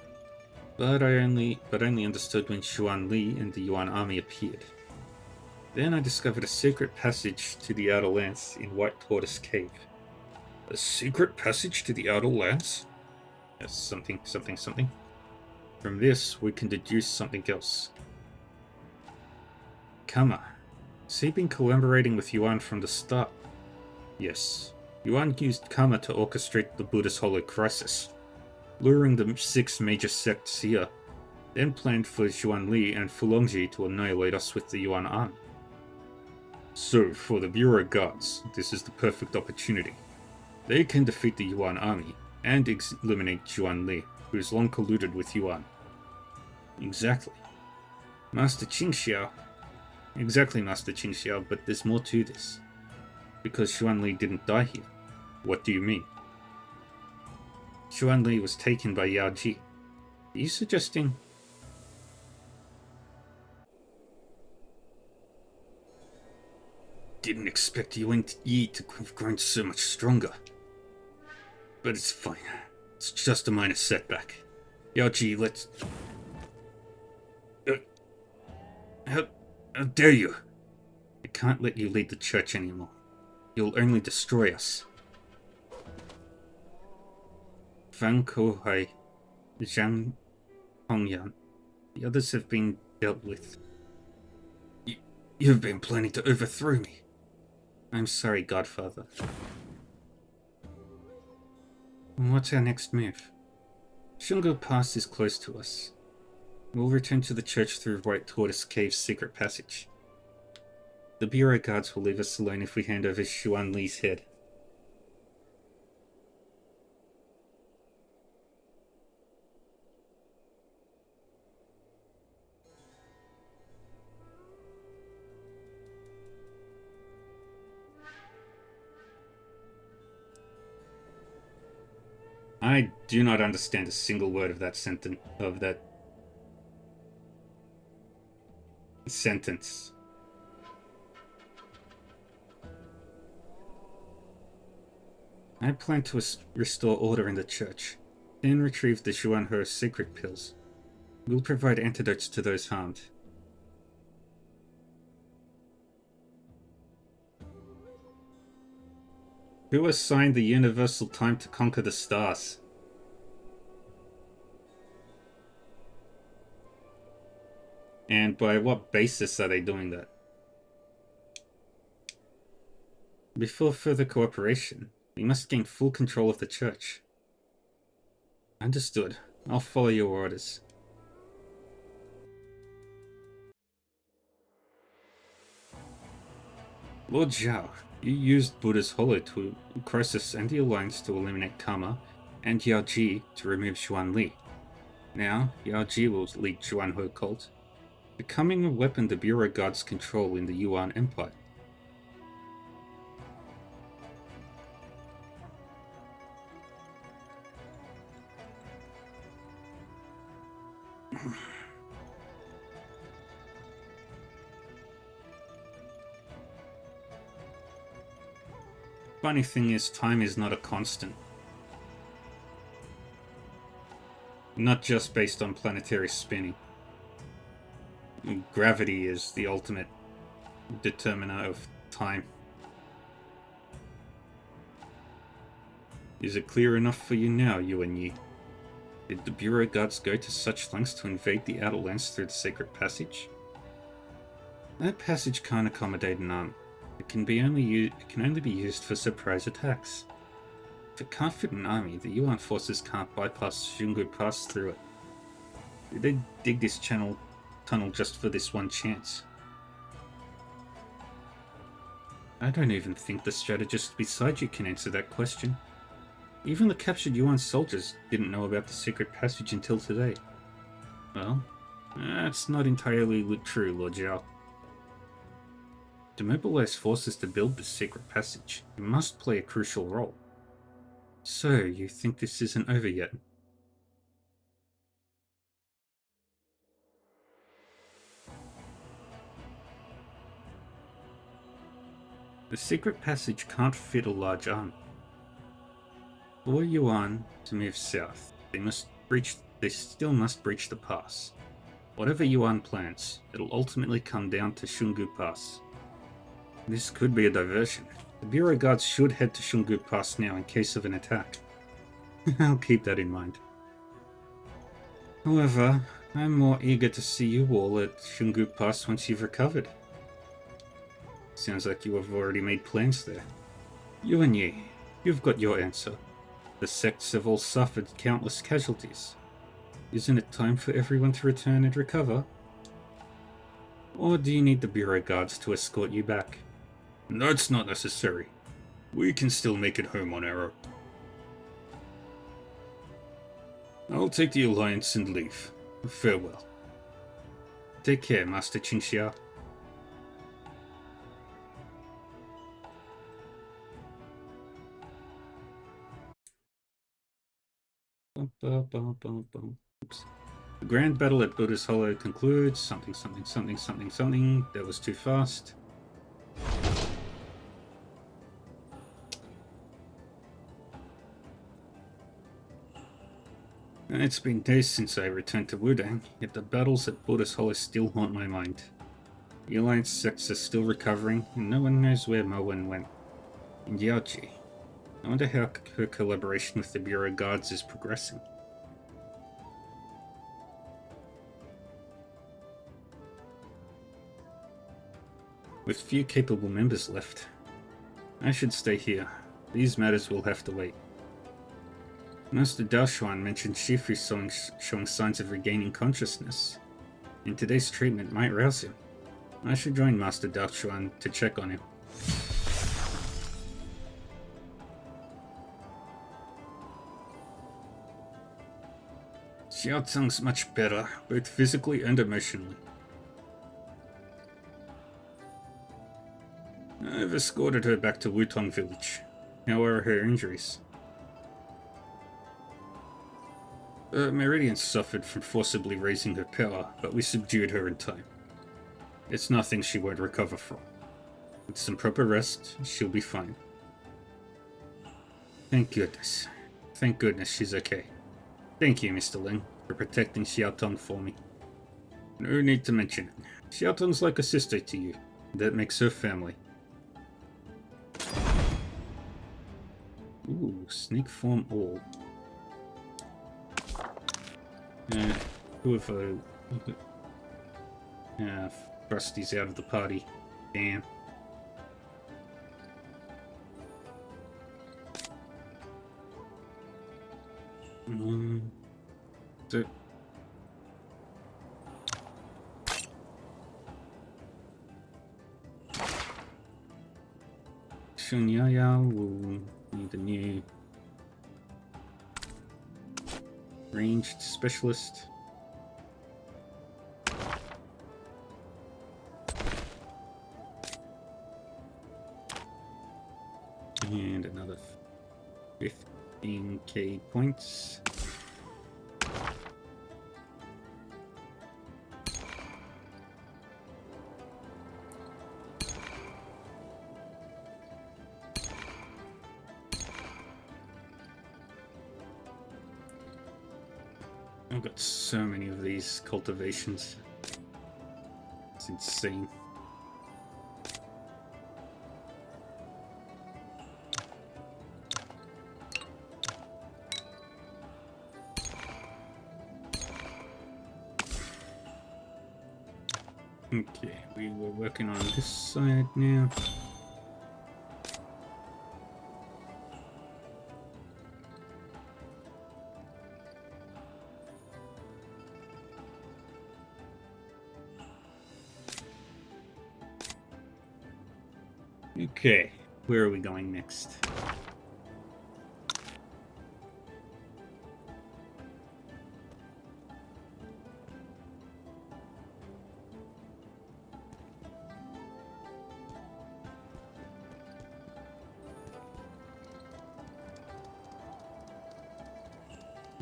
but I only understood when Xuan Li and the Yuan army appeared. Then I discovered a secret passage to the Outer Lands in White Tortoise Cave. A secret passage to the Outer Lands? Yes, something. From this, we can deduce something else. Kama. Has he been collaborating with Yuan from the start? Yes. Yuan used Kama to orchestrate the Buddha's Hollow crisis, luring the 6 major sects here, then planned for Xuan Li and Fu Longzhi to annihilate us with the Yuan army. So, for the Bureau Guards, this is the perfect opportunity. They can defeat the Yuan army, and eliminate Xuan Li, who has long colluded with Yuan. Exactly. Master Qingxiao. Exactly, Master Qingxiao, but there's more to this. Because Xuanli didn't die here. What do you mean? Xuanli was taken by Yao Ji. Are you suggesting... Didn't expect Yuan Yi to have grown so much stronger. But it's fine. It's just a minor setback. Yao Ji, let's... How dare you? I can't let you lead the church anymore. You'll only destroy us. Fang Kouhai, Zhang Hongyan, the others have been dealt with. You've been planning to overthrow me. I'm sorry, Godfather. What's our next move? Shungu Pass is close to us. We'll return to the church through White Tortoise Cave's secret passage. The Bureau guards will leave us alone if we hand over Xuanli's head. I do not understand a single word of that sentence. I plan to restore order in the church, then retrieve the Xuanhe secret pills. We'll provide antidotes to those harmed. Who assigned the universal time to conquer the stars? And by what basis are they doing that? Before further cooperation, we must gain full control of the church. Understood. I'll follow your orders. Lord Zhao, you used Buddha's Hollow to Croesus and the Alliance to eliminate Karma, and Yao Ji to remove Xuanli. Now, Yao Ji will lead Xuanhe cult, becoming a weapon the Bureau guards control in the Yuan Empire. Funny thing is, time is not a constant. Not just based on planetary spinning. Gravity is the ultimate determiner of time. Is it clear enough for you now, Yuan Yi? Did the Bureau guards go to such lengths to invade the Outer Lands through the Sacred Passage? That passage can't accommodate an army. It can only be used for surprise attacks. If it can't fit an army, the Yuan forces can't bypass Xungu Pass through it. Did they dig this tunnel just for this one chance? I don't even think the strategist beside you can answer that question. Even the captured Yuan soldiers didn't know about the secret passage until today. Well, that's not entirely true, Lord Zhao. To mobilize forces to build this secret passage, you must play a crucial role. So, you think this isn't over yet? The secret passage can't fit a large army. For Yuan to move south, they still must breach the pass. Whatever Yuan plans, it'll ultimately come down to Xungu Pass. This could be a diversion. The Bureau guards should head to Xungu Pass now in case of an attack. I'll keep that in mind. However, I'm more eager to see you all at Xungu Pass once you've recovered. Sounds like you have already made plans there. Yuan Yi, you've got your answer. The sects have all suffered countless casualties. Isn't it time for everyone to return and recover? Or do you need the Bureau guards to escort you back? That's not necessary. We can still make it home on our own. I'll take the Alliance and leave. Farewell. Take care, Master Qingxia. Oops. The grand battle at Buddha's Hollow concludes. Something, something, something, something, something. That was too fast. It's been days since I returned to Wudang, yet the battles at Buddha's Hollow still haunt my mind. The Alliance sects are still recovering, and no one knows where Mowen went. And Yaoji. I wonder how her collaboration with the Bureau Guards is progressing. With few capable members left, I should stay here. These matters will have to wait. Master Daoshuan mentioned Shifu showing signs of regaining consciousness, and today's treatment might rouse him. I should join Master Daoshuan to check on him. Xiaotang's much better, both physically and emotionally. I've escorted her back to Wutong village. How are her injuries? Meridian suffered from forcibly raising her power, but we subdued her in time. It's nothing she won't recover from. With some proper rest, she'll be fine. Thank goodness. Thank goodness she's okay. Thank you, Mr. Ling, for protecting Xiaotong for me. No need to mention it. Xiaotong's like a sister to you. That makes her family. Ooh, sneak form all. Whoever... Frosty's out of the party. Damn. So... Shunyaya will need a new ranged specialist. And another 15k points. I've got so many of these cultivations. It's insane. Okay, we were working on this side now. Okay, where are we going next?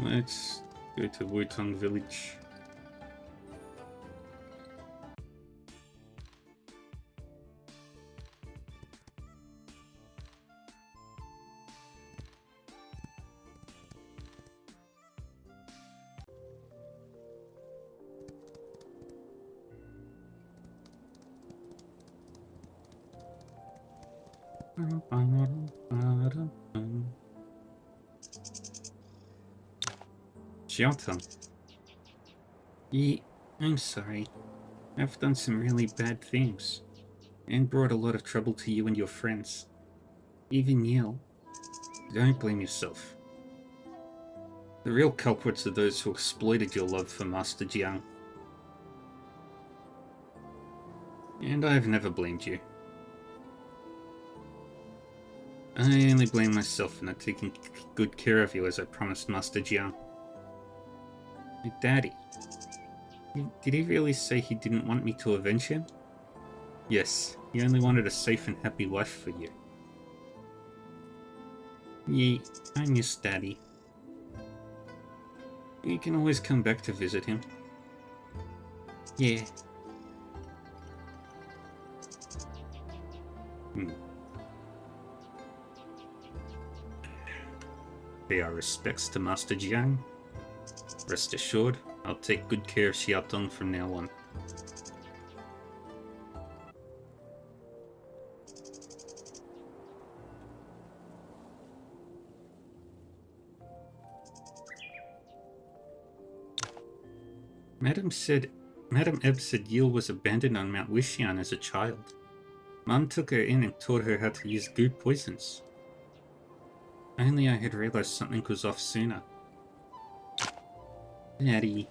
Let's go to Wutong village. Xiaotong. I'm sorry. I've done some really bad things, and brought a lot of trouble to you and your friends. Even you. Don't blame yourself. The real culprits are those who exploited your love for Master Jiang. And I've never blamed you. I only blame myself for not taking good care of you as I promised Master Jiang. My daddy. Did he really say he didn't want me to avenge him? Yes, he only wanted a safe and happy life for you. I miss Daddy. You can always come back to visit him. Yeah. Pay our respects to Master Jiang. Rest assured, I'll take good care of Xiaotong from now on. Madame Eb said Yil was abandoned on Mount Wishian as a child. Mom took her in and taught her how to use goo poisons. Only I had realized something was off sooner. Daddy.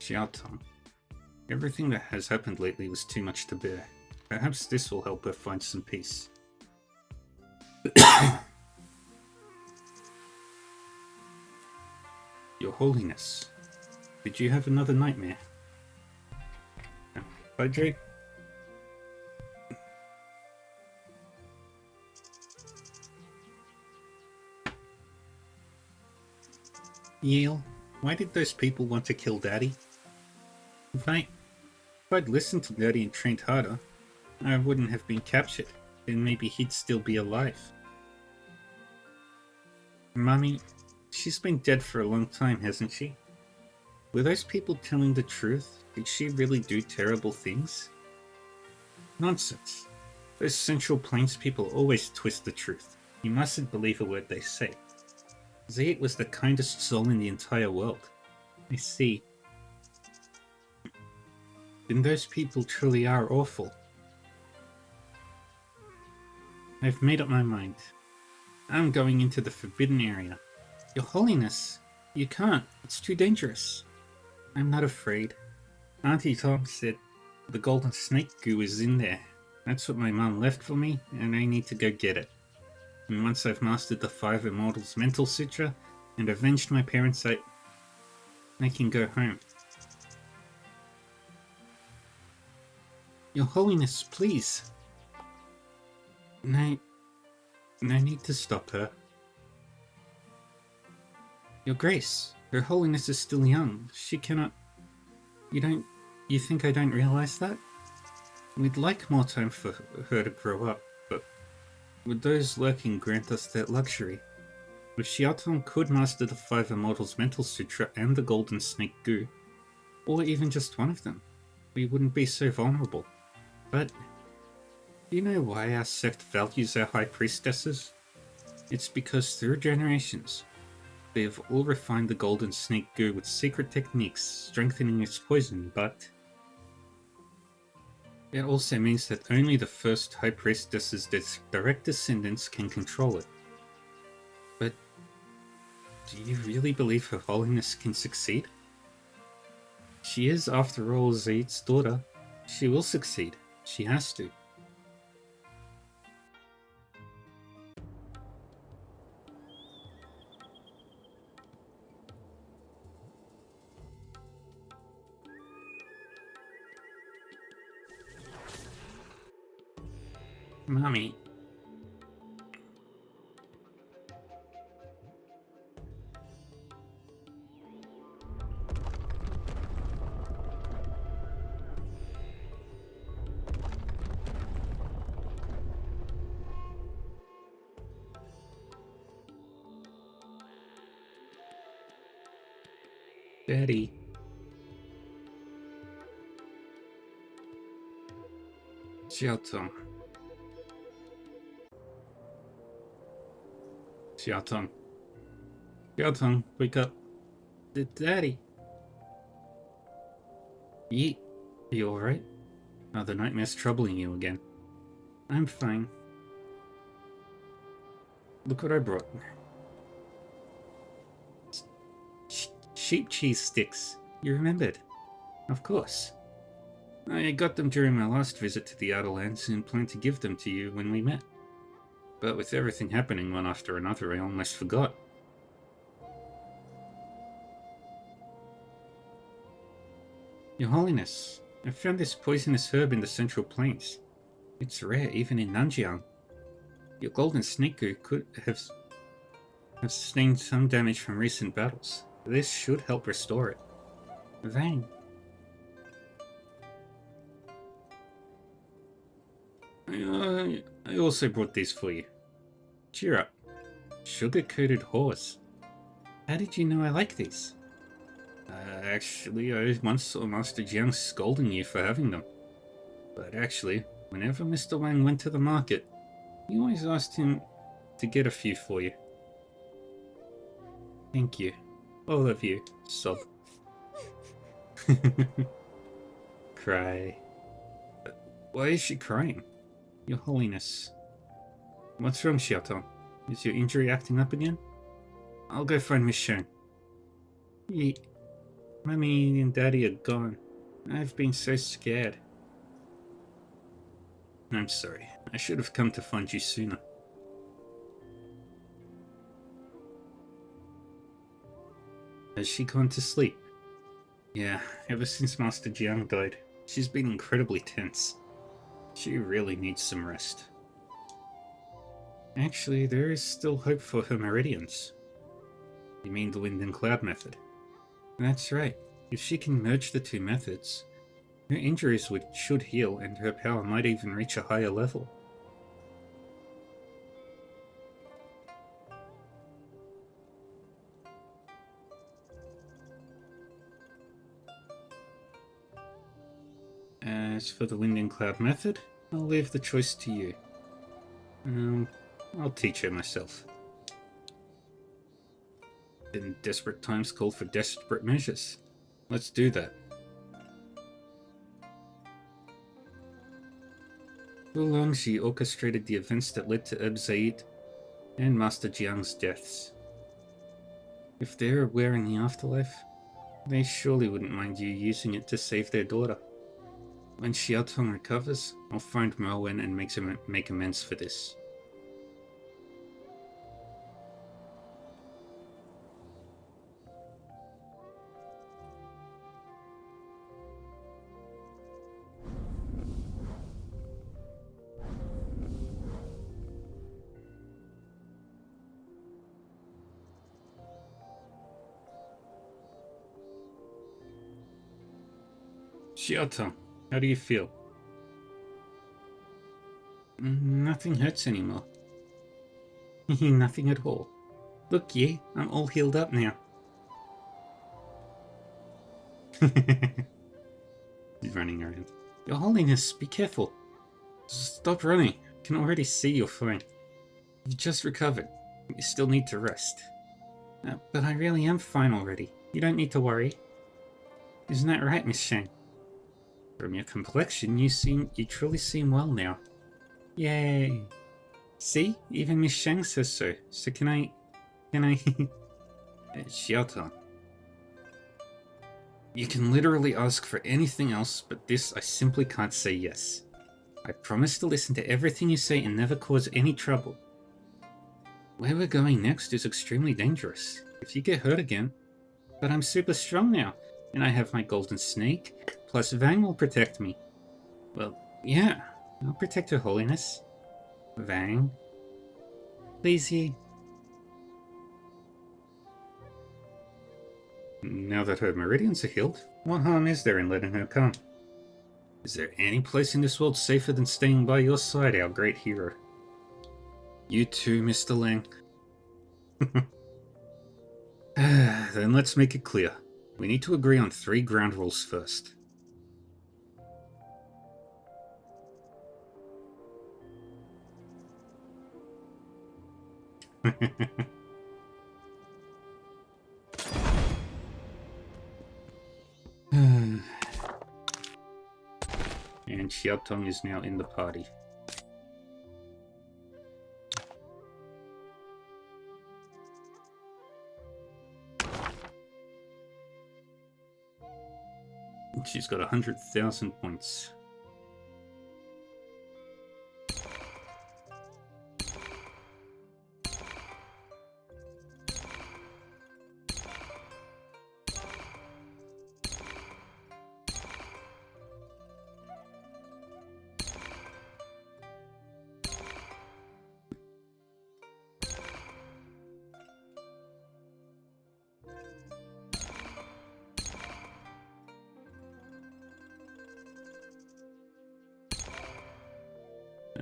Xiaotong. Everything that has happened lately was too much to bear. Perhaps this will help her find some peace. Your Holiness, did you have another nightmare? Padre? Yale, why did those people want to kill Daddy? If I'd listened to Daddy and trained harder, I wouldn't have been captured, and maybe he'd still be alive. Mommy, she's been dead for a long time, hasn't she? Were those people telling the truth? Did she really do terrible things? Nonsense. Those Central Plains people always twist the truth. You mustn't believe a word they say. Zayat was the kindest soul in the entire world. I see. Then those people truly are awful. I've made up my mind. I'm going into the Forbidden Area. Your Holiness, you can't. It's too dangerous. I'm not afraid. Auntie Tom said the golden snake goo is in there. That's what my mom left for me, and I need to go get it. And once I've mastered the 5 Immortals Mental Sutra and avenged my parents, I can go home. Your Holiness, please. No need to stop her. Your Grace, Her Holiness is still young. She cannot... You think I don't realize that? We'd like more time for her to grow up, but would those lurking grant us that luxury? If Xiaotong could master the 5 Immortals Mental Sutra and the Golden Snake Goo, or even just one of them, we wouldn't be so vulnerable. But do you know why our sect values our High Priestesses? It's because through generations, they have all refined the Golden Snake Goo with secret techniques, strengthening its poison, but it also means that only the first High Priestess's direct descendants can control it. But do you really believe Her Holiness can succeed? She is, after all, Zaid's daughter. She will succeed. She has to. Mommy. Daddy. Xiaotong. Xiaotong. Xiaotong, wake up. Daddy. Yeet. Are you alright? Oh, the nightmare's troubling you again. I'm fine. Look what I brought. Sheep cheese sticks. You remembered? Of course. I got them during my last visit to the Outer Lands and planned to give them to you when we met. But with everything happening one after another, I almost forgot. Your Holiness, I found this poisonous herb in the Central Plains. It's rare even in Nanjiang. Your golden snake goo could have sustained some damage from recent battles. This should help restore it. Vang. I also brought these for you. Cheer up. Sugar-coated horse. How did you know I like these? Actually, I once saw Master Jiang scolding you for having them. But actually, whenever Mr. Wang went to the market, you always asked him to get a few for you. Thank you. All of you. Sob. Cry. Why is she crying? Your Holiness. What's wrong, Xiaotong? Is your injury acting up again? I'll go find Miss Shang. Mummy and Daddy are gone. I've been so scared. I'm sorry. I should have come to find you sooner. Has she gone to sleep? Yeah, ever since Master Jiang died, she's been incredibly tense. She really needs some rest. Actually, there is still hope for her meridians. You mean the wind and cloud method? That's right. If she can merge the two methods, her injuries should heal and her power might even reach a higher level. As for the wind and cloud method, I'll leave the choice to you. I'll teach her myself. Then desperate times call for desperate measures. Let's do that. Wu Longzhi orchestrated the events that led to Ebzaid and Master Jiang's deaths. If they're aware in the afterlife, they surely wouldn't mind you using it to save their daughter. When Xiaotong recovers, I'll find Merwen and make amends for this. Xiaotong, how do you feel? Nothing hurts anymore. Nothing at all. Look, Yi, I'm all healed up now. He's running around. Your Holiness, be careful. Stop running. I can already see you're fine. You just recovered. You still need to rest. But I really am fine already. You don't need to worry. Isn't that right, Miss Shang? From your complexion, you truly seem well now. Yay! See? Even Miss Shang says so. So can I... Xiaotong. You can literally ask for anything else, but this I simply can't say yes. I promise to listen to everything you say and never cause any trouble. Where we're going next is extremely dangerous. If you get hurt again... But I'm super strong now, and I have my golden snake, plus Vang will protect me. Well, yeah, I'll protect Her Holiness. Vang. Please, Yi. Now that her meridians are healed, what harm is there in letting her come? Is there any place in this world safer than staying by your side, our great hero? You too, Mr. Lang. Then let's make it clear. We need to agree on 3 ground rules first. And Xiaotong is now in the party. She's got 100,000 points.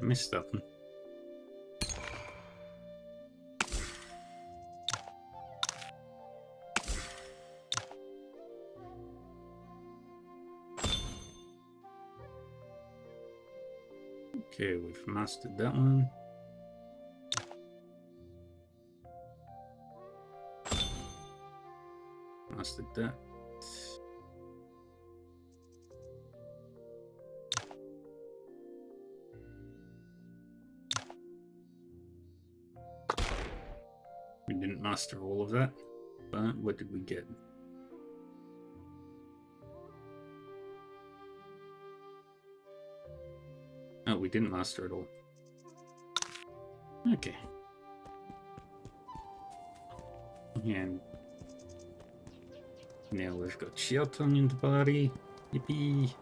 I missed that one. Okay, we've mastered that one. Mastered that. We didn't master all of that, but what did we get? Oh, we didn't master it all. Okay. And now we've got Xiaotong in the body. Yippee!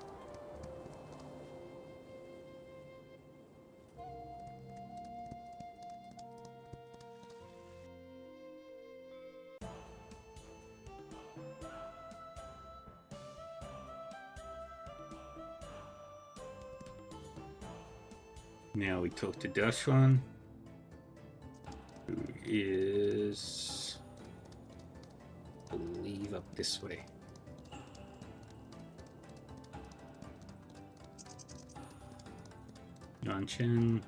Now we talk to Dashuan, who is, I believe, up this way. Yuan-Chen.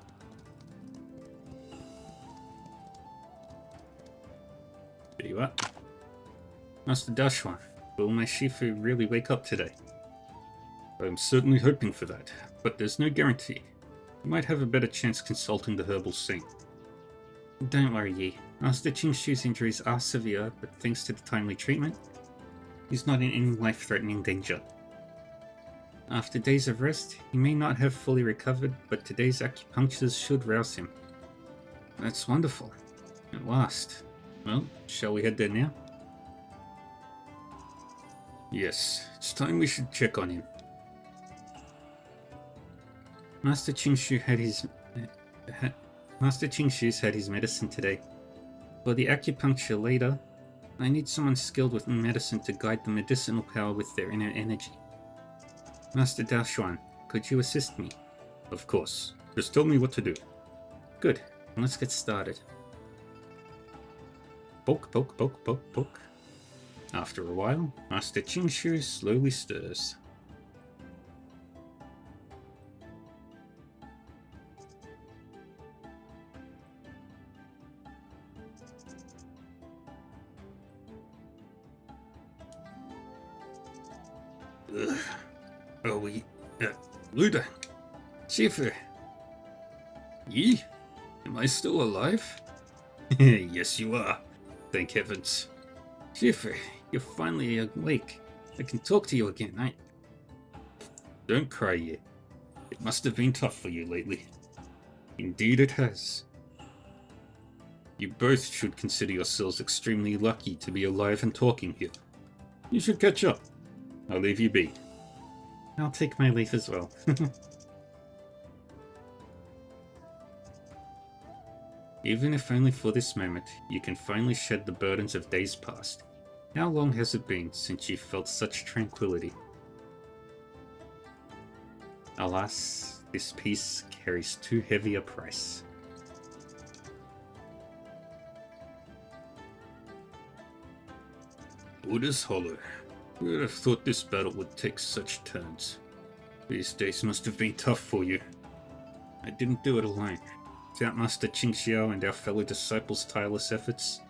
There you are. Master Dashuan, will my Shifu really wake up today? I'm certainly hoping for that, but there's no guarantee. You might have a better chance consulting the herbal scene. Don't worry, Yi. Master Qingshu's injuries are severe, but thanks to the timely treatment, he's not in any life-threatening danger. After days of rest, he may not have fully recovered, but today's acupunctures should rouse him. That's wonderful. At last. Well, shall we head there now? Yes, it's time we should check on him. Master Qingshu's had his medicine today. For the acupuncture later, I need someone skilled with medicine to guide the medicinal power with their inner energy. Master Dashuan, could you assist me? Of course. Just tell me what to do. Good. Let's get started. Poke, poke, poke, poke, poke. After a while, Master Qingshu slowly stirs. Ugh. Are we... Luda? Shifu? Yi? Am I still alive? Yes, you are. Thank heavens. Shifu, you're finally awake. I can talk to you again. Don't cry yet. It must have been tough for you lately. Indeed it has. You both should consider yourselves extremely lucky to be alive and talking here. You should catch up. I'll leave you be. I'll take my leave as well. Even if only for this moment, you can finally shed the burdens of days past. How long has it been since you felt such tranquility? Alas, this peace carries too heavy a price. Buddha's Hollow. Who would have thought this battle would take such turns? These days must have been tough for you. I didn't do it alone. Without Master Qingxiao and our fellow disciples' tireless efforts,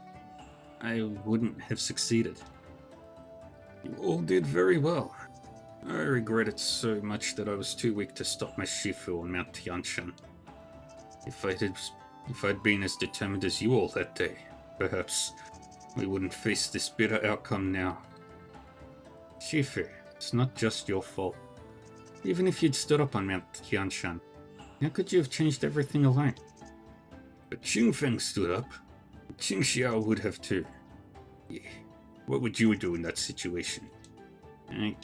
I wouldn't have succeeded. You all did very well. I regret it so much that I was too weak to stop my Shifu on Mount Tianshan. If I'd been as determined as you all that day, perhaps we wouldn't face this bitter outcome now. Shifu, it's not just your fault. Even if you'd stood up on Mount Tianshan, how could you have changed everything alone? But Qingfeng stood up. Qingxiao would have too. Yeah. What would you do in that situation? You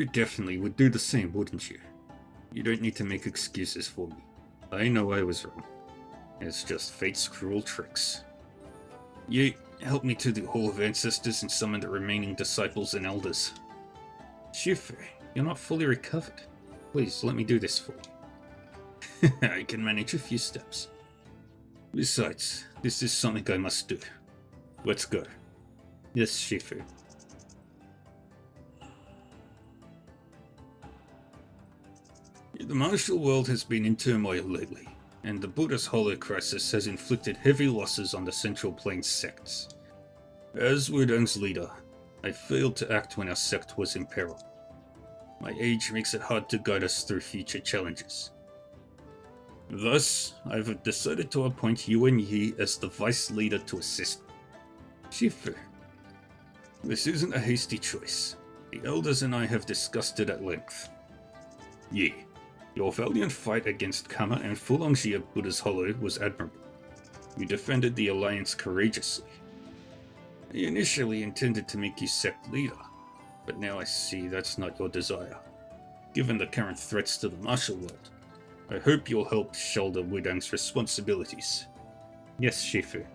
definitely would do the same, wouldn't you? You don't need to make excuses for me. I know I was wrong. It's just fate's cruel tricks. You help me to the Hall of Ancestors and summon the remaining disciples and elders. Shifu, you're not fully recovered. Please, let me do this for you. I can manage a few steps. Besides, this is something I must do. Let's go. Yes, Shifu. The martial world has been in turmoil lately, and the Buddha's Hollow crisis has inflicted heavy losses on the Central Plains sects. As Wudang's leader, I failed to act when our sect was in peril. My age makes it hard to guide us through future challenges. Thus, I've decided to appoint Yuan Yi as the vice leader to assist me. Shifu. This isn't a hasty choice. The elders and I have discussed it at length. Yi, your valiant fight against Kama and Fulongji at Buddha's Hollow was admirable. You defended the alliance courageously. I initially intended to make you sect leader, but now I see that's not your desire. Given the current threats to the martial world, I hope you'll help shoulder Wudang's responsibilities. Yes, Shifu.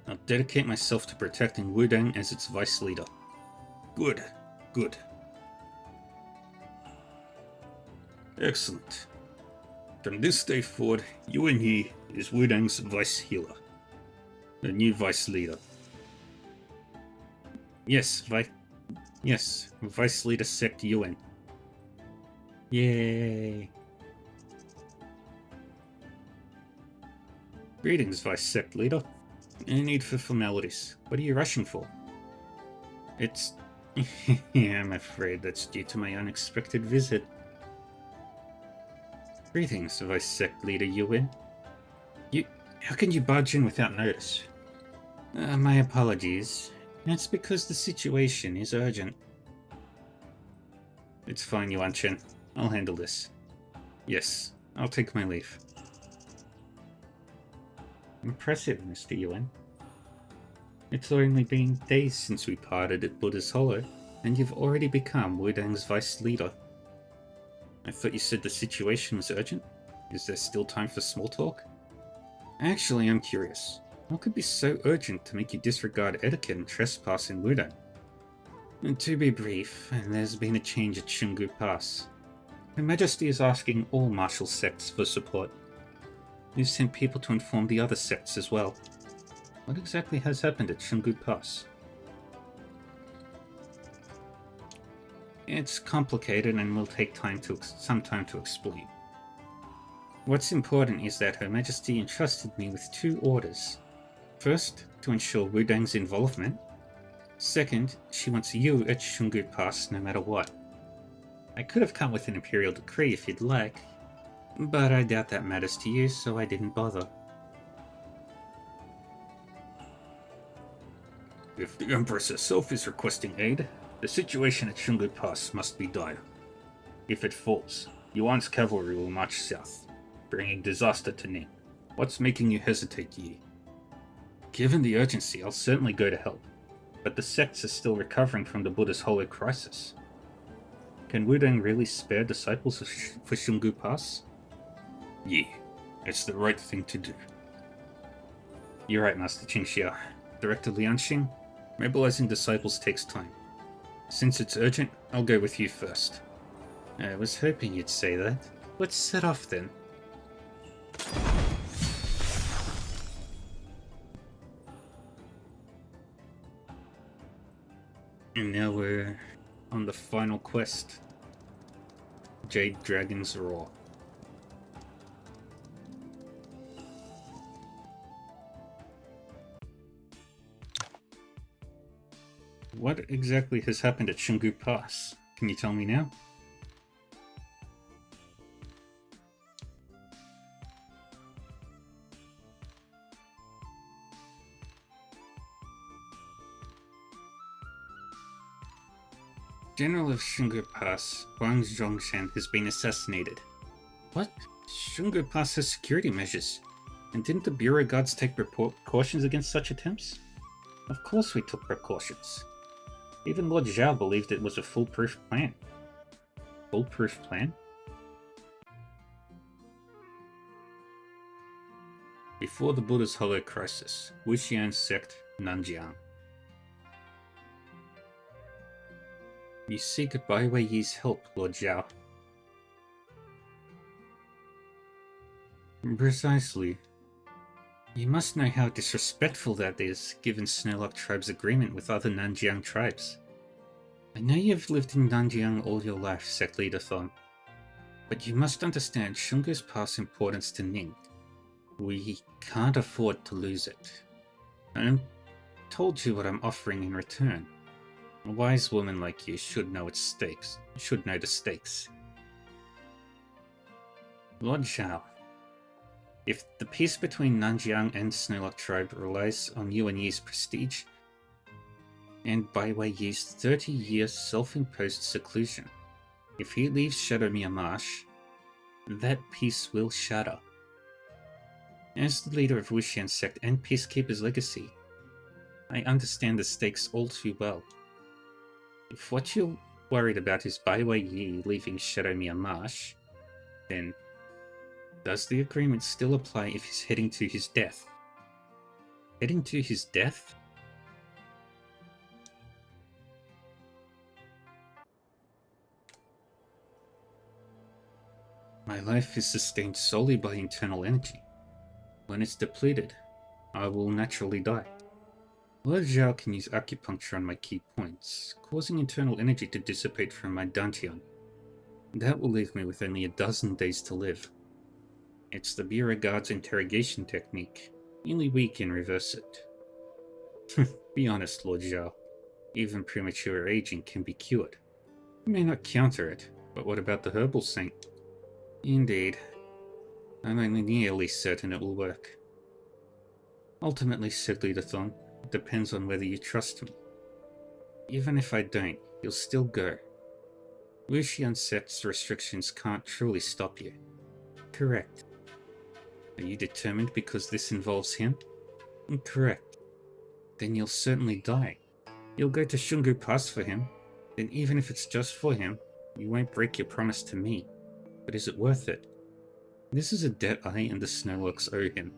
I'll dedicate myself to protecting Wudang as its vice leader. Good, good. Excellent. From this day forward, Yuan Yi is Wudang's vice healer. The new vice leader. Yes, vice leader sect Yuan. Yay. Greetings, vice sect leader. No need for formalities. What are you rushing for? It's... yeah, I'm afraid that's due to my unexpected visit. Greetings, vice sect leader Yuan. How can you barge in without notice? My apologies. It's because the situation is urgent. It's fine, Yuan Chen. I'll handle this. Yes, I'll take my leave. Impressive, Mr. Yuan. It's only been days since we parted at Buddha's Hollow, and you've already become Wudang's vice leader. I thought you said the situation was urgent. Is there still time for small talk? Actually, I'm curious. What could be so urgent to make you disregard etiquette and trespass in Wudang? And to be brief, there's been a change at Shungu Pass. Her Majesty is asking all martial sects for support. We've sent people to inform the other sects as well. What exactly has happened at Shungu Pass? It's complicated and will take some time to explain. What's important is that Her Majesty entrusted me with 2 orders. First, to ensure Wudang's involvement. Second, she wants you at Shungu Pass no matter what. I could have come with an Imperial decree if you'd like, but I doubt that matters to you, so I didn't bother. If the Empress herself is requesting aid, the situation at Shungu Pass must be dire. If it falls, Yuan's cavalry will march south, bringing disaster to Ning. What's making you hesitate, Yi? Given the urgency, I'll certainly go to help, but the sects are still recovering from the Buddha's Hollow crisis. Can Wudang really spare disciples for Shungu Pass? Yi, it's the right thing to do. You're right, Master Qingxia. Director Lianxing, mobilizing disciples takes time. Since it's urgent, I'll go with you first. I was hoping you'd say that. Let's set off then. And now we're on the final quest. Jade Dragon's Roar. What exactly has happened at Shungu Pass? Can you tell me now? General of Shungu Pass, Wang Zhongshan, has been assassinated. What? Shungu Pass has security measures. And didn't the Bureau Guards take precautions against such attempts? Of course we took precautions. Even Lord Zhao believed it was a foolproof plan. Foolproof plan? Before the Buddha's Hollow crisis, Wuxian sect, Nanjiang. You seek Bai Weiyi's help, Lord Zhao. Precisely. You must know how disrespectful that is, given Snowlock Tribe's agreement with other Nanjiang tribes. I know you've lived in Nanjiang all your life, Sect Leader Thon, but you must understand Shungu's past importance to Ning. We can't afford to lose it. I told you what I'm offering in return. A wise woman like you should know its stakes. Should know the stakes. Lord Zhao, if the peace between Nanjiang and Snowlock Tribe relies on Yuan Yi's prestige, and Bai Wei Yi's 30-year self-imposed seclusion, if he leaves Shadowmere Marsh, that peace will shatter. As the leader of Wuxian Sect and Peacekeeper's legacy, I understand the stakes all too well. If what you're worried about is Bai Wei Yi leaving Shadowmere Marsh, then does the agreement still apply if he's heading to his death? Heading to his death? My life is sustained solely by internal energy. When it's depleted, I will naturally die. Lord Zhao can use acupuncture on my key points, causing internal energy to dissipate from my dantian. That will leave me with only a dozen days to live. It's the Bureau Guard's interrogation technique. Only we can reverse it. Be honest, Lord Zhao. Even premature aging can be cured. You may not counter it, but what about the herbal saint? Indeed. I'm only nearly certain it will work. Ultimately, Sect Leader Thon, it depends on whether you trust me. Even if I don't, you'll still go. Wuxian Sect's restrictions can't truly stop you. Correct. Are you determined because this involves him? Correct. Then you'll certainly die. You'll go to Shungu Pass for him. Then even if it's just for him, you won't break your promise to me. But is it worth it? This is a debt I and the Snowlocks owe him.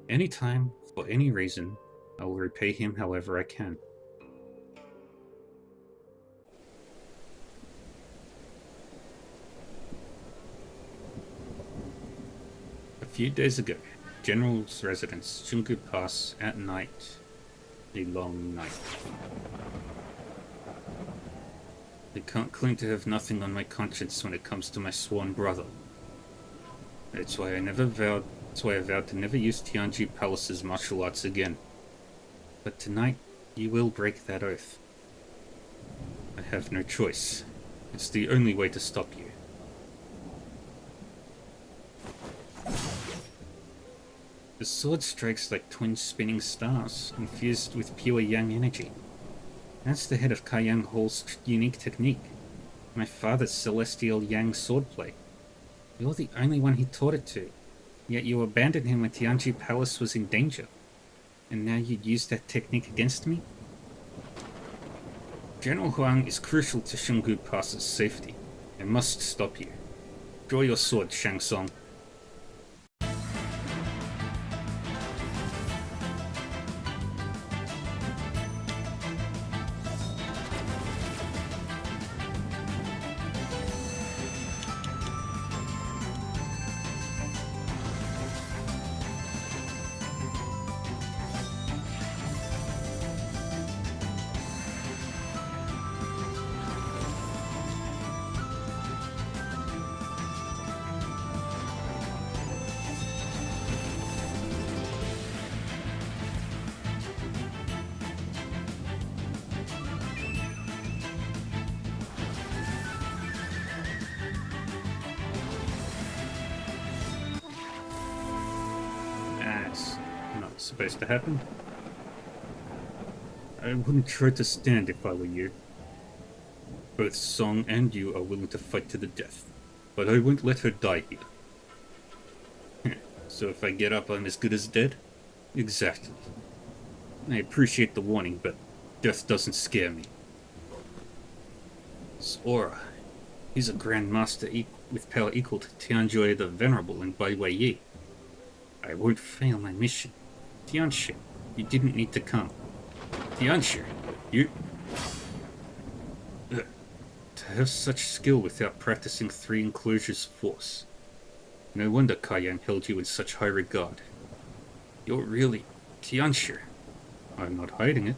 Anytime, for any reason, I will repay him however I can. A few days ago, General's residence, Shungu Pass, at night. A long night. I can't claim to have nothing on my conscience when it comes to my sworn brother. That's why I vowed to never use Tianji Palace's martial arts again. But tonight, you will break that oath. I have no choice. It's the only way to stop you. The sword strikes like twin spinning stars, infused with pure yang energy. That's the head of Kaiyang Hall's unique technique. My father's celestial yang swordplay. You're the only one he taught it to, yet you abandoned him when Tianji Palace was in danger. And now you'd use that technique against me? General Huang is crucial to Shungu Pass's safety. I must stop you. Draw your sword, Shang Tsung. That's not supposed to happen. I wouldn't try to stand if I were you. Both Song and you are willing to fight to the death, but I won't let her die here. So if I get up, I'm as good as dead? Exactly. I appreciate the warning, but death doesn't scare me. Sora. He's a Grand Master with power equal to Tianjui the Venerable and Bai Wei Yi. I won't fail my mission. Tianxia, you didn't need to come. Tianxia, you... To have such skill without practicing three enclosures force. No wonder Kayang held you in such high regard. You're really Tianshi. I'm not hiding it.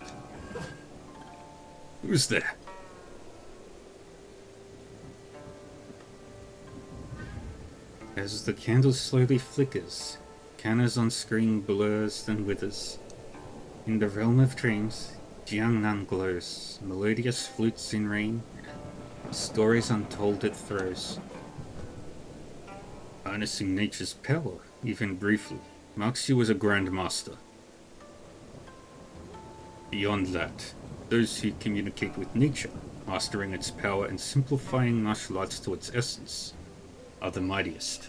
Who's there? As the candle slowly flickers, Kanna's on screen blurs then withers. In the realm of dreams, Jiangnan glows, melodious flutes in rain, stories untold it throws. Harnessing nature's power, even briefly, marks you as a grandmaster. Beyond that, those who communicate with nature, mastering its power and simplifying martial arts to its essence, are the mightiest.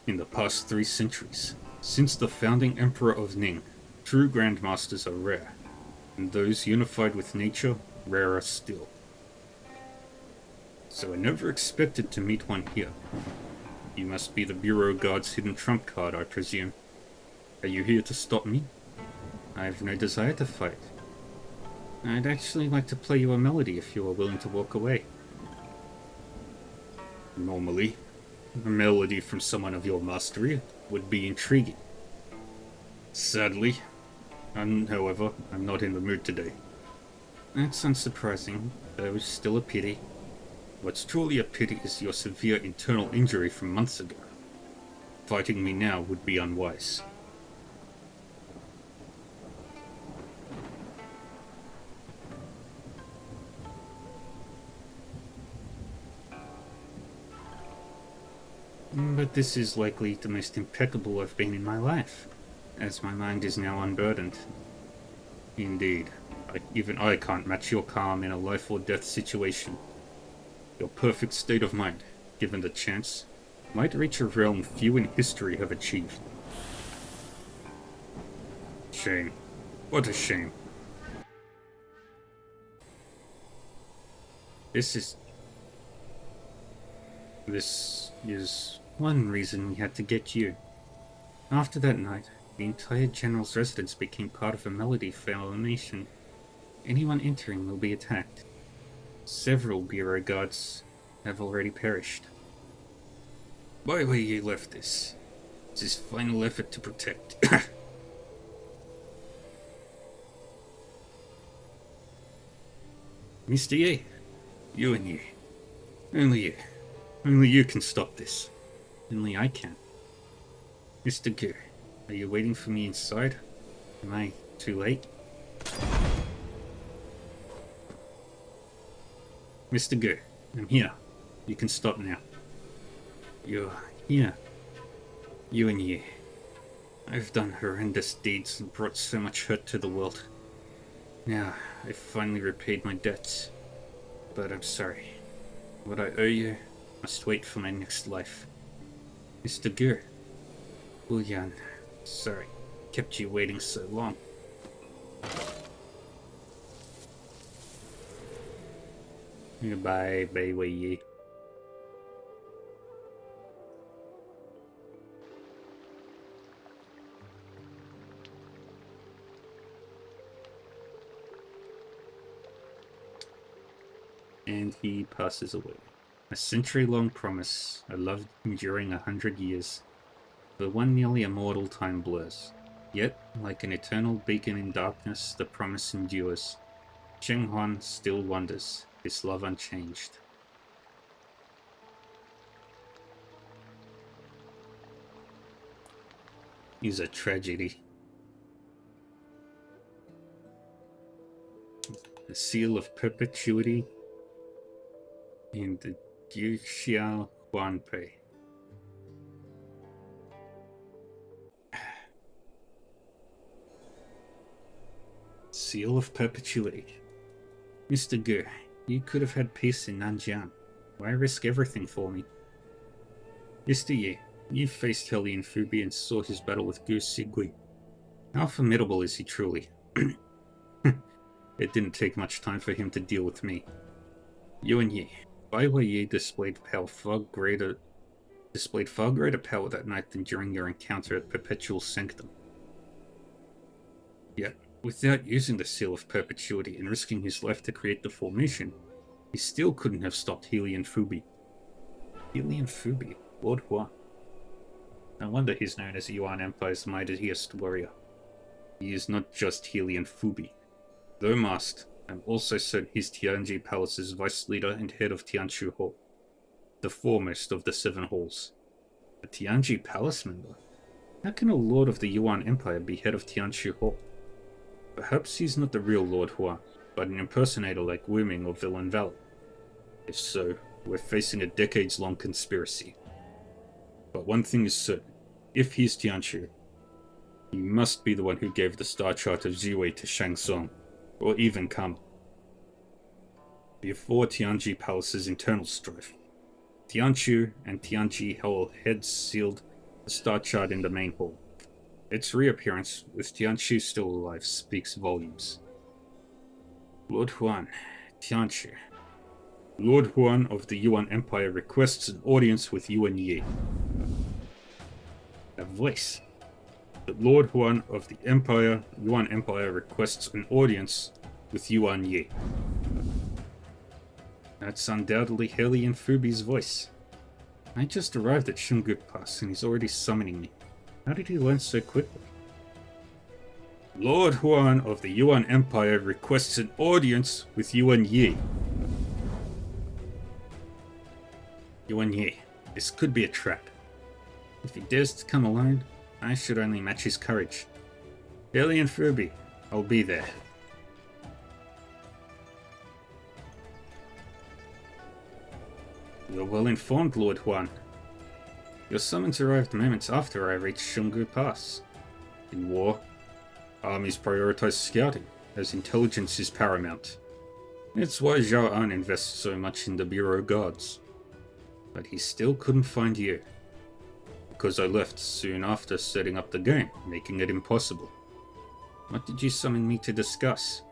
In the past 3 centuries, since the founding Emperor of Ning, true grandmasters are rare, and those unified with nature, rarer still. So I never expected to meet one here. You must be the Bureau Guard's hidden trump card, I presume. Are you here to stop me? I have no desire to fight. I'd actually like to play you a melody if you are willing to walk away. Normally, a melody from someone of your mastery would be intriguing. Sadly, however, I'm not in the mood today. That's unsurprising, though still a pity. What's truly a pity is your severe internal injury from months ago. Fighting me now would be unwise. But this is likely the most impeccable I've been in my life, as my mind is now unburdened. Indeed, even I can't match your calm in a life or death situation. Your perfect state of mind, given the chance, might reach a realm few in history have achieved. Shame. What a shame. This is one reason we had to get you. After that night, the entire General's residence became part of a melody formation. Anyone entering will be attacked. Several Bureau Guards have already perished. Why were you left this? It's his final effort to protect. Mr. Ye, you and you. Only you. Only you can stop this. Only I can. Mr. Gu, are you waiting for me inside? Am I too late? Mr. Gu, I'm here. You can stop now. You're here. You and you. I've done horrendous deeds and brought so much hurt to the world. Now, I've finally repaid my debts. But I'm sorry. What I owe you must wait for my next life. Mr. Gur. Wu Yan. Sorry. Kept you waiting so long. Goodbye, Bai Wei Yi. And he passes away. A century-long promise, a love enduring 100 years. The one nearly immortal time blurs. Yet, like an eternal beacon in darkness, the promise endures. Cheng Huan still wonders, his love unchanged. Is a tragedy. The seal of perpetuity in the Jiuxiao Huanpei. Seal of perpetuity. Mr. Gu, you could have had peace in Nanjiang. Why risk everything for me? Mr. Ye, you faced Hellion Fubi and saw his battle with Gu Sigui. How formidable is he truly? It didn't take much time for him to deal with me. You and Ye, Bai Wei Yi displayed far greater power that night than during your encounter at Perpetual Sanctum. Yet, without using the Seal of Perpetuity and risking his life to create the formation, he still couldn't have stopped Hellion Fubi. Hellion Fubi? Lord Huan. No wonder he's known as the Yuan Empire's mightiest warrior. He is not just Helian Fubi. Though masked, I'm also certain he's Tianji Palace's vice leader and head of Tianchu Hall, the foremost of the 7 halls. A Tianji Palace member? How can a lord of the Yuan Empire be head of Tianchu Hall? Perhaps he's not the real Lord Huan, but an impersonator like Wu Ming or Villain Valley. If so, we're facing a decades-long conspiracy. But one thing is certain. If he's Tianchu, he must be the one who gave the star chart of Ziwei to Shang Tsung, or even Kama. Before Tianji Palace's internal strife, Tianchu and Tianji Hall heads sealed the star chart in the main hall. Its reappearance, with Tianchu still alive, speaks volumes. Lord Huan, Tianchu. Lord Huan of the Yuan Empire requests an audience with Yuan Yi. A voice. The Lord Huan of the Yuan Empire requests an audience with Yuan Yi. That's undoubtedly Helian Fubi's voice. I just arrived at Shungu Pass and he's already summoning me. How did he learn so quickly? Lord Huan of the Yuan Empire requests an audience with Yuan Yi. Yuan Yi, this could be a trap. If he dares to come alone, I should only match his courage. Helian Fubi, I'll be there. You're well informed, Lord Huan. Your summons arrived moments after I reached Shungu Pass. In war, armies prioritize scouting, as intelligence is paramount. It's why Zhao An invests so much in the Bureau Guards. But he still couldn't find you. Because I left soon after setting up the game, making it impossible. What did you summon me to discuss?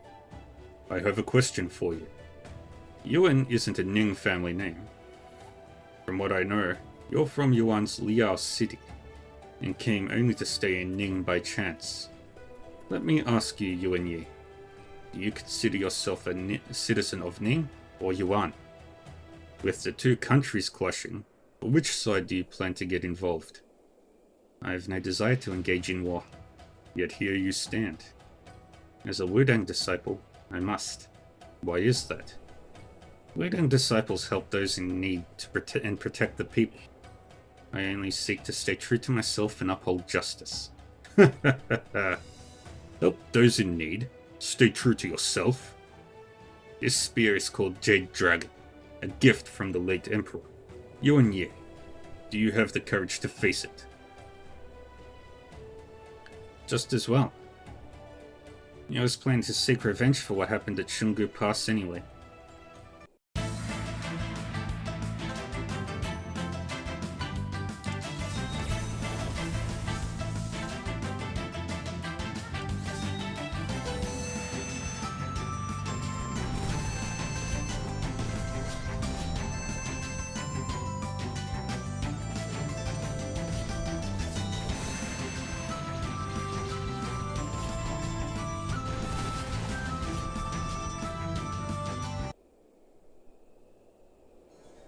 I have a question for you. Yuan isn't a Ning family name. From what I know, you're from Yuan's Liao City, and came only to stay in Ning by chance. Let me ask you, Yuan Yi, do you consider yourself a citizen of Ning or Yuan? With the two countries clashing, which side do you plan to get involved? I have no desire to engage in war, yet here you stand. As a Wudang disciple, I must. Why is that? Wudang disciples help those in need to protect the people. I only seek to stay true to myself and uphold justice. Help those in need? Stay true to yourself? This spear is called Jade Dragon, a gift from the late Emperor. Yuan Yi, do you have the courage to face it? Just as well. I was planning to seek revenge for what happened at Shungu Pass anyway.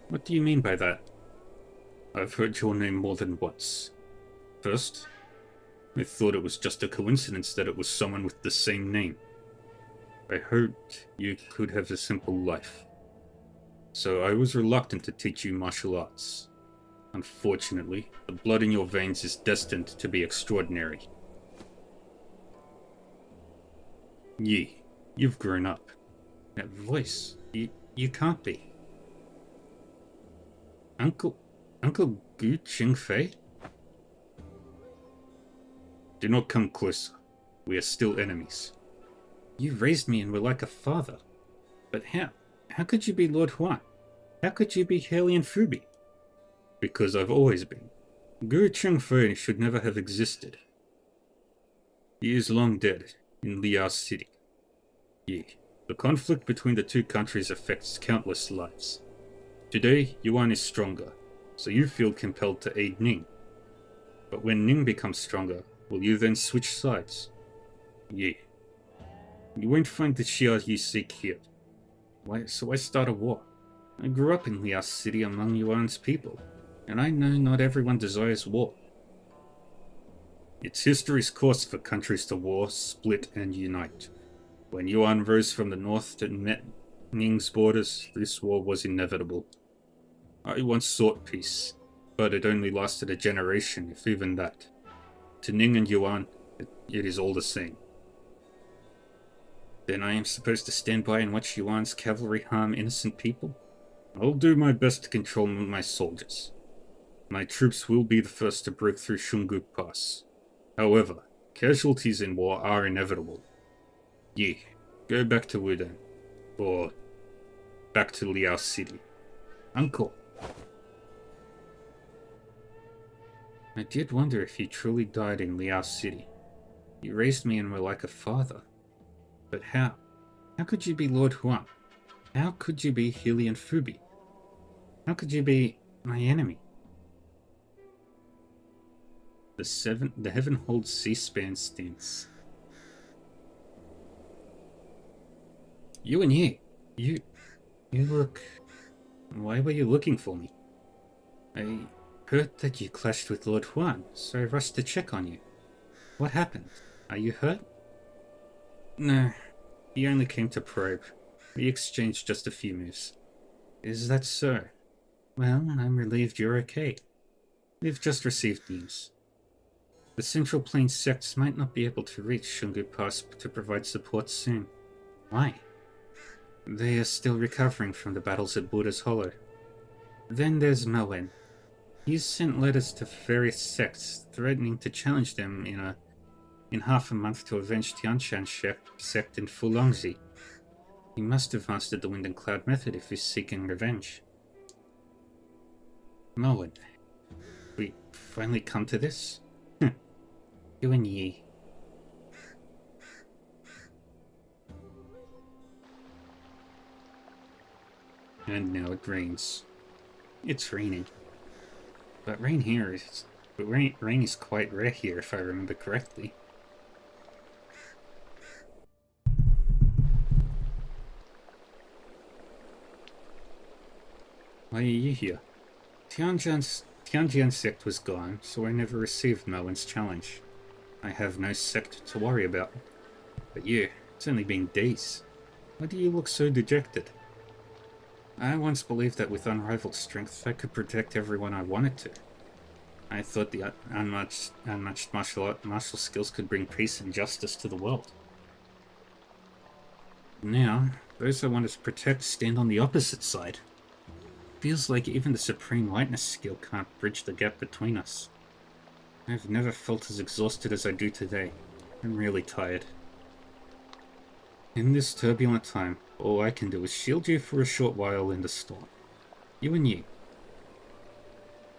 What do you mean by that? I've heard your name more than once. First, I thought it was just a coincidence that it was someone with the same name. I hoped you could have a simple life. So I was reluctant to teach you martial arts. Unfortunately, the blood in your veins is destined to be extraordinary. Yi, you've grown up. That voice, you can't be. Uncle Gu Qingfei? Do not come closer. We are still enemies. You raised me and were like a father. But how could you be Lord Huan? How could you be Helian Fubi? Because I've always been. Gu Qingfei should never have existed. He is long dead in Liao City. The conflict between the two countries affects countless lives. Today, Yuan is stronger, so you feel compelled to aid Ning. But when Ning becomes stronger, will you then switch sides? You won't find the Xia you seek here. Why start a war? I grew up in Liao City among Yuan's people. and I know not everyone desires war. It's history's course for countries to war, split, and unite. When Yuan rose from the north to met Ning's borders, this war was inevitable. I once sought peace, but it only lasted a generation, if even that. To Ning and Yuan, it is all the same. Then I am supposed to stand by and watch Yuan's cavalry harm innocent people? I'll do my best to control my soldiers. My troops will be the first to break through Shungu Pass. However, casualties in war are inevitable. Yi, go back to Wudang. Or back to Liao City. Uncle. I did wonder if you truly died in Liao City. You raised me and were like a father. But how? How could you be Lord Huan? How could you be Hylian Fubi? How could you be my enemy? The Heaven Holds C-SPAN stance. Yuan Yi, you look... Why were you looking for me? I heard that you clashed with Lord Huan, so I rushed to check on you. What happened? Are you hurt? No, he only came to probe. We exchanged just a few moves. Is that so? Well, I'm relieved you're okay. We've just received news. The Central Plains sects might not be able to reach Shungu Pass to provide support soon. Why? They are still recovering from the battles at Buddha's Hollow. Then there's Melwen. He's sent letters to various sects, threatening to challenge them in half a month to avenge Tianshan sect in Fulongzi. He must have mastered the Wind and Cloud method if he's seeking revenge. Melwen, we finally come to this? Yuan Yi. And now it rains. It's raining. But rain is quite rare here, if I remember correctly. Why are you here? Tianjian sect was gone, so I never received Melwen's challenge. I have no sect to worry about. But you, it's only been days. Why do you look so dejected? I once believed that with unrivaled strength I could protect everyone I wanted to. I thought the unmatched martial skills could bring peace and justice to the world. Now, those I wanted to protect stand on the opposite side. Feels like even the Supreme Lightness skill can't bridge the gap between us. I've never felt as exhausted as I do today. I'm really tired. In this turbulent time, all I can do is shield you for a short while in the storm. Yuan Yi.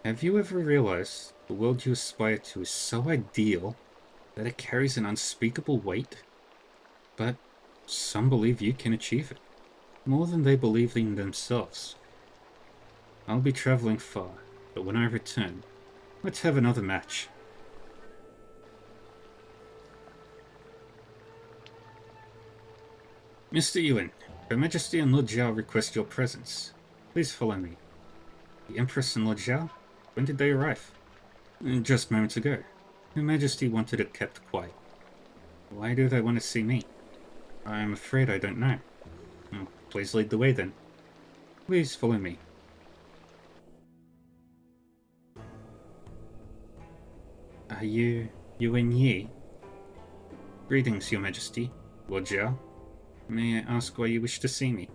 Have you ever realized the world you aspire to is so ideal that it carries an unspeakable weight? But some believe you can achieve it, more than they believe in themselves. I'll be traveling far, but when I return, let's have another match. Mr. Yuan, Her Majesty and Lord Zhao request your presence. Please follow me. The Empress and Lord Zhao? When did they arrive? Just moments ago. Her Majesty wanted it kept quiet. Why do they want to see me? I'm afraid I don't know. Please lead the way then. Please follow me. Are you Yuan Yi? Greetings, Your Majesty. Lord Zhao. May I ask why you wish to see me?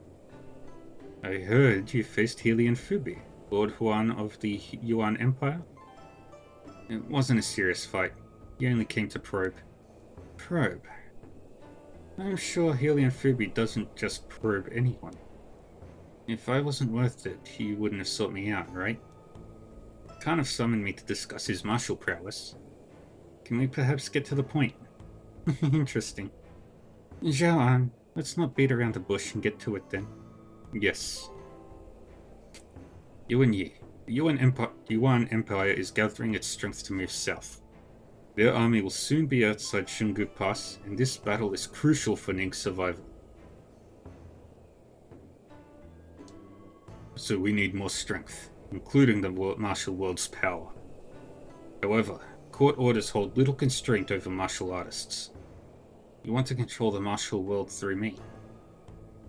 I heard you faced Hylian Fubi, Lord Huan of the Yuan Empire. It wasn't a serious fight. He only came to probe. Probe? I'm sure Hylian Fubi doesn't just probe anyone. If I wasn't worth it, he wouldn't have sought me out, right? Can't have summoned me to discuss his martial prowess. Can we perhaps get to the point? Interesting. Zhao, let's not beat around the bush and get to it then. Yes. Yuan Yi. The Yuan Empire is gathering its strength to move south. Their army will soon be outside Shungu Pass, and this battle is crucial for Ning's survival. So we need more strength. including the martial world's power. However, court orders hold little constraint over martial artists. You want to control the martial world through me?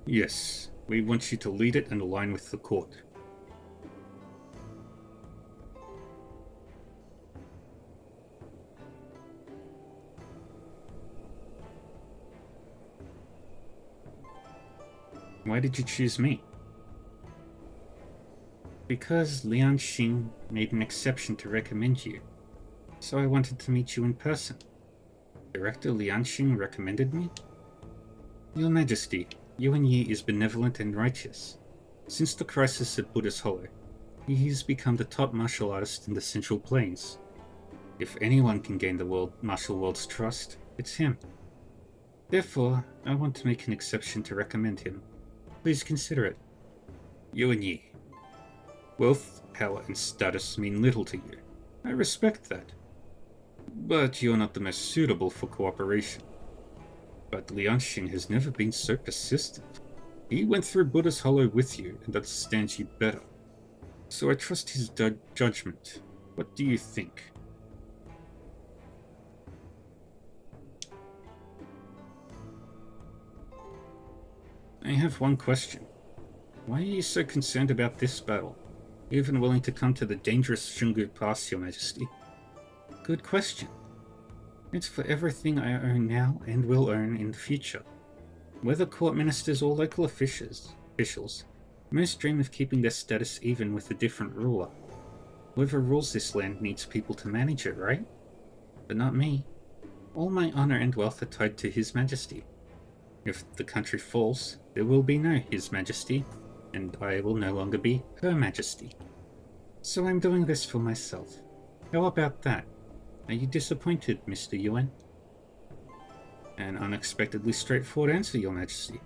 Yes, we want you to lead it and align with the court. Why did you choose me? Because Lian Xing made an exception to recommend you, so I wanted to meet you in person. Director Lian Xing recommended me? Your Majesty, Yuan Yi is benevolent and righteous. Since the crisis at Buddha's Hollow, he has become the top martial artist in the Central Plains. If anyone can gain the martial world's trust, it's him. Therefore, I want to make an exception to recommend him. Please consider it. Yuan Yi. Wealth, power, and status mean little to you. I respect that. But you're not the most suitable for cooperation. But Lian Xing has never been so persistent. He went through Buddha's Hollow with you and understands you better. So I trust his judgment. What do you think? I have one question. Why are you so concerned about this battle? Even willing to come to the dangerous Shungu Pass, Your Majesty? Good question. It's for everything I own now and will own in the future. Whether court ministers or local officials, most dream of keeping their status even with a different ruler. Whoever rules this land needs people to manage it, right? But not me. All my honor and wealth are tied to His Majesty. If the country falls, there will be no His Majesty, and I will no longer be Her Majesty. So I'm doing this for myself. How about that? Are you disappointed, Mr. Yuan? An unexpectedly straightforward answer, Your Majesty.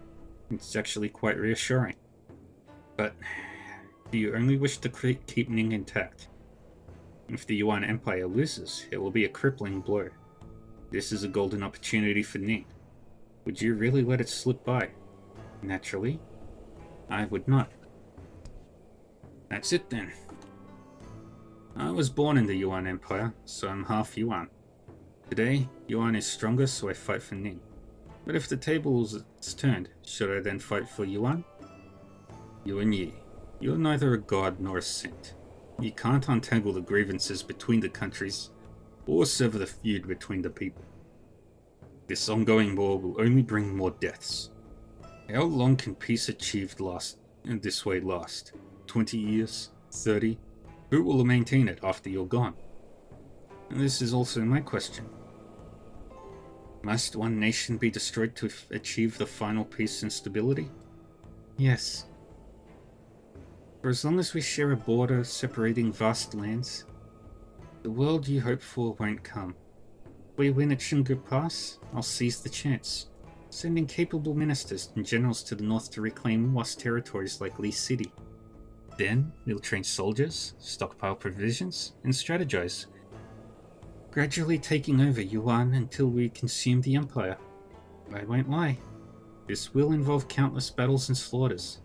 It's actually quite reassuring. But do you only wish to keep Ning intact? If the Yuan Empire loses, it will be a crippling blow. This is a golden opportunity for Ning. Would you really let it slip by? Naturally, I would not. That's it then. I was born in the Yuan Empire, so I'm half Yuan. Today, Yuan is stronger, so I fight for Ning. But if the tables is turned, should I then fight for Yuan? Yuan Yi, you're neither a god nor a saint. You can't untangle the grievances between the countries, or sever the feud between the people. This ongoing war will only bring more deaths. How long can peace achieved this way last? 20 years? 30? Who will maintain it after you're gone? And this is also my question. Must one nation be destroyed to achieve the final peace and stability? Yes. For as long as we share a border separating vast lands, the world you hope for won't come. If we win at Shungu Pass, I'll seize the chance, sending capable ministers and generals to the north to reclaim lost territories like Lee City. Then, we'll train soldiers, stockpile provisions, and strategize, gradually taking over Yuan until we consume the Empire. I won't lie, this will involve countless battles and slaughters.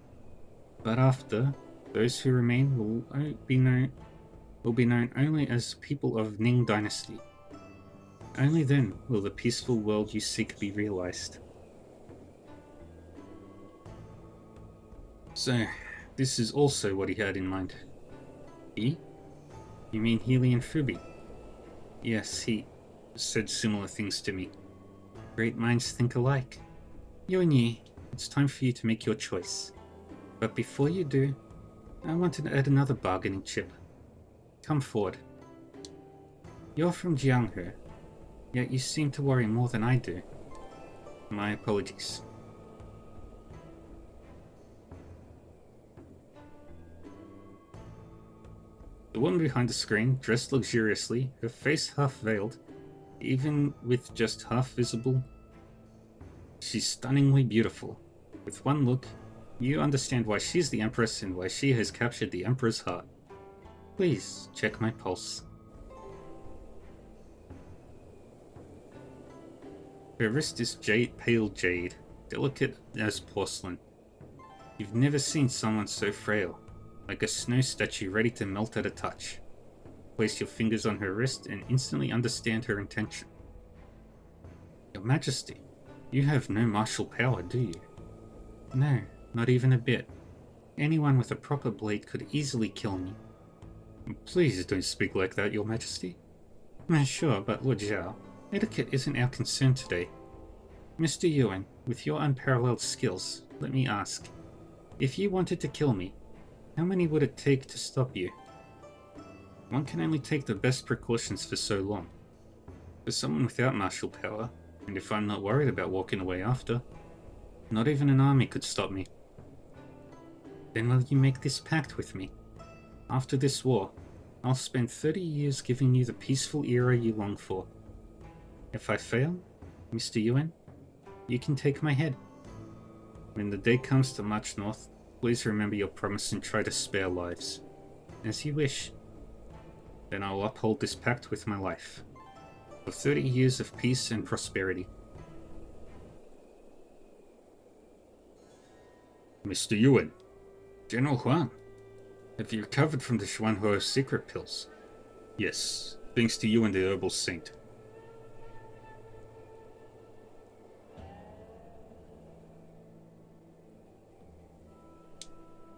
But after, those who remain will be known only as people of Ning Dynasty. Only then will the peaceful world you seek be realized. So, this is also what he had in mind. He? You mean Helian Fubi? Yes, he said similar things to me. Great minds think alike. Yuan Yi, it's time for you to make your choice. But before you do, I want to add another bargaining chip. Come forward. You're from Jianghe, yet you seem to worry more than I do. My apologies. The woman behind the screen, dressed luxuriously, her face half veiled, even with just half visible. She's stunningly beautiful. With one look, you understand why she's the Empress and why she has captured the Emperor's heart. Please, check my pulse. Her wrist is pale jade, delicate as porcelain. You've never seen someone so frail. like a snow statue ready to melt at a touch. Place your fingers on her wrist and instantly understand her intention. Your Majesty, you have no martial power, do you? No, not even a bit. Anyone with a proper blade could easily kill me. Please don't speak like that, Your Majesty. Sure, but Lord Zhao, etiquette isn't our concern today. Mr. Yuan, with your unparalleled skills, let me ask. If you wanted to kill me, how many would it take to stop you? One can only take the best precautions for so long. For someone without martial power, and if I'm not worried about walking away after, not even an army could stop me. Then will you make this pact with me? After this war, I'll spend 30 years giving you the peaceful era you long for. If I fail, Mr. Yuan, you can take my head. When the day comes to march north, please remember your promise and try to spare lives. As you wish. Then I'll uphold this pact with my life. For 30 years of peace and prosperity. Mr. Yuan. General Huang. Have you recovered from the Xuanhua secret pills? Yes, thanks to you and the herbal saint.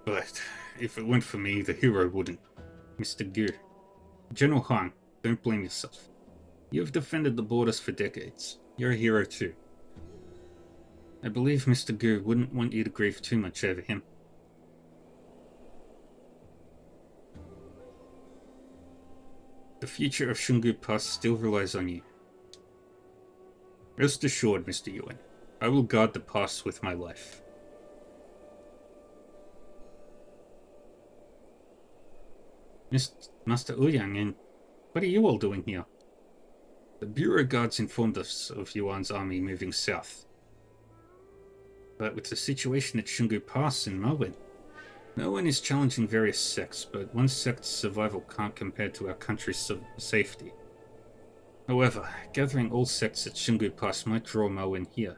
But if it weren't for me, the hero wouldn't. Mr. Gu. General Huang, don't blame yourself. You have defended the borders for decades. You're a hero too. I believe Mr. Gu wouldn't want you to grieve too much over him. The future of Shungu Pass still relies on you. Rest assured, Mr. Yuan, I will guard the pass with my life. Master Ouyang, and what are you all doing here? The Bureau guards informed us of Yuan's army moving south. But with the situation at Shungu Pass in Melbourne, no one is challenging various sects, but one sect's survival can't compare to our country's safety. However, gathering all sects at Shungu Pass might draw Melbourne here.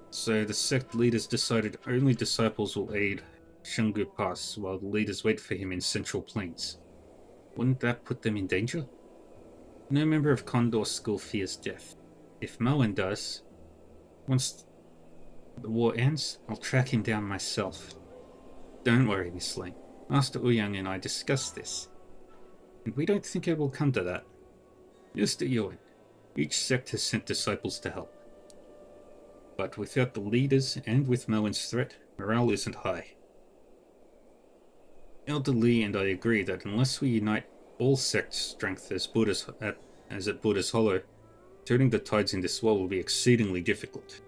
So the sect leaders decided only disciples will aid Shungu Pass while the leaders wait for him in Central Plains. Wouldn't that put them in danger? No member of Condor School fears death. If Melbourne does, once the war ends, I'll track him down myself. Don't worry, Miss Lane. Master Ouyang and I discussed this, and we don't think it will come to that. Mr. Yuan, each sect has sent disciples to help. But without the leaders and with Melbourne's threat, morale isn't high. Elder Lee and I agree that unless we unite all sects' strength as at Buddha's Hollow, turning the tides in this war will be exceedingly difficult.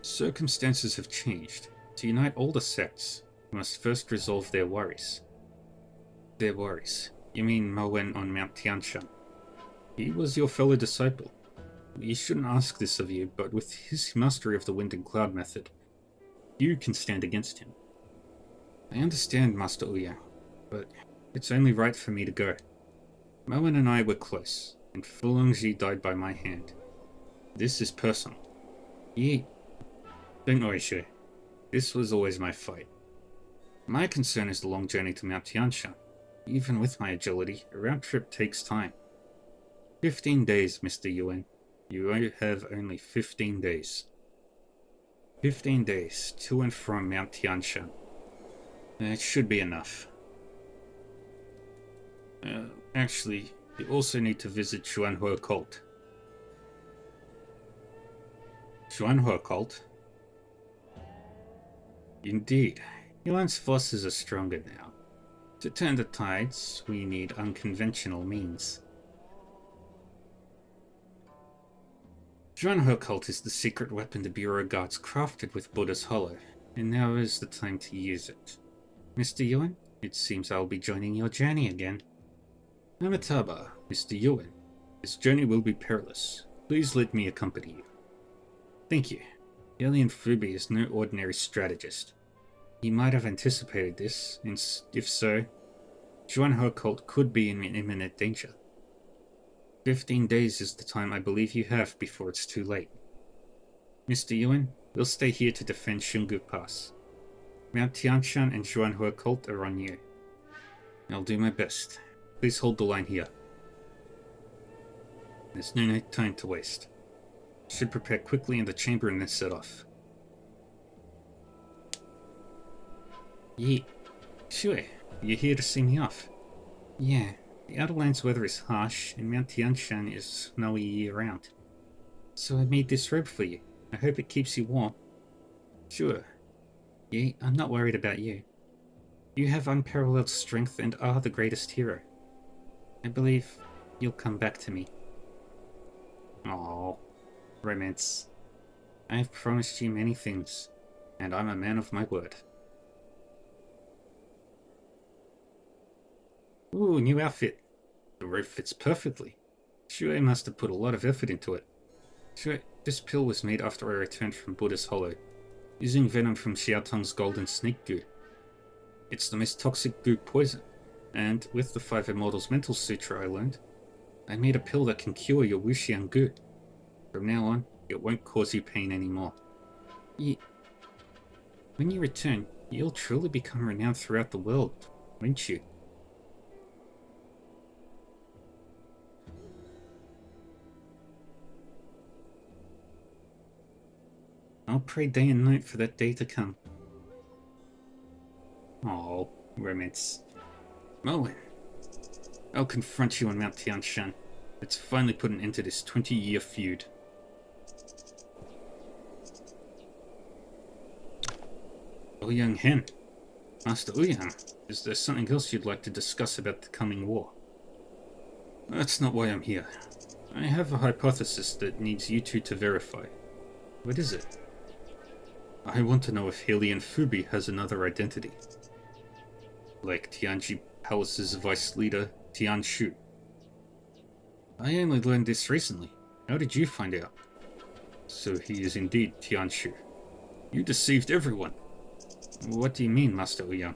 Circumstances have changed. To unite all the sects, we must first resolve their worries. Their worries? You mean Melwen on Mount Tianshan? He was your fellow disciple. You shouldn't ask this of you, but with his mastery of the wind and cloud method, you can stand against him. I understand, Master Ouyang, but it's only right for me to go. Melwen and I were close, and Fulongji died by my hand. This is personal. Don't worry, Shu. This was always my fight. My concern is the long journey to Mount Tianshan. Even with my agility, a round trip takes time. 15 days, Mr. Yuan. You have only 15 days. 15 days to and from Mount Tianshan. It should be enough. Actually, you also need to visit Xuanhua Cult. Xuanhua Cult? Indeed, Yuan's forces are stronger now. To turn the tides, we need unconventional means. Xuanhua Cult is the secret weapon the Bureau Guards crafted with Buddha's Hollow, and now is the time to use it. Mr. Yuan, it seems I'll be joining your journey again. Amitabha, Mr. Yuan, this journey will be perilous. Please let me accompany you. Thank you. Alien Fubi is no ordinary strategist. He might have anticipated this, and if so, Xuanhua Cult could be in imminent danger. 15 days is the time I believe you have before it's too late. Mr. Yuan, We'll stay here to defend Shungu Pass. Mount Tianshan and Xuanhua Cult are on you. I'll do my best. Please hold the line here. There's no time to waste. Should prepare quickly in the chamber and then set off. Ye, sure, you're here to see me off. Yeah, the Outerlands weather is harsh and Mount Tianshan is snowy year-round. So I made this robe for you. I hope it keeps you warm. Sure. Ye, I'm not worried about you. You have unparalleled strength and are the greatest hero. I believe you'll come back to me. Oh, romance. I have promised you many things, and I'm a man of my word. Ooh, new outfit. The robe fits perfectly. Shuei must have put a lot of effort into it. Shuei, this pill was made after I returned from Buddha's Hollow, using venom from Xiaotong's golden snake goo. It's the most toxic goo poison, and with the 5 Immortals Mental Sutra I learned, I made a pill that can cure your Wuxian goo. From now on, it won't cause you pain anymore. When you return, you'll truly become renowned throughout the world, won't you? I'll pray day and night for that day to come. Oh, romance. Mowen, I'll confront you on Mount Tianshan. Let's finally put an end to this 20-year feud. Ouyang Hen. Master Ouyang, is there something else you'd like to discuss about the coming war? That's not why I'm here. I have a hypothesis that needs you two to verify. What is it? I want to know if Hylian Fubi has another identity. Like Tianji Palace's vice leader, Tian Shu. I only learned this recently. How did you find out? So he is indeed Tian Shu. You deceived everyone. What do you mean, Master Ouyang?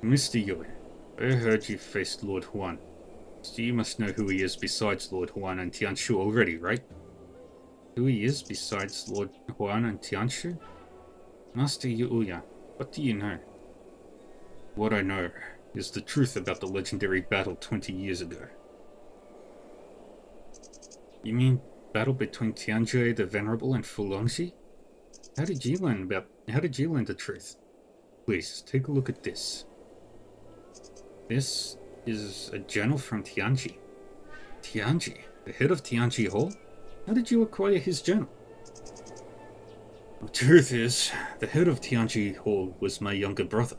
Mr. Yue, I heard you faced Lord Huan. So you must know who he is besides Lord Huan and Tian Shu already, right? Who he is besides Lord Huan and Tian Shu? Master Ouyang, what do you know? What I know is the truth about the legendary battle 20 years ago. You mean battle between Tianjie the Venerable and Fu Longxi? How did you learn the truth? Please, take a look at this. This is a journal from Tianji. Tianji? The head of Tianji Hall? How did you acquire his journal? The truth is, the head of Tianji Hall was my younger brother.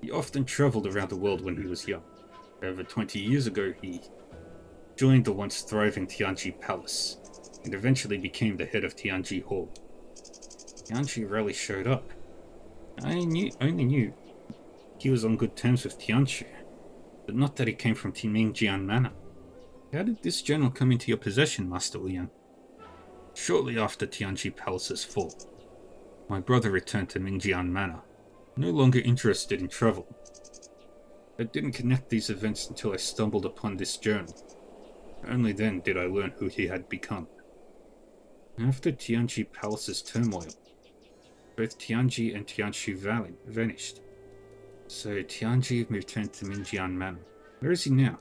He often traveled around the world when he was young. Over 20 years ago, he joined the once thriving Tianji Palace, and eventually became the head of Tianji Hall. Tianji rarely showed up. I only knew he was on good terms with Tianchi, but not that he came from Mingjian Manor. How did this journal come into your possession, Master Ouyang? Shortly after Tianji Palace's fall, my brother returned to Mingjian Manor, no longer interested in travel. I didn't connect these events until I stumbled upon this journal. Only then did I learn who he had become. After Tianji Palace's turmoil, both Tianji and Tianshu Valley vanished. So Tianji returned to Mingjian Manor. Where is he now?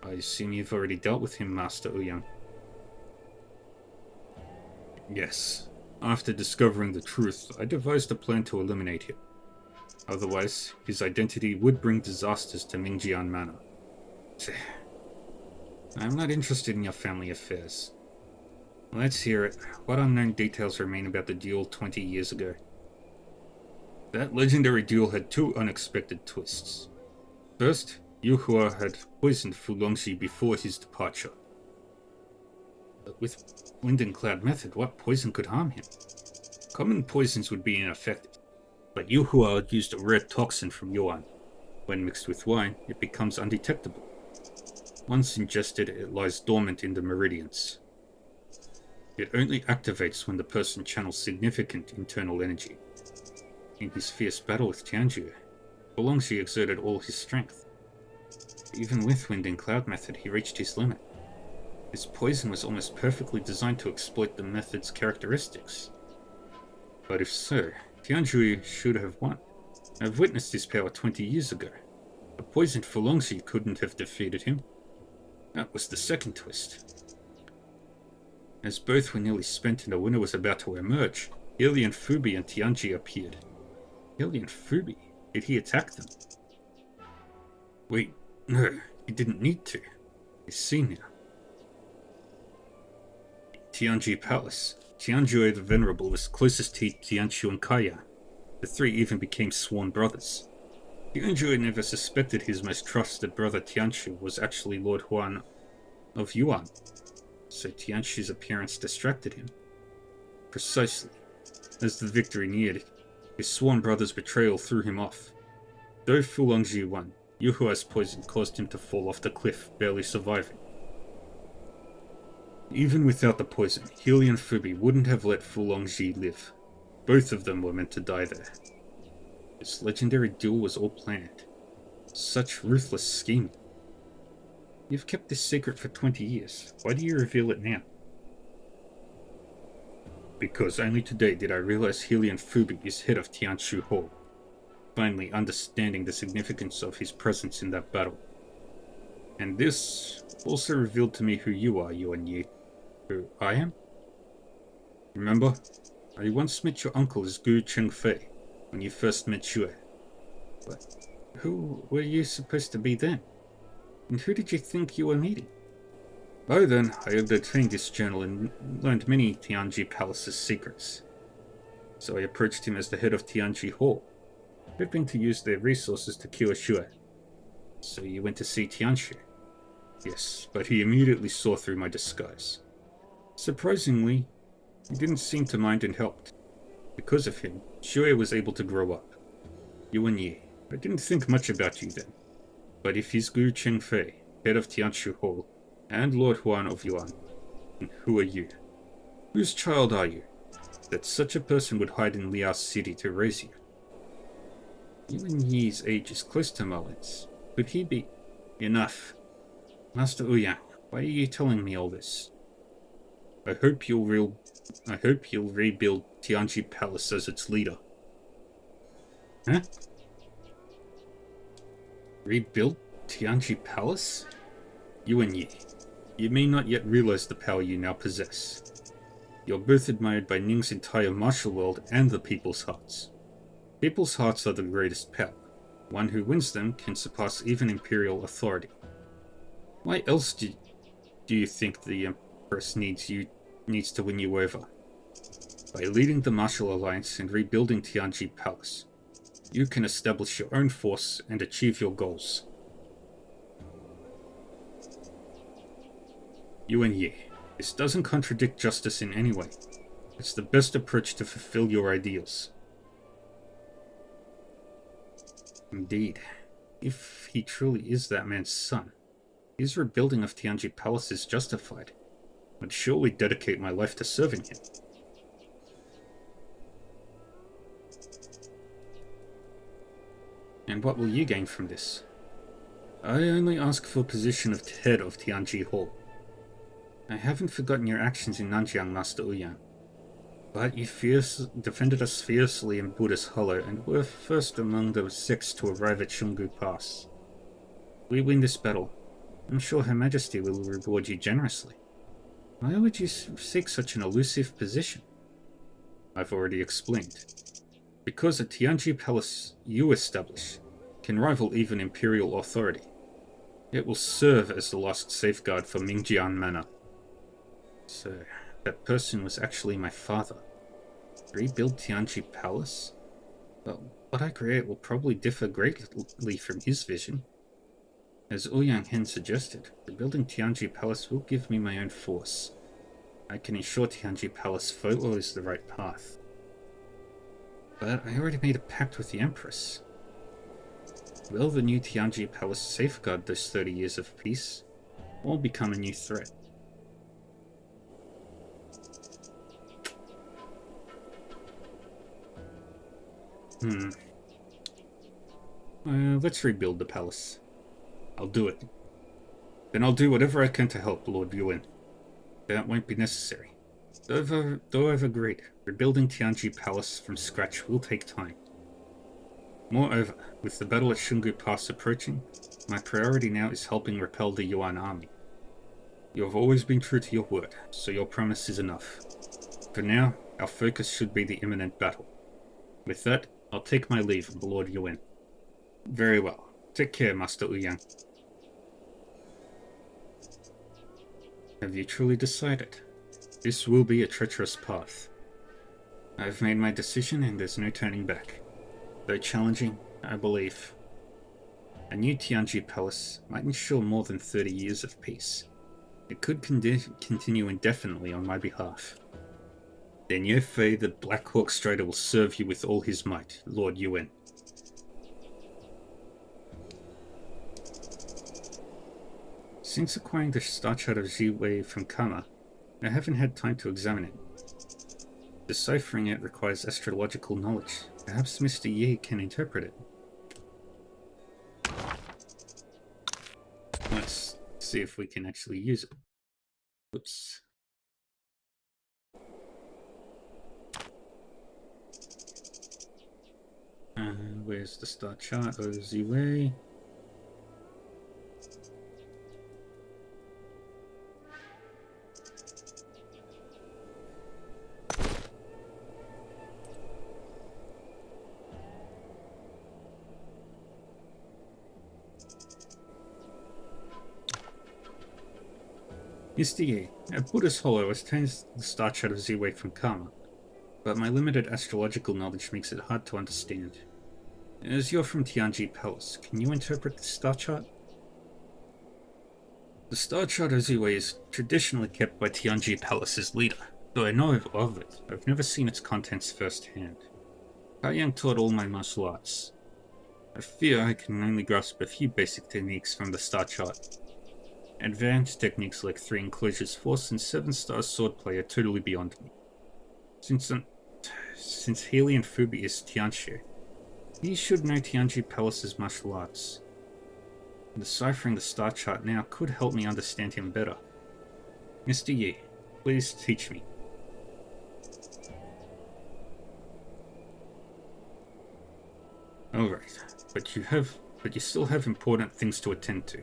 I assume you've already dealt with him, Master Ouyang. Yes. After discovering the truth, I devised a plan to eliminate him. Otherwise, his identity would bring disasters to Mingjian Manor. I'm not interested in your family affairs. Let's hear it. What unknown details remain about the duel 20 years ago? That legendary duel had 2 unexpected twists. First, Yu Hua had poisoned Fu Longxi before his departure. But with Wind and Cloud method, what poison could harm him? Common poisons would be ineffective, but Yu Hua had used a rare toxin from Yuan. When mixed with wine, it becomes undetectable. Once ingested, it lies dormant in the meridians. It only activates when the person channels significant internal energy. In his fierce battle with Tianju, Fu Longxi exerted all his strength. Even with Wind and Cloud method, he reached his limit. His poison was almost perfectly designed to exploit the method's characteristics. But if so, Tianjui should have won. I've witnessed his power 20 years ago. A poisoned Fulongzi couldn't have defeated him. That was the second twist. As both were nearly spent and a winner was about to emerge, Alien Fubi and Tianji appeared. Alien Fubi? Did he attack them? Wait, no, he didn't need to. I see now. Tianji Palace. Tianjui the Venerable was closest to Tianqiu and Kaya. The three even became sworn brothers. Tianjui never suspected his most trusted brother Tianqiu was actually Lord Huan of Yuan, so Tianqiu's appearance distracted him. Precisely. As the victory neared, his sworn brother's betrayal threw him off. Though Fulongji won, Yuhua's poison caused him to fall off the cliff, barely surviving. Even without the poison, Alien Fubi wouldn't have let Fulongji live. Both of them were meant to die there. This legendary duel was all planned. Such ruthless scheming. You've kept this secret for 20 years. Why do you reveal it now? Because only today did I realize Alien Fubi is head of Tianshu Hall, finally understanding the significance of his presence in that battle. And this also revealed to me who you are, Yuan Yi. Who I am? Remember? I once met your uncle as Gu Chengfei when you first met Xue. But who were you supposed to be then? And who did you think you were meeting? By then, I had obtained this journal and learned many Tianji Palace's secrets. So I approached him as the head of Tianji Hall, hoping to use their resources to cure Xue. So you went to see Tianxue? Yes, but he immediately saw through my disguise. Surprisingly, he didn't seem to mind and helped. Because of him, Xue was able to grow up. Yuan Yi, I didn't think much about you then. But if he's Gu Chengfei, head of Tianshu Hall, and Lord Huan of Yuan, who are you? Whose child are you, that such a person would hide in Liao City to raise you? Yuan Yi's age is close to Merlin's. Could he be... Enough. Master Ouyang, why are you telling me all this? I hope you'll rebuild Tianji Palace as its leader. Huh? Rebuild Tianji Palace? Yuan Yi, you may not yet realize the power you now possess. You're both admired by Ning's entire martial world and the people's hearts. People's hearts are the greatest power. One who wins them can surpass even imperial authority. Why else do you think the Empress needs to win you over? By leading the Martial Alliance and rebuilding Tianji Palace, you can establish your own force and achieve your goals. Yuan Yi, this doesn't contradict justice in any way. It's the best approach to fulfill your ideals. Indeed, if he truly is that man's son, his rebuilding of Tianji Palace is justified. I'd surely dedicate my life to serving him. And what will you gain from this? I only ask for position of head of Tianji Hall. I haven't forgotten your actions in Nanjiang, Master Ouyang. But you defended us fiercely in Buddha's Hollow and were first among the 6 to arrive at Shungu Pass. If we win this battle, I'm sure Her Majesty will reward you generously. Why would you seek such an elusive position? I've already explained. Because a Tianji Palace you establish can rival even imperial authority. It will serve as the last safeguard for Mingjian Manor. So, that person was actually my father. Rebuild Tianji Palace? But what I create will probably differ greatly from his vision. As Ouyang Hen suggested, rebuilding Tianji Palace will give me my own force. I can ensure Tianji Palace follows the right path. But I already made a pact with the Empress. Will the new Tianji Palace safeguard those 30 years of peace, or become a new threat? Let's rebuild the palace. I'll do it. Then I'll do whatever I can to help Lord Yuan. That won't be necessary. Though I've agreed, rebuilding Tianji Palace from scratch will take time. Moreover, with the battle at Shungu Pass approaching, my priority now is helping repel the Yuan army. You have always been true to your word, so your promise is enough. For now, our focus should be the imminent battle. With that, I'll take my leave of the Lord Yuan. Very well. Take care, Master Ouyang. Have you truly decided? This will be a treacherous path. I've made my decision and there's no turning back. Though challenging, I believe. A new Tianji Palace might ensure more than 30 years of peace. It could continue indefinitely on my behalf. Then Ye Fei, the Black Hawk Strider, will serve you with all his might, Lord Yuan. Since acquiring the star chart of Ziwei from Kama, I haven't had time to examine it. Deciphering it requires astrological knowledge. Perhaps Mr. Yi can interpret it. Let's see if we can actually use it. Oops. Where's the star chart of Ziwei? Mr. Yi, at Buddha's Hollow, I obtained the star chart of Ziwei from Kama, but my limited astrological knowledge makes it hard to understand. As you're from Tianji Palace, can you interpret the star chart? The star chart of Ziwei is traditionally kept by Tianji Palace's leader, though I know of it. I've never seen its contents firsthand. Haiyang taught all my martial arts. I fear I can only grasp a few basic techniques from the star chart. Advanced techniques like 3 enclosures force and 7-star swordplay are totally beyond me. Since Healy and Fubi is Tianxie, he should know Tianji Palace's martial arts. Deciphering the star chart now could help me understand him better. Mr. Yi, please teach me. Alright, but you still have important things to attend to.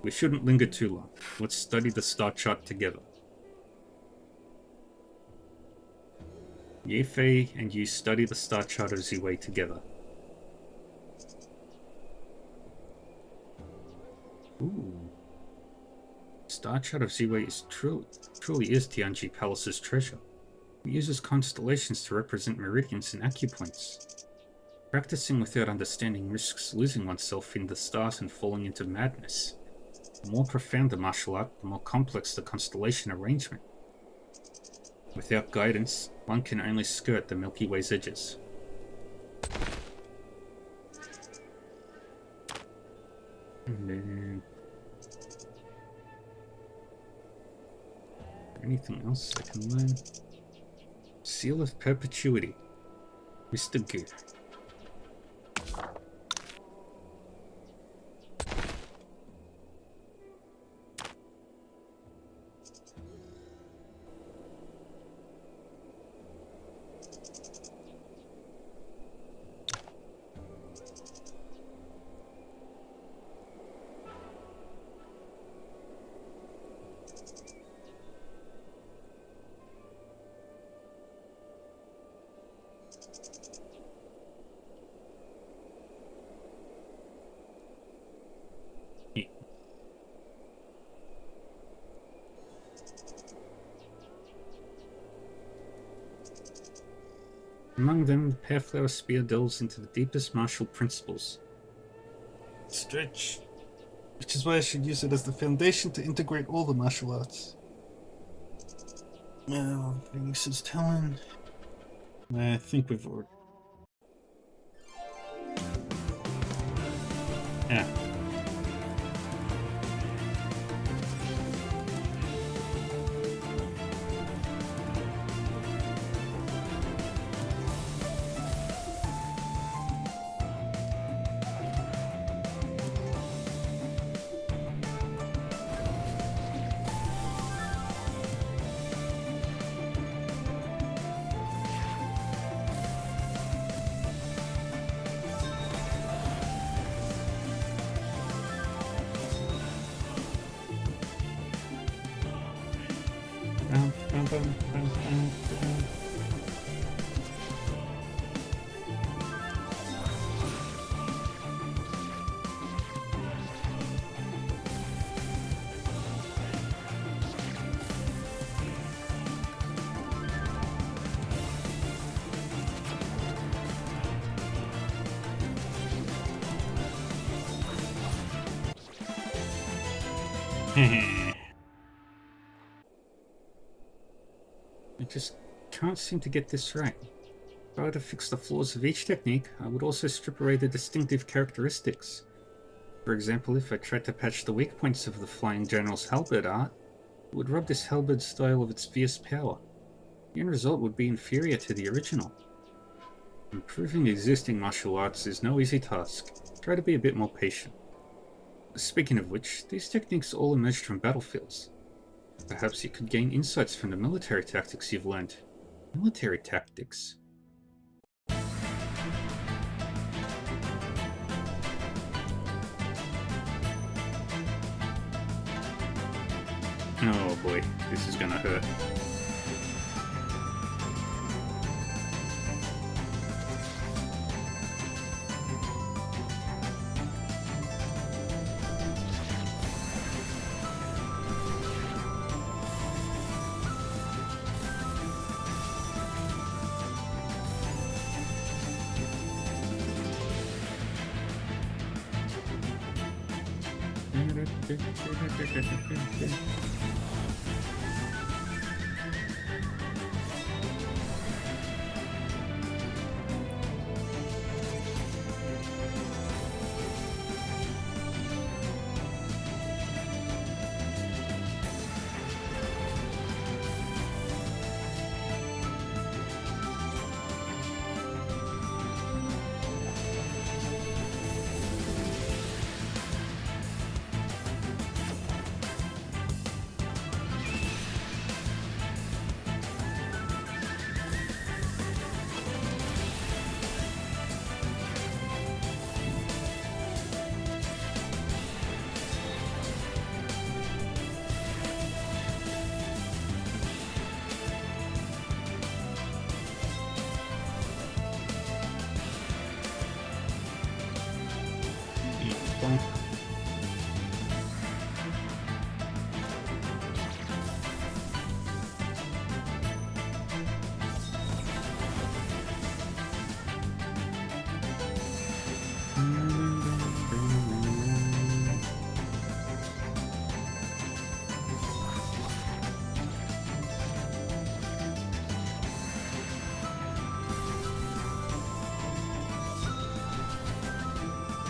We shouldn't linger too long. Let's study the star chart together. Ye Fei and you study the star chart of Ziwei together. Ooh. Star chart of Ziwei is truly is Tianji Palace's treasure. It uses constellations to represent meridians and acupoints. Practicing without understanding risks losing oneself in the stars and falling into madness. The more profound the martial art, the more complex the constellation arrangement. Without guidance, one can only skirt the Milky Way's edges. And then... anything else I can learn? Seal of Perpetuity. Mr. Gu. Among them, the Pearflower Spear delves into the deepest martial principles. Stretch. Which is why I should use it as the foundation to integrate all the martial arts. Now, Venus' Talon. I think we've already... yeah. I just can't seem to get this right. If I were to fix the flaws of each technique, I would also strip away the distinctive characteristics. For example, if I tried to patch the weak points of the Flying General's halberd art, it would rob this halberd style of its fierce power. The end result would be inferior to the original. Improving existing martial arts is no easy task. Try to be a bit more patient. Speaking of which, these techniques all emerged from battlefields. Perhaps you could gain insights from the military tactics you've learned. Military tactics? Oh boy, this is gonna hurt.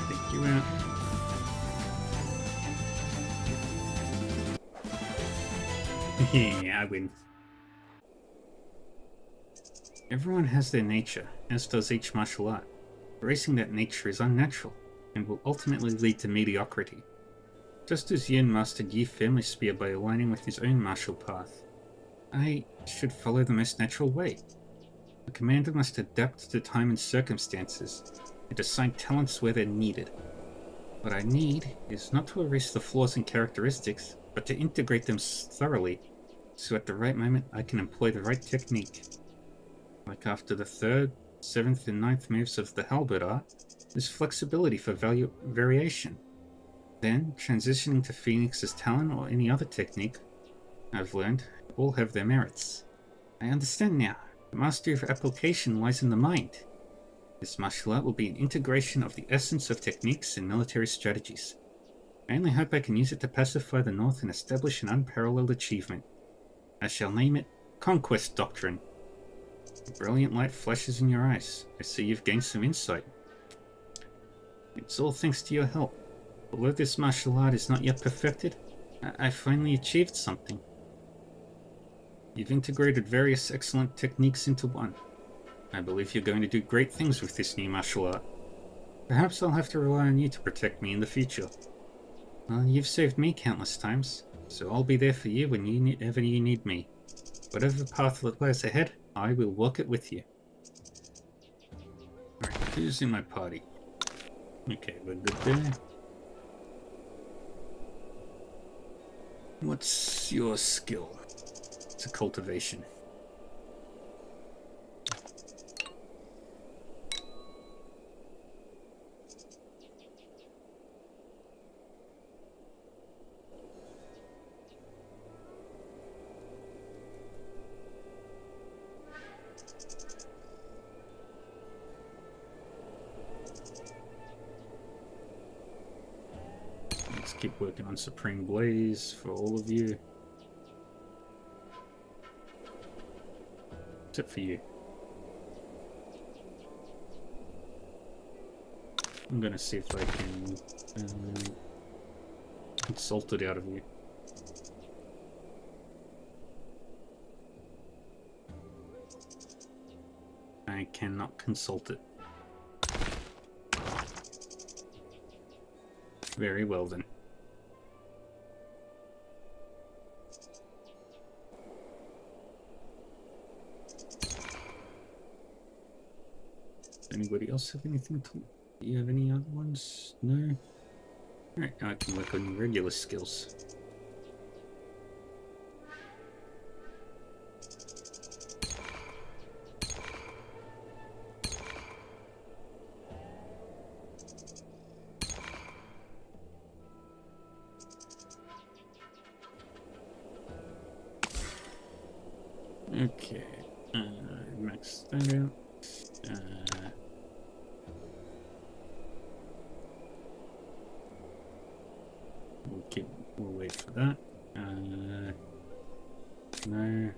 Take you out. Yeah, I win. Everyone has their nature, as does each martial art. Erasing that nature is unnatural, and will ultimately lead to mediocrity. Just as Yin mastered Yi Family Spear by aligning with his own martial path, I should follow the most natural way. A commander must adapt to time and circumstances, and assign talents where they're needed. What I need is not to erase the flaws and characteristics, but to integrate them thoroughly, so at the right moment I can employ the right technique. Like after the 3rd, 7th and 9th moves of the halberd art, there's flexibility for variation. Then, transitioning to Phoenix's talent or any other technique I've learned all have their merits. I understand now. The mastery of application lies in the mind. This martial art will be an integration of the essence of techniques and military strategies. I only hope I can use it to pacify the North and establish an unparalleled achievement. I shall name it Conquest Doctrine. A brilliant light flashes in your eyes. I see you've gained some insight. It's all thanks to your help. Although this martial art is not yet perfected, I finally achieved something. You've integrated various excellent techniques into one. I believe you're going to do great things with this new martial art. Perhaps I'll have to rely on you to protect me in the future. Well, you've saved me countless times, so I'll be there for you whenever you need me. Whatever path lies ahead, I will walk it with you. Alright, who's in my party? Okay, we're good there. What's your skill? to cultivation. Let's keep working on Supreme Blaze for all of you. Except for you. I'm gonna see if I can consult it out of you. I cannot consult it. Very well then. Anybody else have anything to... Do you have any other ones? No? Alright, now I can work on your regular skills. Okay, max that out. We'll wait for that. No.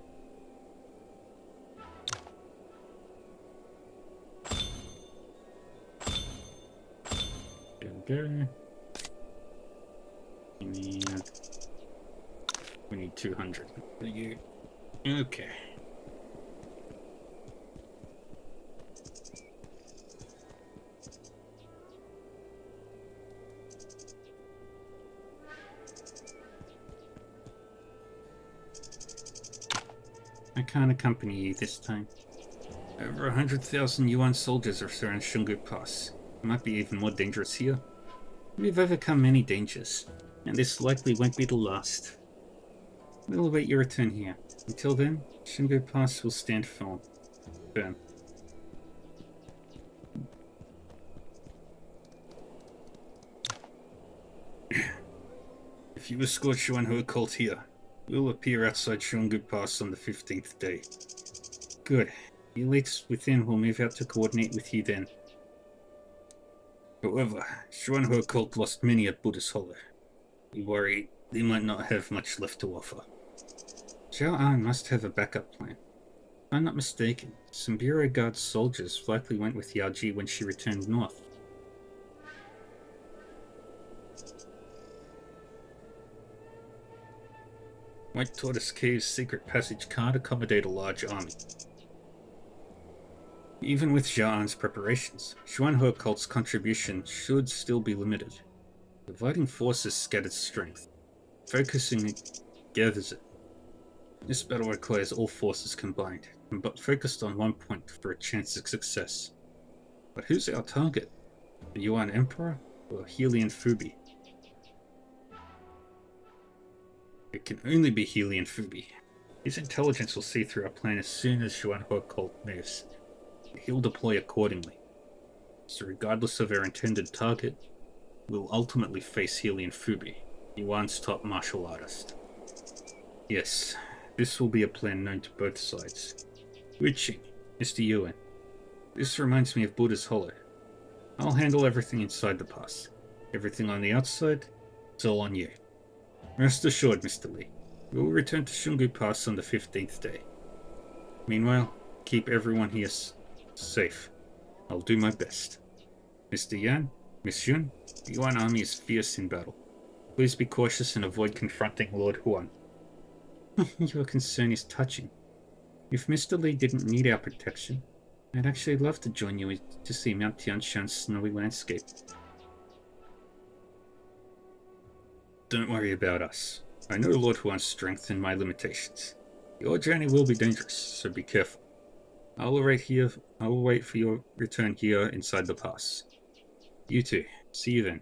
There we go. We need 200 for you. Okay. I can't accompany you this time. Over 100,000 Yuan soldiers are surrounding Shungu Pass. It might be even more dangerous here. We've overcome many dangers, and this likely won't be the last. We'll await your return here. Until then, Shungu Pass will stand firm. If you escort Xuanhe Occult here, we'll appear outside Shungu Pass on the 15th day. Good. The elites within will move out to coordinate with you then. However, Xuanhe Occult lost many at Buddha's Hollow. We worry they might not have much left to offer. Zhao An must have a backup plan. If I'm not mistaken, some Bureau Guard soldiers likely went with Yao Ji when she returned north. White Tortoise Cave's secret passage can't accommodate a large army. Even with Zhao An's preparations, Xuanhe Occult's contribution should still be limited. Dividing forces scatters strength. Focusing it gathers it. This battle requires all forces combined, but focused on one point for a chance of success. But who's our target? The Yuan Emperor or Helian Fubi? It can only be Helian Fubi. His intelligence will see through our plan as soon as Xuanhe Occult moves. He'll deploy accordingly. So regardless of our intended target, we'll ultimately face Helian Fubi, Yuan's top martial artist. Yes, this will be a plan known to both sides. Witching, Mr. Yuan. This reminds me of Buddha's Hollow. I'll handle everything inside the pass. Everything on the outside, it's all on you. Rest assured, Mr. Li. We will return to Shungu Pass on the 15th day. Meanwhile, keep everyone here safe. I'll do my best. Mr. Yan, Miss Yun, the Yuan army is fierce in battle. Please be cautious and avoid confronting Lord Huan. Your concern is touching. If Mr. Li didn't need our protection, I'd actually love to join you to see Mount Tianshan's snowy landscape. Don't worry about us. I know Lord Huan's strength and my limitations. Your journey will be dangerous, so be careful. I will wait for your return here inside the pass. You too. See you then.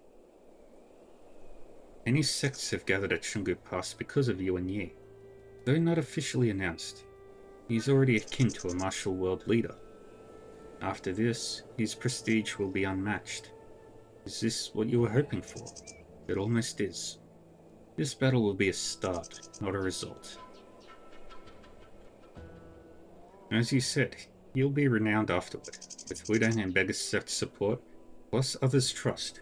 Many sects have gathered at Shungu Pass because of you and Yi. Though not officially announced, he's already akin to a martial world leader. After this, his prestige will be unmatched. Is this what you were hoping for? It almost is. This battle will be a start, not a result. As you said, he'll be renowned afterward, with Wudang and Begasek's support, plus others' trust.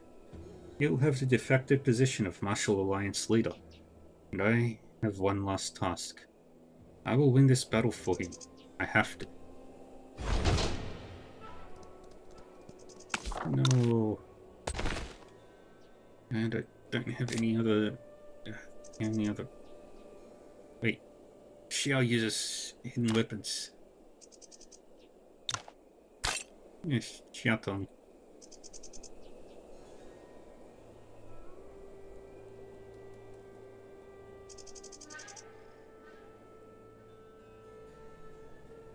He'll have the de facto position of Martial Alliance leader, and I have one last task. I will win this battle for him. I have to. No. And I don't have any other... Wait. Xiao uses hidden weapons. Yes, Xiaotong.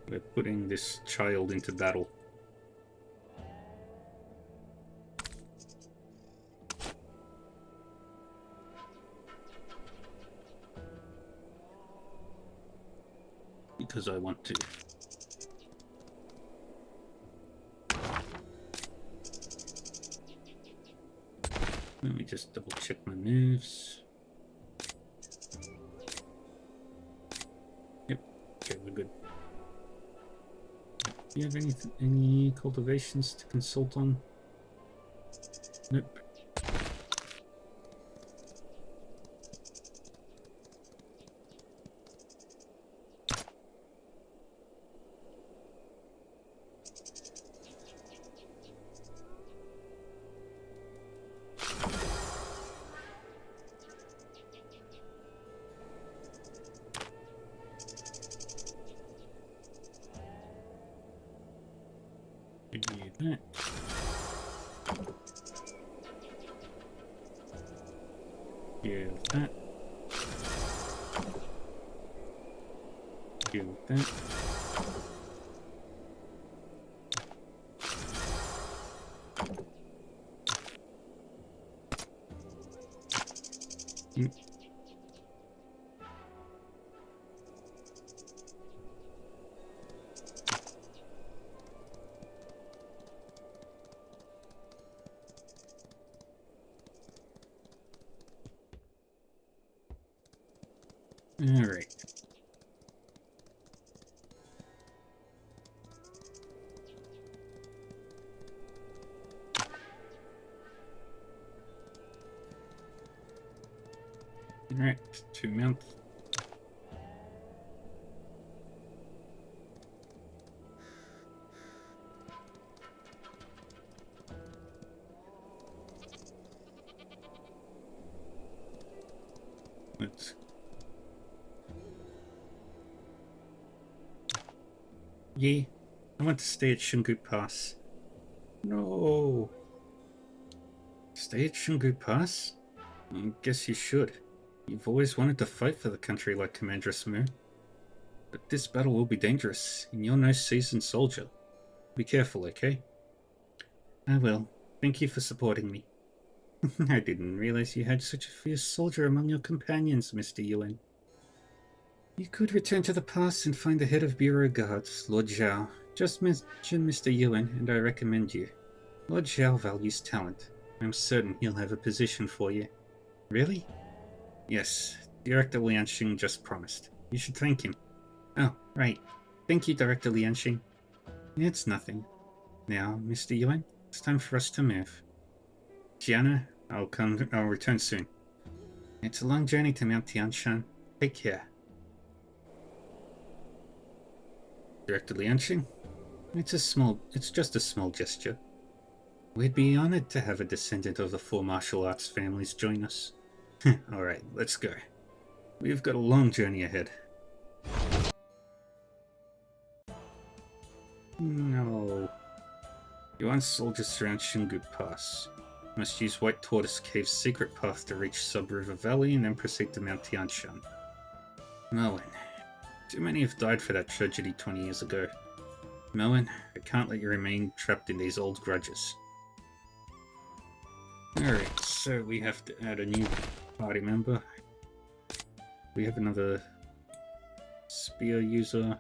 We're putting this child into battle. Because I want to. Let me just double check my moves. Yep, okay, we're good. Do you have any cultivations to consult on? Nope. That. Give that. Give that. Alright. Alright, 2 months. Let's yeah, I want to stay at Shungu Pass. No. Stay at Shungu Pass? I guess you should. You've always wanted to fight for the country like Commander Mu. But this battle will be dangerous, and you're no seasoned soldier. Be careful, okay? I will. Thank you for supporting me. I didn't realize you had such a fierce soldier among your companions, Mr. Yuan. You could return to the pass and find the head of Bureau Guards, Lord Zhao. Just mention Mr. Yuan, and I recommend you. Lord Zhao values talent. I'm certain he'll have a position for you. Really? Yes, Director Lianxing just promised. You should thank him. Oh, right. Thank you, Director Lianxing. It's nothing. Now, Mr. Yuan, it's time for us to move. Gianna, I'll return soon. It's a long journey to Mount Tianshan. Take care. Director Lianxing? It's just a small gesture. We'd be honored to have a descendant of the 4 martial arts families join us. Alright, let's go. We've got a long journey ahead. No. Yuan soldiers surround Shungu Pass. Must use White Tortoise Cave's secret path to reach Sub River Valley and then proceed to Mount Tianshan. Merlin. Too many have died for that tragedy 20 years ago. Merlin, I can't let you remain trapped in these old grudges. Alright, so we have to add a new party member. We have another spear user.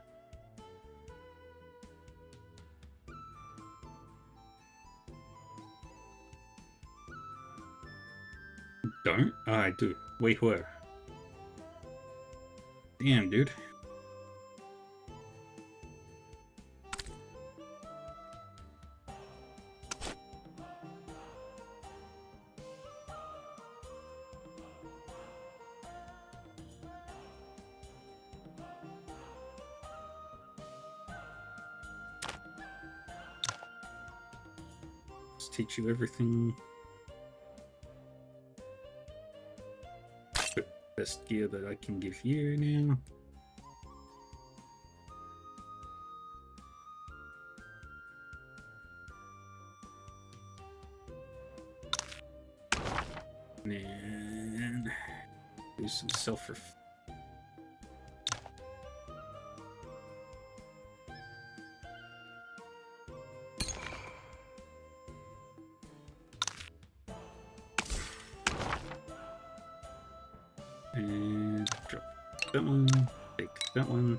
Don't? Oh, I do. Wait, where? Damn, dude. Let's teach you everything. The best gear that I can give you now. And do some self-ref. And drop that one, take that one.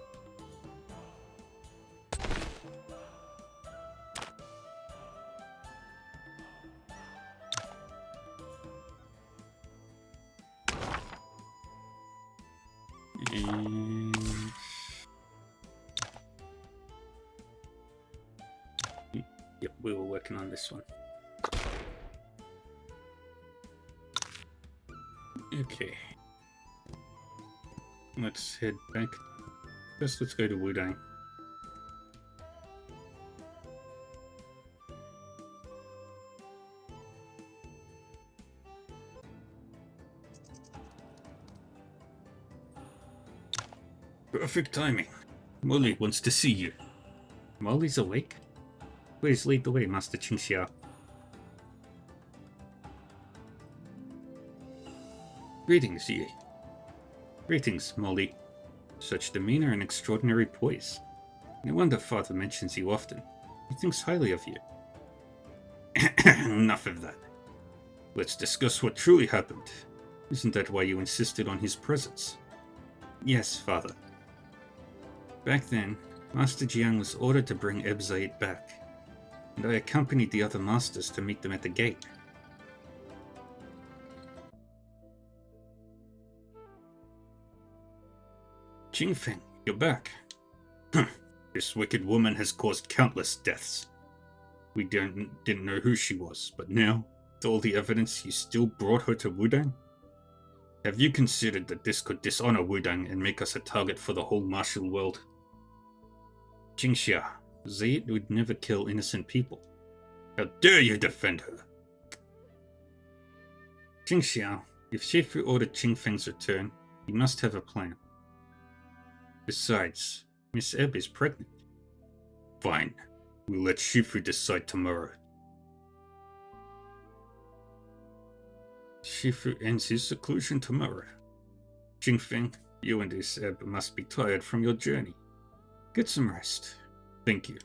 And yep, we were working on this one. Okay. Let's head back. First, let's go to Wudang. Perfect timing. Molly wants to see you. Molly's awake? Please lead the way, Master Qingxia. Greetings, Yi. Greetings, Molly. Such demeanor and extraordinary poise. No wonder Father mentions you often. He thinks highly of you. Enough of that. Let's discuss what truly happened. Isn't that why you insisted on his presence? Yes, Father. Back then, Master Jiang was ordered to bring Ebzait back, and I accompanied the other masters to meet them at the gate. Qingfeng, you're back. This wicked woman has caused countless deaths. We didn't know who she was, but now, with all the evidence, you still brought her to Wudang? Have you considered that this could dishonor Wudang and make us a target for the whole martial world? Qingxia, Zayat would never kill innocent people. How dare you defend her? Qingxia, if Shifu ordered Qingfeng's return, he must have a plan. Besides, Miss Eb is pregnant. Fine. We'll let Shifu decide tomorrow. Shifu ends his seclusion tomorrow. Qingfeng, you and this Eb must be tired from your journey. Get some rest. Thank you.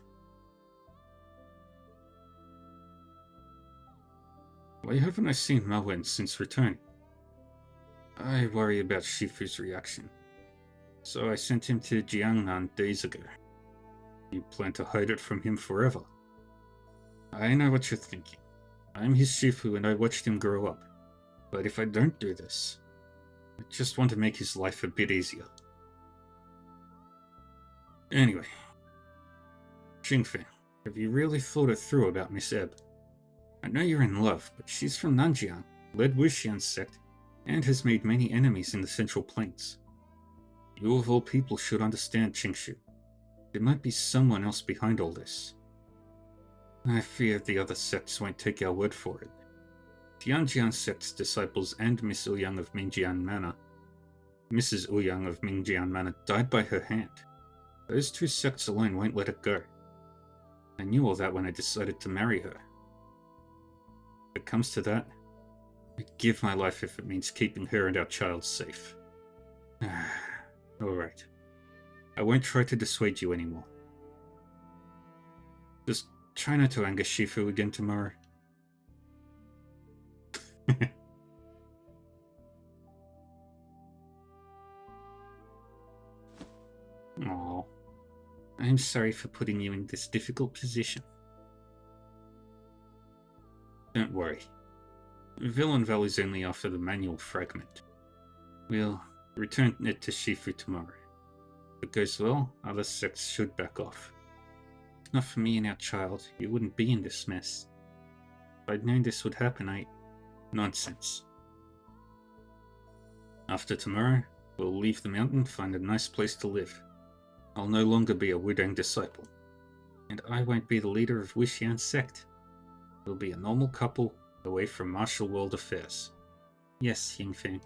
Why haven't I seen Ma Wen since returning? I worry about Shifu's reaction. So I sent him to Jiangnan days ago. You plan to hide it from him forever. I know what you're thinking. I'm his Shifu and I watched him grow up. But if I don't do this, I just want to make his life a bit easier. Anyway, Qingfeng, have you really thought it through about Miss Eb? I know you're in love, but she's from Nanjiang, led Wuxian's sect, and has made many enemies in the Central Plains. You of all people should understand, Qingshu. There might be someone else behind all this. I fear the other sects won't take our word for it. Tianjian sect's disciples and Miss Ouyang of Mingjian Manor, Mrs. Ouyang of Mingjian Manor, died by her hand. Those two sects alone won't let it go. I knew all that when I decided to marry her. If it comes to that, I'd give my life if it means keeping her and our child safe. Alright. I won't try to dissuade you anymore. Just try not to anger Shifu again tomorrow. I'm sorry for putting you in this difficult position. Don't worry. Villanelle is only after the manual fragment. We'll return it to Shifu tomorrow. If it goes well, other sects should back off. If not for me and our child, you wouldn't be in this mess. If I'd known this would happen, Nonsense. After tomorrow, we'll leave the mountain, find a nice place to live. I'll no longer be a Wudang disciple. And I won't be the leader of Wuxian sect. We'll be a normal couple, away from martial world affairs. Yes, Yingfeng.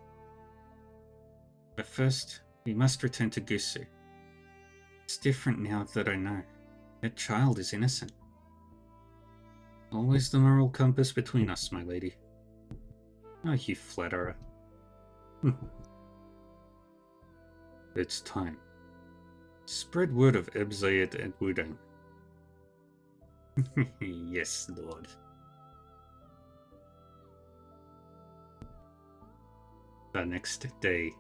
But first, we must return to Gusu. It's different now that I know. That child is innocent. Always the moral compass between us, my lady. Oh, you flatterer. It's time. Spread word of Ebzayed and Wudang. Yes, Lord. The next day.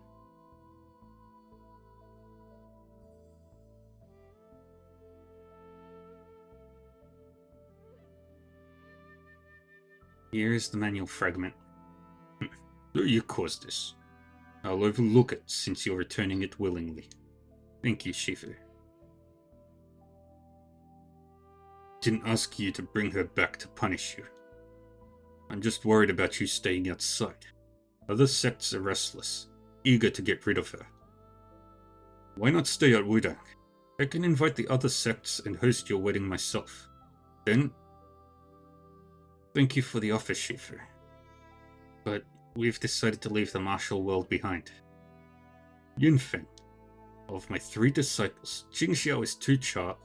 Here is the manual fragment. You caused this. I'll overlook it since you're returning it willingly. Thank you, Shifu. Didn't ask you to bring her back to punish you. I'm just worried about you staying outside. Other sects are restless, eager to get rid of her. Why not stay at Wudang? I can invite the other sects and host your wedding myself. Then... Thank you for the offer, Shifu. But we've decided to leave the martial world behind. Yunfeng. Of my 3 disciples, Jingxiao is too sharp,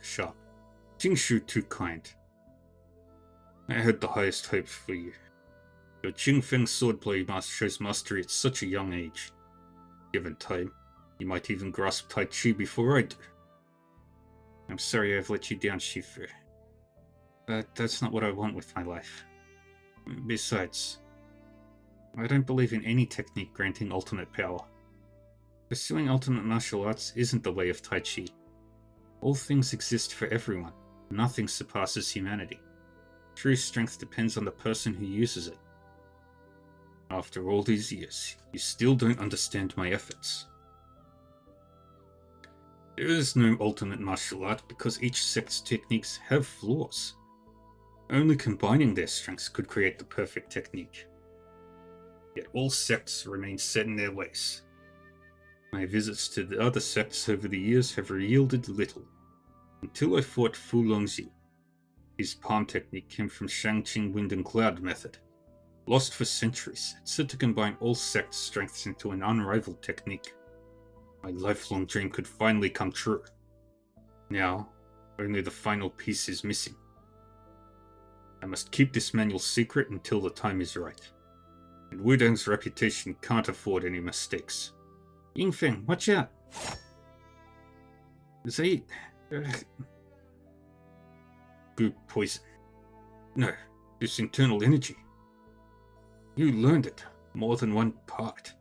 Jingshu too kind. I had the highest hopes for you. Your Jingfeng swordplay shows mastery at such a young age. Given time, you might even grasp Tai Chi before I do. I'm sorry I've let you down, Shifu. But that's not what I want with my life. Besides, I don't believe in any technique granting ultimate power. Pursuing ultimate martial arts isn't the way of Tai Chi. All things exist for everyone. Nothing surpasses humanity. True strength depends on the person who uses it. After all these years, you still don't understand my efforts. There is no ultimate martial art because each sect's techniques have flaws. Only combining their strengths could create the perfect technique. Yet all sects remain set in their ways. My visits to the other sects over the years have yielded little, until I fought Fu Longzhi. His palm technique came from Shangqing Wind and Cloud method. Lost for centuries, it's said to combine all sects' strengths into an unrivaled technique. My lifelong dream could finally come true. Now, only the final piece is missing. I must keep this manual secret until the time is right. And Wudang's reputation can't afford any mistakes. Yingfeng, watch out! Say... Good poison. No, this internal energy. You learned it. More than one part.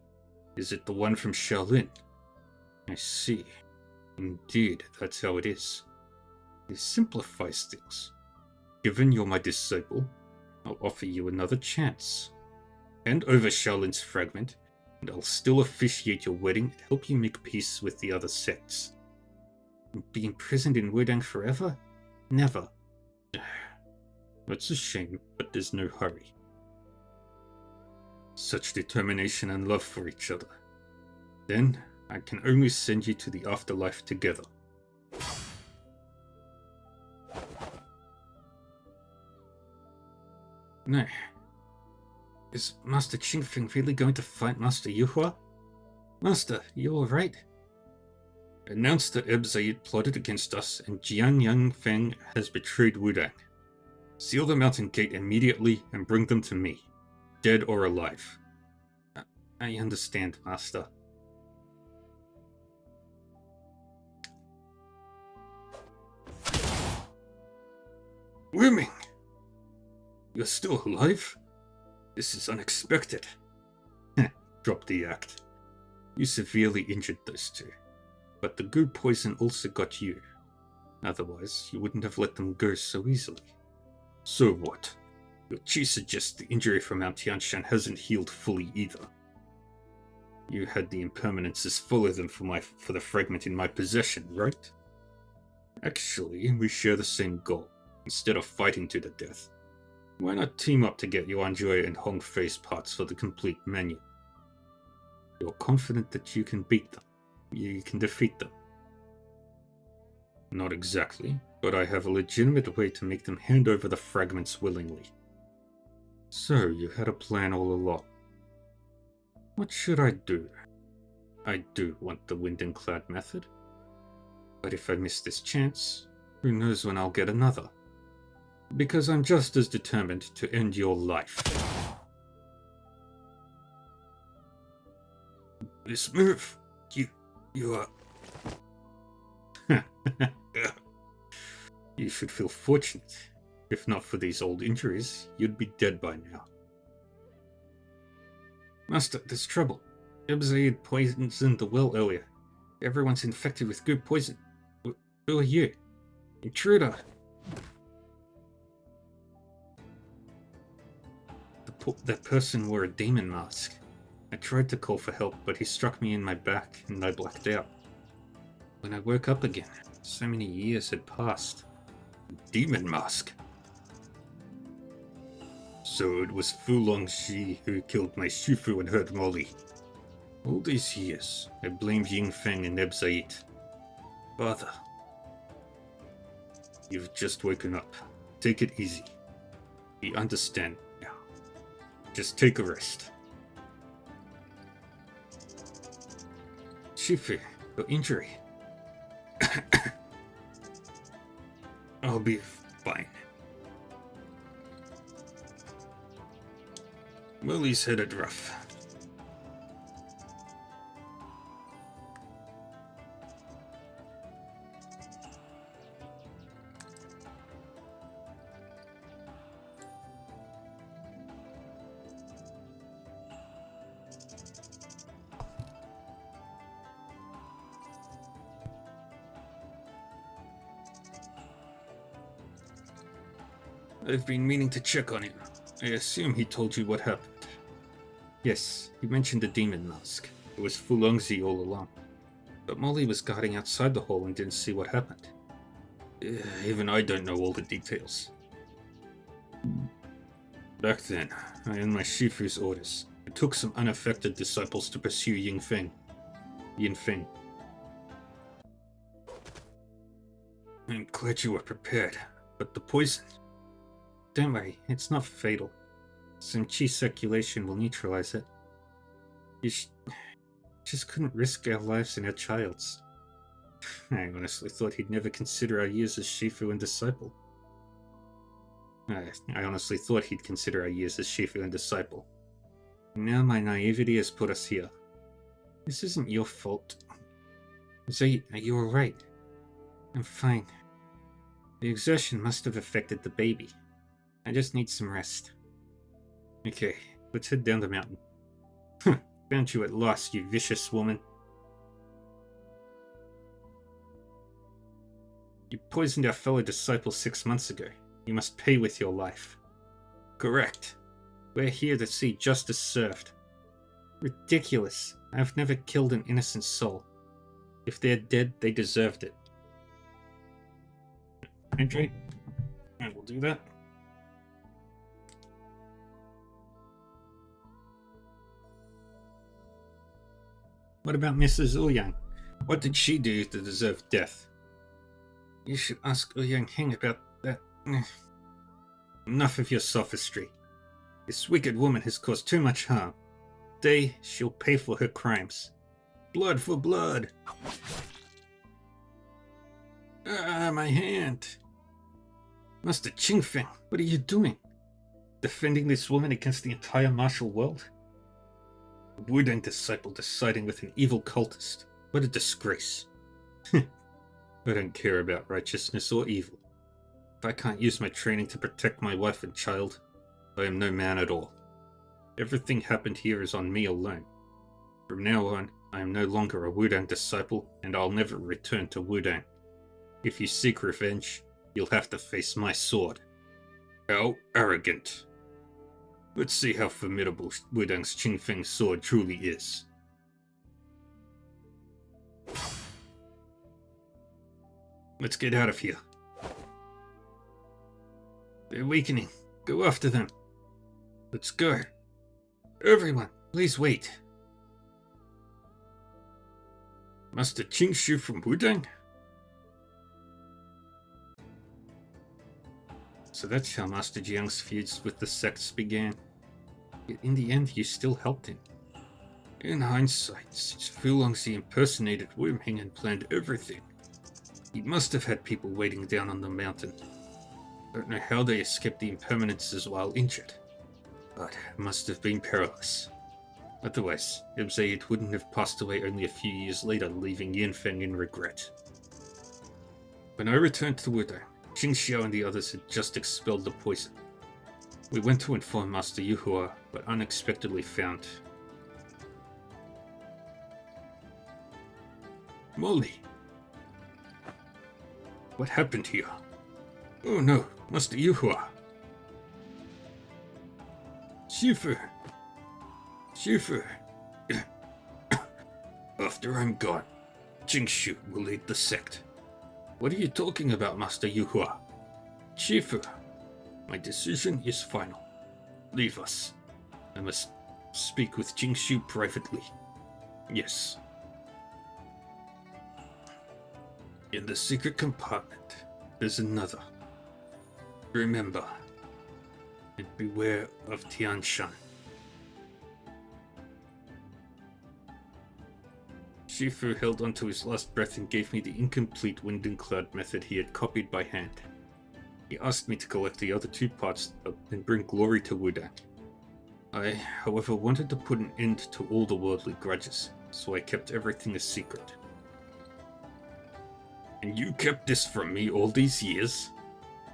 Is it the one from Shaolin? I see. Indeed, that's how it is. It simplifies things. Given you're my disciple, I'll offer you another chance. Hand over Shaolin's fragment, and I'll still officiate your wedding and help you make peace with the other sects. Be imprisoned in Wudang forever? Never. That's a shame, but there's no hurry. Such determination and love for each other. Then, I can only send you to the afterlife together. No. Is Master Qingfeng really going to fight Master Yuhua? Master, you alright? Announced that Ebzayed plotted against us and Jiang Yangfeng has betrayed Wudang. Seal the mountain gate immediately and bring them to me, dead or alive. I understand, Master. Wuming! You're still alive? This is unexpected. Drop the act. You severely injured those two, but the goo poison also got you. Otherwise, you wouldn't have let them go so easily. So what? Your chi suggests the injury from Mount Tianshan hasn't healed fully either. You had the impermanences follow them for the fragment in my possession, right? Actually, we share the same goal. Instead of fighting to the death, why not team up to get Yuan Jue and Hong Fei's parts for the complete menu? You're confident that you can beat them. You can defeat them. Not exactly, but I have a legitimate way to make them hand over the fragments willingly. So, you had a plan all along. What should I do? I do want the wind and cloud method. But if I miss this chance, who knows when I'll get another? Because I'm just as determined to end your life. This move, you are... You should feel fortunate. If not for these old injuries, you'd be dead by now. Master, there's trouble. Ebzaid poisoned the well earlier. Everyone's infected with good poison. Who are you? Intruder! That person wore a demon mask. I tried to call for help, but he struck me in my back and I blacked out. When I woke up again, so many years had passed. Demon mask? So it was Fu Longxi who killed my Shifu and hurt Molly. All these years, I blamed Yingfeng and Ebzaid. Father, you've just woken up. Take it easy. We understand now. Just take a rest. Shifu, your injury. I'll be fine. Molly's headed rough. I've been meaning to check on him. I assume he told you what happened. Yes, he mentioned the demon mask. It was Fu Longxi all along. But Molly was guarding outside the hall and didn't see what happened. Even I don't know all the details. Back then, I had my Shifu's orders. I took some unaffected disciples to pursue Yinfeng. I'm glad you were prepared, but the poison... Don't worry, it's not fatal. Some chi circulation will neutralize it. You just couldn't risk our lives and our child's. I honestly thought he'd never consider our years as Shifu and disciple. I honestly thought he'd consider our years as Shifu and disciple. Now my naivety has put us here. This isn't your fault. Zaid, are you alright? I'm fine. The exertion must have affected the baby. I just need some rest. Okay, let's head down the mountain. Found you at last, you vicious woman. You poisoned our fellow disciple 6 months ago. You must pay with your life. Correct. We're here to see justice served. Ridiculous. I've never killed an innocent soul. If they're dead, they deserved it. Hydrate. I will do that. What about Mrs. Ouyang? What did she do to deserve death? You should ask Ouyang Heng about that. Enough of your sophistry. This wicked woman has caused too much harm. Today, she'll pay for her crimes. Blood for blood! Ah, my hand! Master Qingfeng, what are you doing? Defending this woman against the entire martial world? A Wudang disciple deciding with an evil cultist. What a disgrace. I don't care about righteousness or evil. If I can't use my training to protect my wife and child, I am no man at all. Everything happened here is on me alone. From now on, I am no longer a Wudang disciple, and I'll never return to Wudang. If you seek revenge, you'll have to face my sword. How arrogant. Let's see how formidable Wudang's Qingfeng sword truly is. Let's get out of here. They're weakening. Go after them. Let's go. Everyone, please wait. Master Qingshu from Wudang? So that's how Master Jiang's feuds with the sects began. Yet in the end, you still helped him. In hindsight, since Fu Longxi impersonated Wu Ming and planned everything, he must have had people waiting down on the mountain. Don't know how they escaped the impermanences while injured, but it must have been perilous. Otherwise, Ibn wouldn't have passed away only a few years later, leaving Yanfeng in regret. When I returned to Wudang, Qing Xiao and the others had just expelled the poison. We went to inform Master Yuhua, but unexpectedly found... Molly! What happened here? Oh no, Master Yuhua! Shifu! Shifu! After I'm gone, Jingshu will lead the sect. What are you talking about, Master Yuhua? Shifu, my decision is final. Leave us. I must speak with Jingshu privately. Yes. In the secret compartment, there's another. Remember, and beware of Tian Shan. Shifu held onto his last breath and gave me the incomplete wind and cloud method he had copied by hand. He asked me to collect the other two parts and bring glory to Wudang. I, however, wanted to put an end to all the worldly grudges, so I kept everything a secret. And you kept this from me all these years?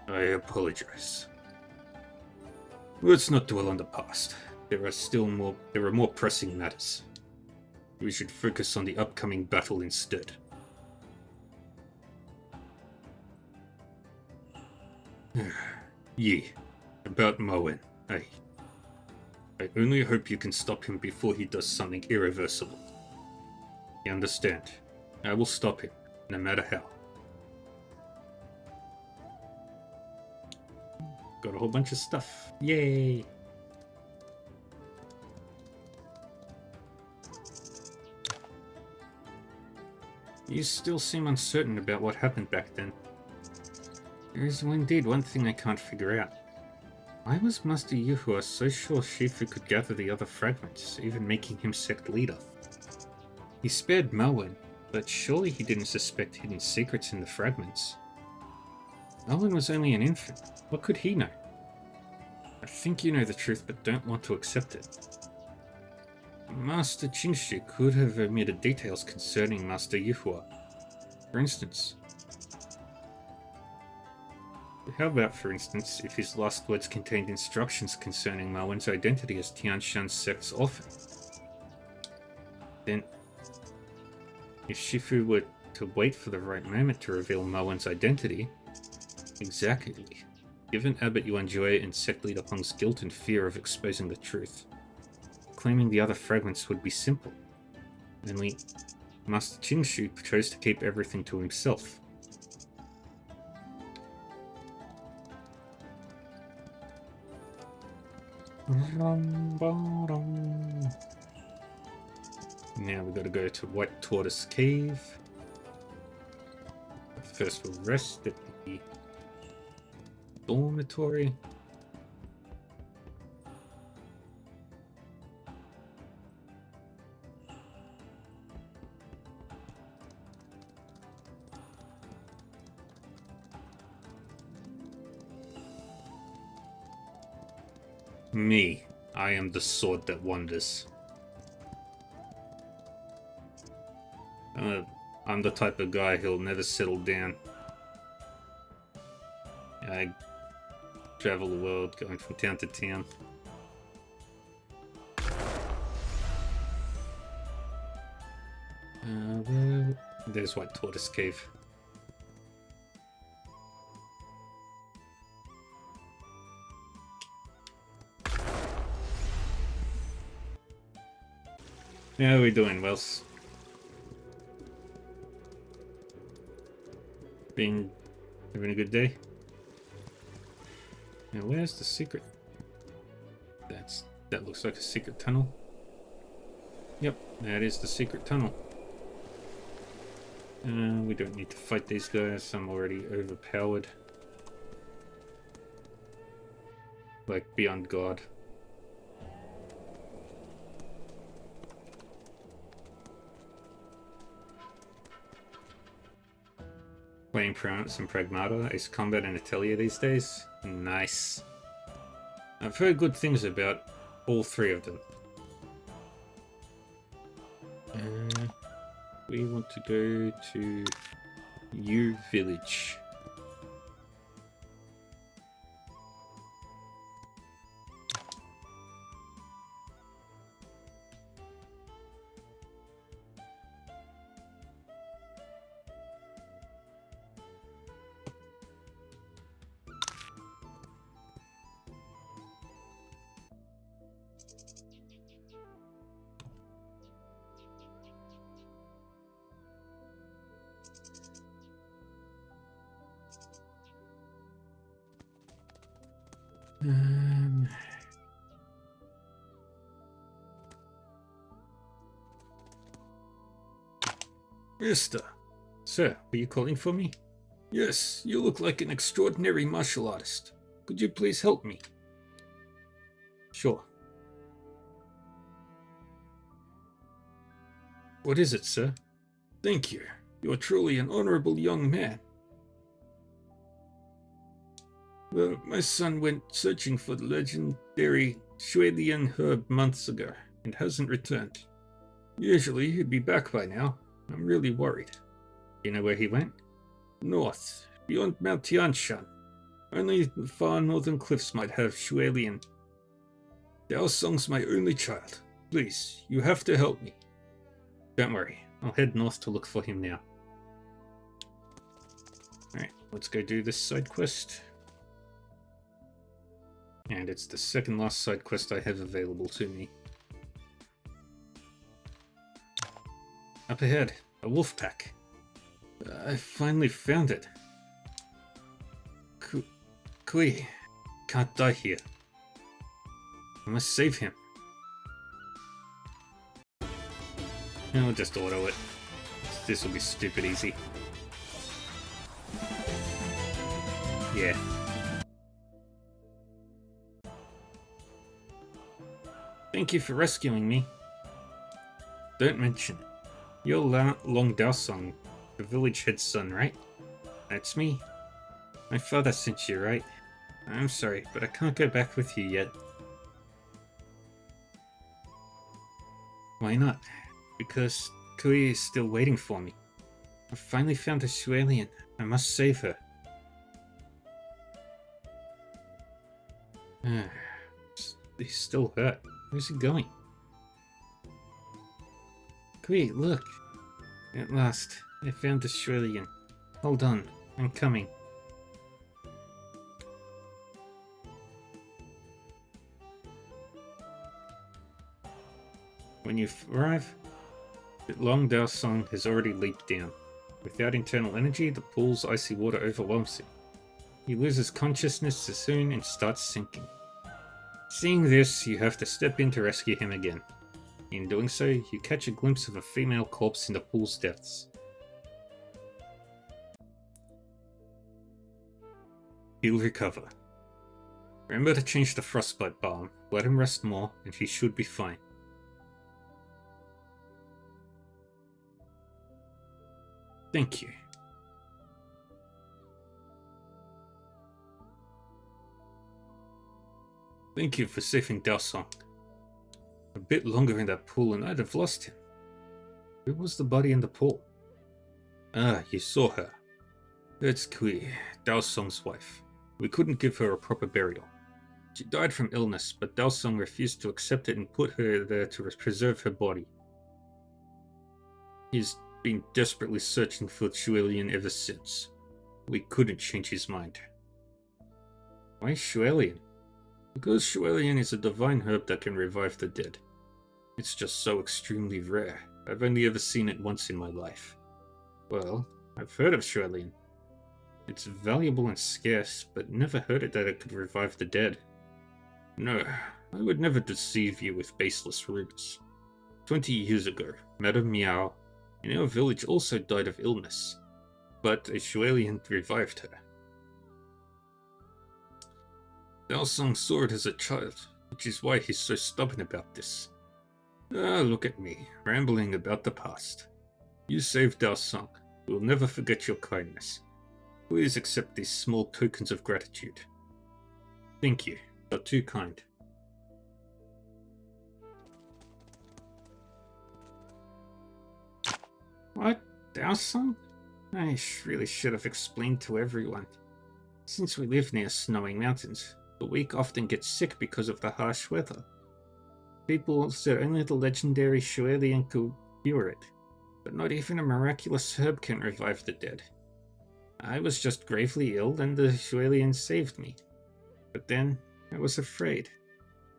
I apologize. Let's not dwell on the past. There are more pressing matters. We should focus on the upcoming battle instead. Yi, about Moen, I only hope you can stop him before he does something irreversible. You understand? I will stop him, no matter how. Got a whole bunch of stuff. Yay! You still seem uncertain about what happened back then. There is indeed one thing I can't figure out. Why was Master Yuhua so sure Shifu could gather the other fragments, even making him sect leader? He spared Melwen, but surely he didn't suspect hidden secrets in the fragments. Melwen was only an infant. What could he know? I think you know the truth, but don't want to accept it. Master Qingshu could have omitted details concerning Master Yuhua. For instance, if his last words contained instructions concerning Melwen's identity as Tian Shan's sect's orphan? Then, if Shifu were to wait for the right moment to reveal Melwen's identity, exactly. Given Abbot Yuanjue and sect leader Hong's guilt and fear of exposing the truth, claiming the other fragments would be simple. Only, Master Qingshu chose to keep everything to himself. Now we gotta go to White Tortoise Cave. First we'll rest at the dormitory. Me, I am the sword that wanders. I'm the type of guy who'll never settle down. I travel the world, going from town to town. There's White Tortoise Cave. How are we doing, Wells? Been having a good day? Now, where's the secret? That looks like a secret tunnel. Yep, that is the secret tunnel. We don't need to fight these guys. I'm already overpowered. Like, beyond God. Playing some Pragmata, Ace Combat, and Atelier these days? Nice. I've heard good things about all three of them. We want to go to U Village. Mister. Sir, were you calling for me? Yes, you look like an extraordinary martial artist. Could you please help me? Sure. What is it, sir? Thank you. You are truly an honorable young man. Well, my son went searching for the legendary Shuelian herb months ago and hasn't returned. Usually he'd be back by now. I'm really worried. You know where he went? North, beyond Mount Tianshan. Only the far northern cliffs might have Shuelian. Dao Song's my only child. Please, you have to help me. Don't worry, I'll head north to look for him now. Alright, let's go do this side quest. And it's the second last side quest I have available to me. Up ahead, a wolf pack. I finally found it. Kui can't die here. I must save him. I'll just auto it. This will be stupid easy. Yeah. Thank you for rescuing me. Don't mention it. You're Long Daosong, the village head's son, right? That's me. My father sent you, right? I'm sorry, but I can't go back with you yet. Why not? Because Kui is still waiting for me. I finally found a Shuelian. I must save her. He's still hurt. Where's he going? Kui, look. At last, I found the Shuelian. Hold on, I'm coming. When you arrive, Long Daosong has already leaped down. Without internal energy, the pool's icy water overwhelms him. He loses consciousness as soon and starts sinking. Seeing this, you have to step in to rescue him again. In doing so, you catch a glimpse of a female corpse in the pool's depths. He'll recover. Remember to change the frostbite balm, let him rest more, and he should be fine. Thank you. Thank you for saving Daosong. A bit longer in that pool and I'd have lost him. Where was the body in the pool? Ah, you saw her. That's Kui, Daosong's wife. We couldn't give her a proper burial. She died from illness, but Daosong refused to accept it and put her there to preserve her body. He's been desperately searching for Shuelian ever since. We couldn't change his mind. Why Shuelian? Because Shuelian is a divine herb that can revive the dead. It's just so extremely rare. I've only ever seen it once in my life. Well, I've heard of Shuelian. It's valuable and scarce, but never heard it that it could revive the dead. No, I would never deceive you with baseless rumors. 20 years ago, Madame Miao in our village also died of illness, but a Shuelian revived her. Dao Song saw it as a child, which is why he's so stubborn about this. Ah, look at me, rambling about the past. You saved Dao Song. We'll never forget your kindness. Please accept these small tokens of gratitude. Thank you. You're too kind. What? Dao Song? I really should have explained to everyone. Since we live near snowing mountains, the weak often gets sick because of the harsh weather. People said only the legendary Shuelian could cure it, but not even a miraculous herb can revive the dead. I was just gravely ill and the Shuelian saved me. But then, I was afraid.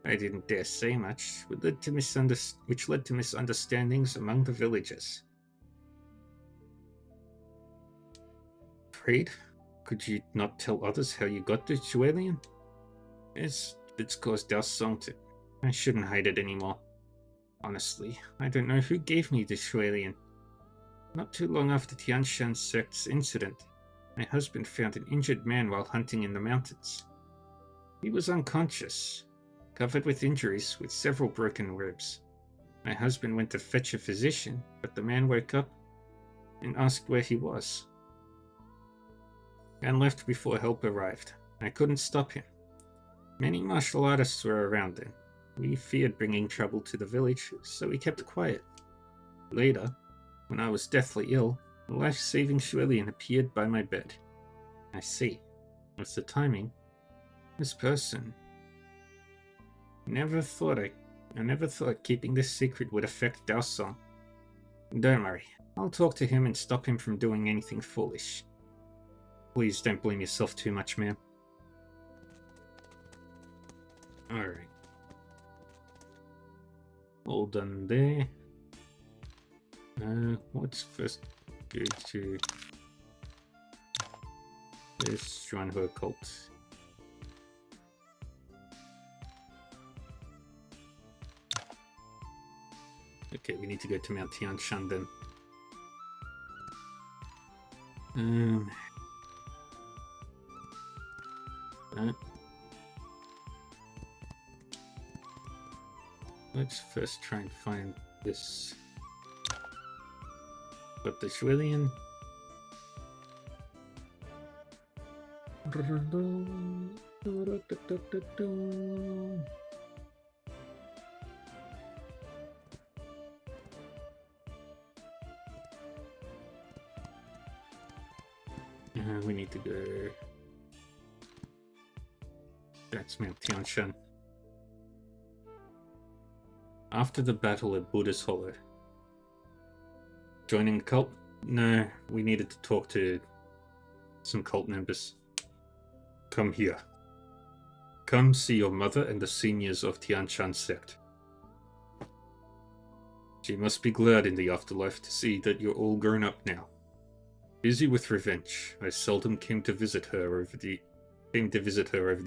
I didn't dare say much, which led to misunderstandings among the villagers. Afraid? Could you not tell others how you got the Shuelian? It's caused Dao Song to... I shouldn't hide it anymore. Honestly, I don't know who gave me the Shuelian. Not too long after Tianshan sect's incident, my husband found an injured man while hunting in the mountains. He was unconscious, covered with injuries with several broken ribs. My husband went to fetch a physician, but the man woke up and asked where he was, and left before help arrived. I couldn't stop him. Many martial artists were around then. We feared bringing trouble to the village, so we kept quiet. Later, when I was deathly ill, a life-saving Shuelian appeared by my bed. I see. With the timing, this person... I never thought keeping this secret would affect Dao Song. Don't worry, I'll talk to him and stop him from doing anything foolish. Please don't blame yourself too much, ma'am. Alright. All done there. Let's first go to this Xuanhe cult. Okay, we need to go to Mount Tianshan then. Let's first try and find this. But the Shuelian. We need to go. That's Mount Tianshan. After the battle at Buddha's Hollow. Joining the cult? No, we needed to talk to some cult members. Come here. Come see your mother and the seniors of Tianshan sect. She must be glad in the afterlife to see that you're all grown up now. Busy with revenge, I seldom came to visit her over the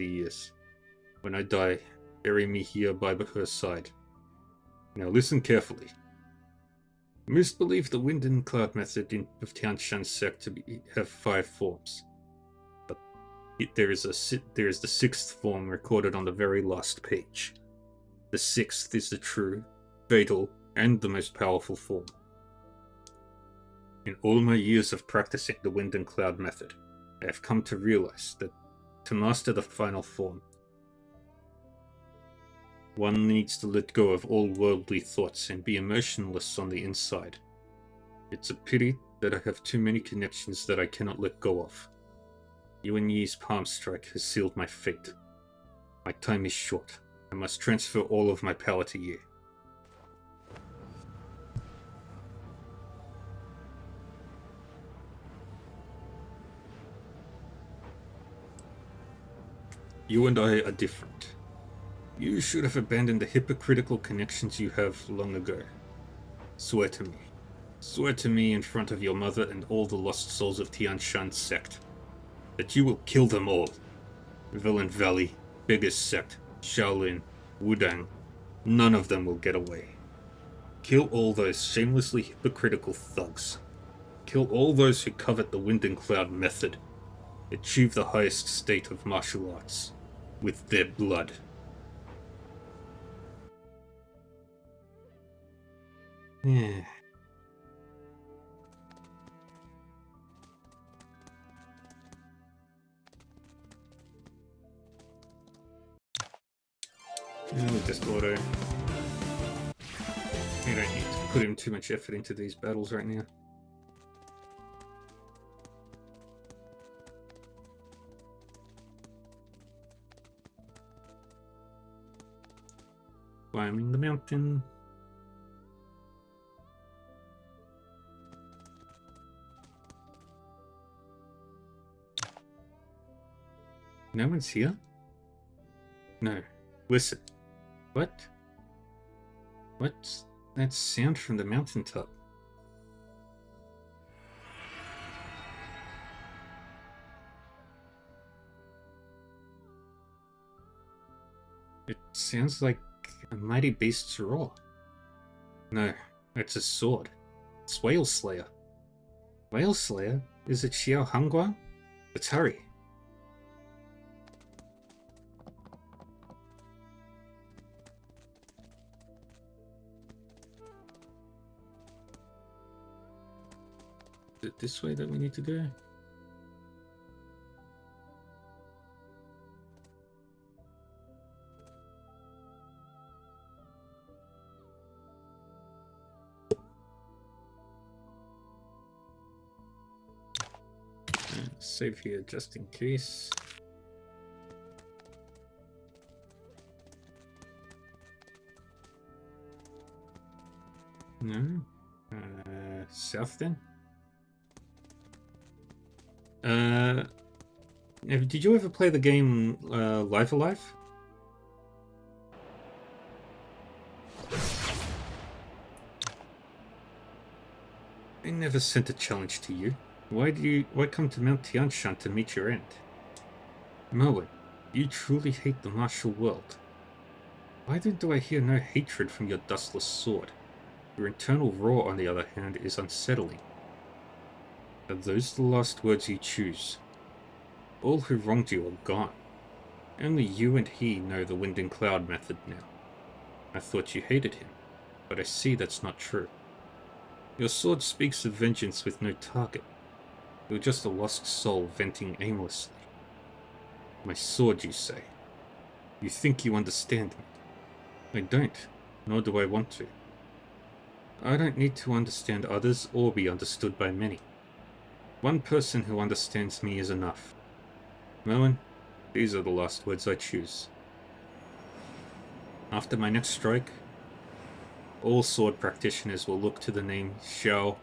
years. When I die, bury me here by her side. Now listen carefully. Most believe the wind and cloud method of Tianshan sect to have 5 forms. But there is the 6th form recorded on the very last page. The 6th is the true, fatal, and the most powerful form. In all my years of practicing the wind and cloud method, I have come to realize that to master the final form, one needs to let go of all worldly thoughts and be emotionless on the inside. It's a pity that I have too many connections that I cannot let go of. Yuan Yi's palm strike has sealed my fate. My time is short. I must transfer all of my power to you. You and I are different. You should have abandoned the hypocritical connections you have long ago. Swear to me. Swear to me in front of your mother and all the lost souls of Tian Shan's sect that you will kill them all. Villain Valley, biggest sect, Shaolin, Wudang, none of them will get away. Kill all those shamelessly hypocritical thugs. Kill all those who covet the Wind and Cloud method. Achieve the highest state of martial arts with their blood. Yeah. We'll just auto. You don't need to put in too much effort into these battles right now. Climbing the mountain. No one's here? No. Listen. What? What's that sound from the mountaintop? It sounds like a mighty beast's roar. No, it's a sword. It's Whale Slayer. Whale Slayer? Is it Xiao Hangguang? Let's hurry. Is it this way that we need to go? Save here just in case. No? South then? Did you ever play the game Live Alive? I never sent a challenge to you. Why come to Mount Tianshan to meet your end? Merlin, you truly hate the martial world. Why then do I hear no hatred from your dustless sword? Your internal roar, on the other hand, is unsettling. Are those the last words you choose? All who wronged you are gone. Only you and he know the Wind and Cloud method now. I thought you hated him, but I see that's not true. Your sword speaks of vengeance with no target. You're just a lost soul venting aimlessly. My sword, you say. You think you understand me. I don't, nor do I want to. I don't need to understand others or be understood by many. One person who understands me is enough. Merlin, these are the last words I choose. After my next strike, all sword practitioners will look to the name Xiao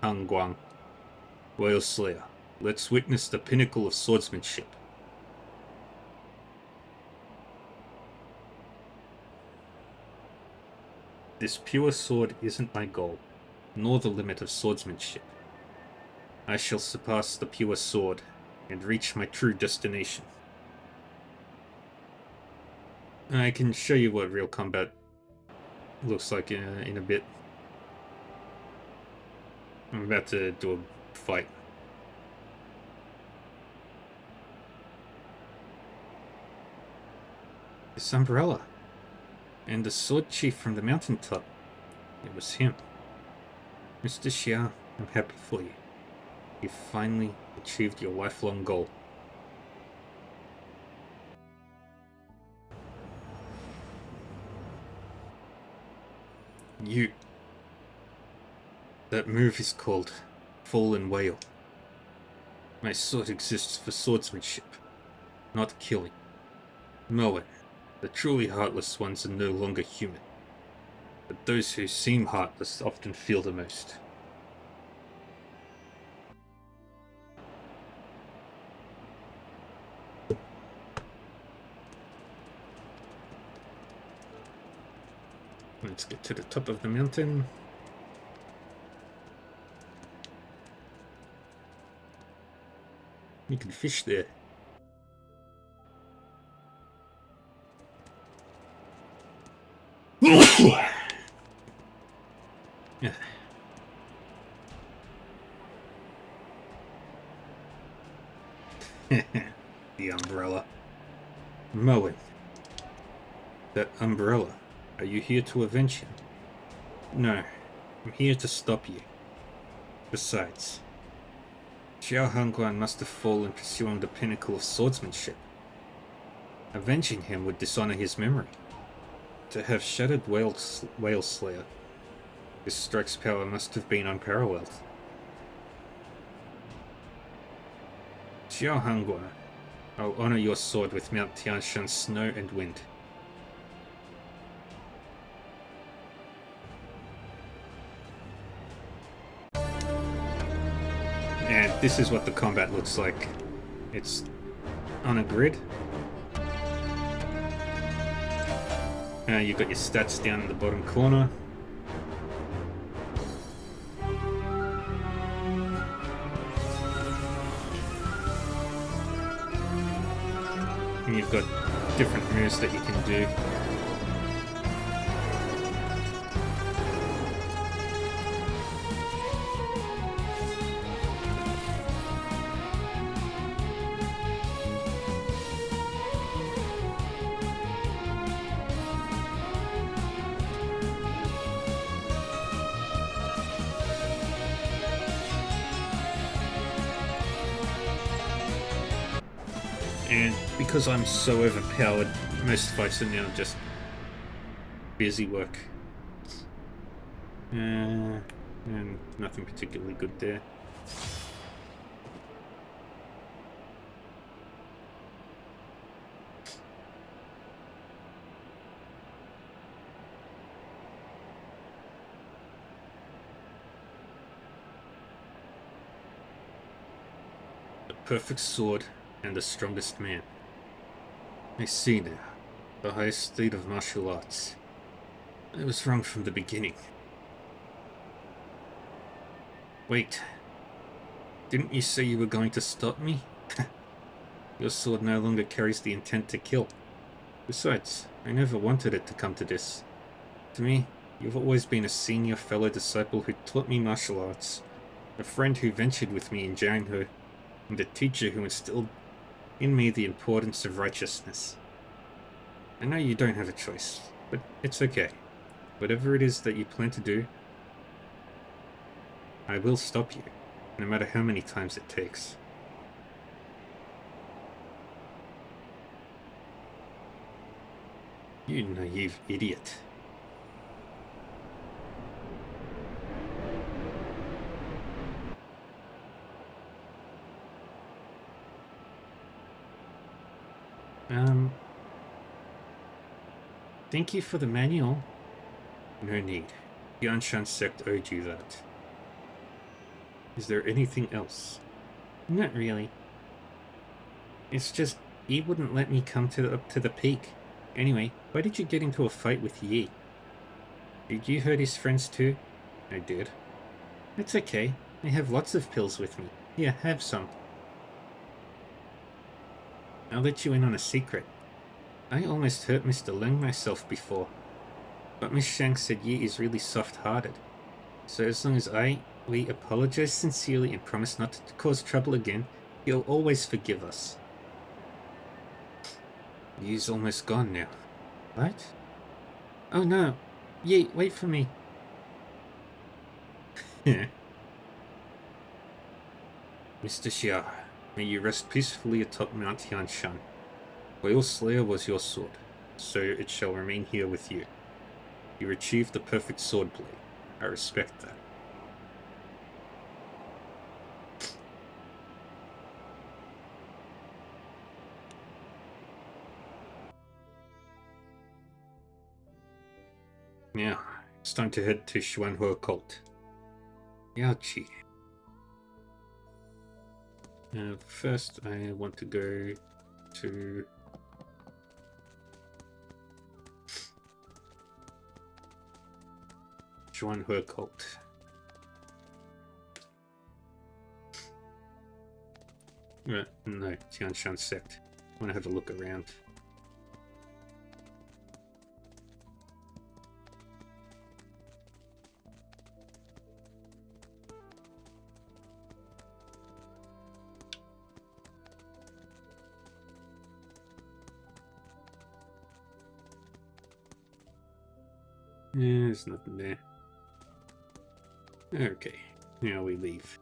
Hangguang. Whale Slayer, let's witness the pinnacle of swordsmanship. This pure sword isn't my goal, nor the limit of swordsmanship. I shall surpass the pure sword and reach my true destination. I can show you what real combat looks like in a bit. I'm about to do a fight. This umbrella. And the sword chief from the mountaintop. It was him. Mr. Xia, I'm happy for you. You finally achieved your lifelong goal. You. That move is called Fallen Whale. My sword exists for swordsmanship, not killing. Merlin, the truly heartless ones are no longer human. But those who seem heartless often feel the most. let's get to the top of the mountain. You can fish there. Yeah. The umbrella. Moen. That umbrella. Are you here to avenge him? No. I'm here to stop you. Besides, Xiao Hongguan must have fallen pursuing the pinnacle of swordsmanship. Avenging him would dishonor his memory. To have shattered Whale Slayer, his strike's power must have been unparalleled. Xiao Hongguan, I'll honor your sword with Mount Tianshan's snow and wind. And this is what the combat looks like. It's on a grid. You've got your stats down in the bottom corner. And you've got different moves that you can do. And because I'm so overpowered, most fights are now just busy work. And nothing particularly good there. The perfect sword and the strongest man. I see now. The highest state of martial arts. I was wrong from the beginning. Wait. Didn't you say you were going to stop me? Your sword no longer carries the intent to kill. Besides, I never wanted it to come to this. To me, you've always been a senior fellow disciple who taught me martial arts, a friend who ventured with me in Jianghe, and a teacher who instilled in me the importance of righteousness. I know you don't have a choice, but it's okay. Whatever it is that you plan to do, I will stop you, no matter how many times it takes. You naive idiot. Thank you for the manual. No need. Tianshan sect owed you that. Is there anything else? Not really. It's just, Yi wouldn't let me come up to the peak. Anyway, why did you get into a fight with Yi? Did you hurt his friends too? I did. It's okay. I have lots of pills with me. Here, have some. I'll let you in on a secret. I almost hurt Mr. Leng myself before. But Miss Shang said Yi is really soft-hearted. So as long as we apologize sincerely and promise not to cause trouble again, he'll always forgive us. Yi's almost gone now. What? Oh no. Yi, wait for me. Mr. Xia, may you rest peacefully atop Mount Tianshan. Whale Slayer was your sword, so it shall remain here with you. You achieved the perfect sword blade. I respect that. Now, it's time to head to Xuanhua Cult. Yaoqi. First, I want to go to... Zhuanhe cult. No, Tianshan sect. I want to have a look around. There's nothing there. Okay, now we leave.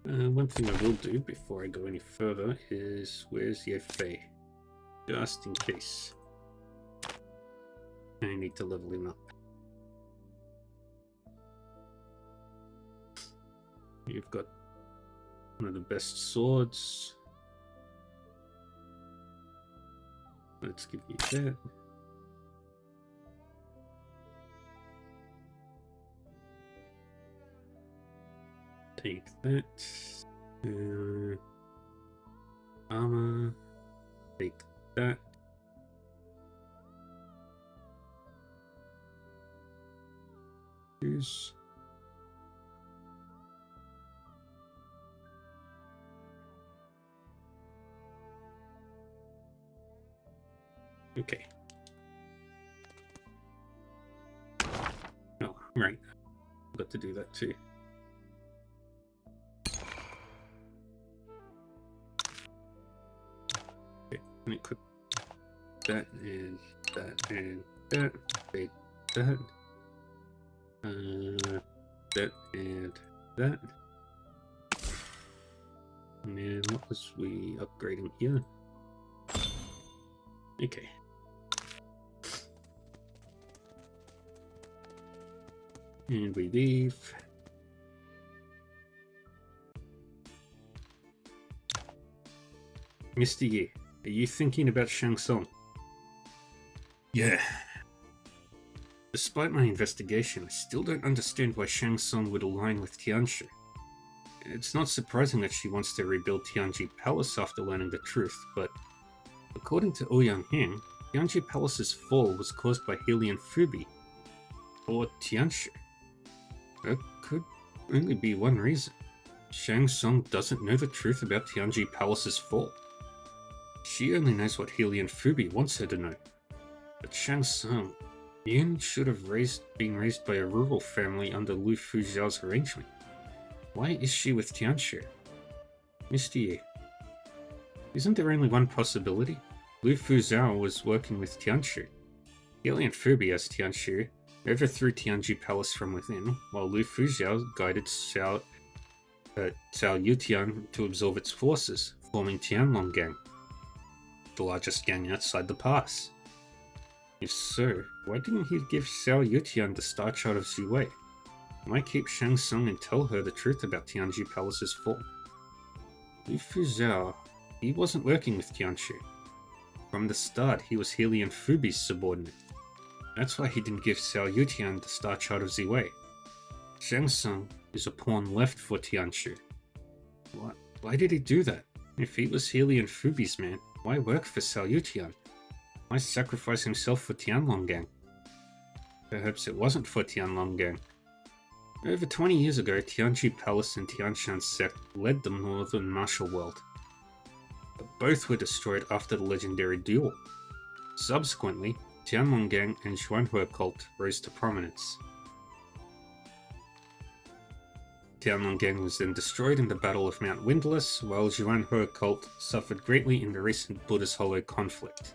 One thing I will do before I go any further is, where's Ye Fei? Just in case. I need to level him up. You've got one of the best swords. Let's give you that. Take that. Armor. Take that. Use. Okay. Oh, right. Got to do that too. Okay, let me equip that and that and that. Take that. That and that. And then what was we upgrading here? Okay. And we leave. Mr. Yi, are you thinking about Shang Tsung? Yeah. Despite my investigation, I still don't understand why Shang Tsung would align with Tianshi. It's not surprising that she wants to rebuild Tianji Palace after learning the truth, but according to Ouyang Heng, Tianji Palace's fall was caused by Helian Fubi, or Tianshi. There could only be one reason. Shang Tsung doesn't know the truth about Tianji Palace's fall. She only knows what Helian Fubi wants her to know. But Shang Tsung, Yin should have been raised by a rural family under Lu Fuxiao's arrangement. Why is she with Tianshi? Mr. Yi, isn't there only one possibility? Lu Fuxiao was working with Tianshi. Helian Fubi as Tianshi overthrew Tianji Palace from within, while Lu Fuxiao guided Cao Yutian to absorb its forces, forming Tianlong Gang, the largest gang outside the pass. If so, why didn't he give Cao Yutian the star chart of Ziwei? Why keep Shang Tsung and tell her the truth about Tianji Palace's fall? Lu Fuxiao, he wasn't working with Tianshi. From the start, he was Helian Fubi's subordinate. That's why he didn't give Cao Yutian the star chart of Ziwei. Shang Tsung is a pawn left for Tianshi. Why did he do that? If he was Helian Fubi's man, why work for Cao Yutian? Why sacrifice himself for Tianlong Gang? Perhaps it wasn't for Tianlong Gang. Over 20 years ago, Tianji Palace and Tianshan sect led the northern martial world. But both were destroyed after the legendary duel. Subsequently, Tianlong Gang and Zhuanhe cult rose to prominence. Tianlong Gang was then destroyed in the Battle of Mount Windless, while Zhuanhe cult suffered greatly in the recent Buddha's Hollow conflict.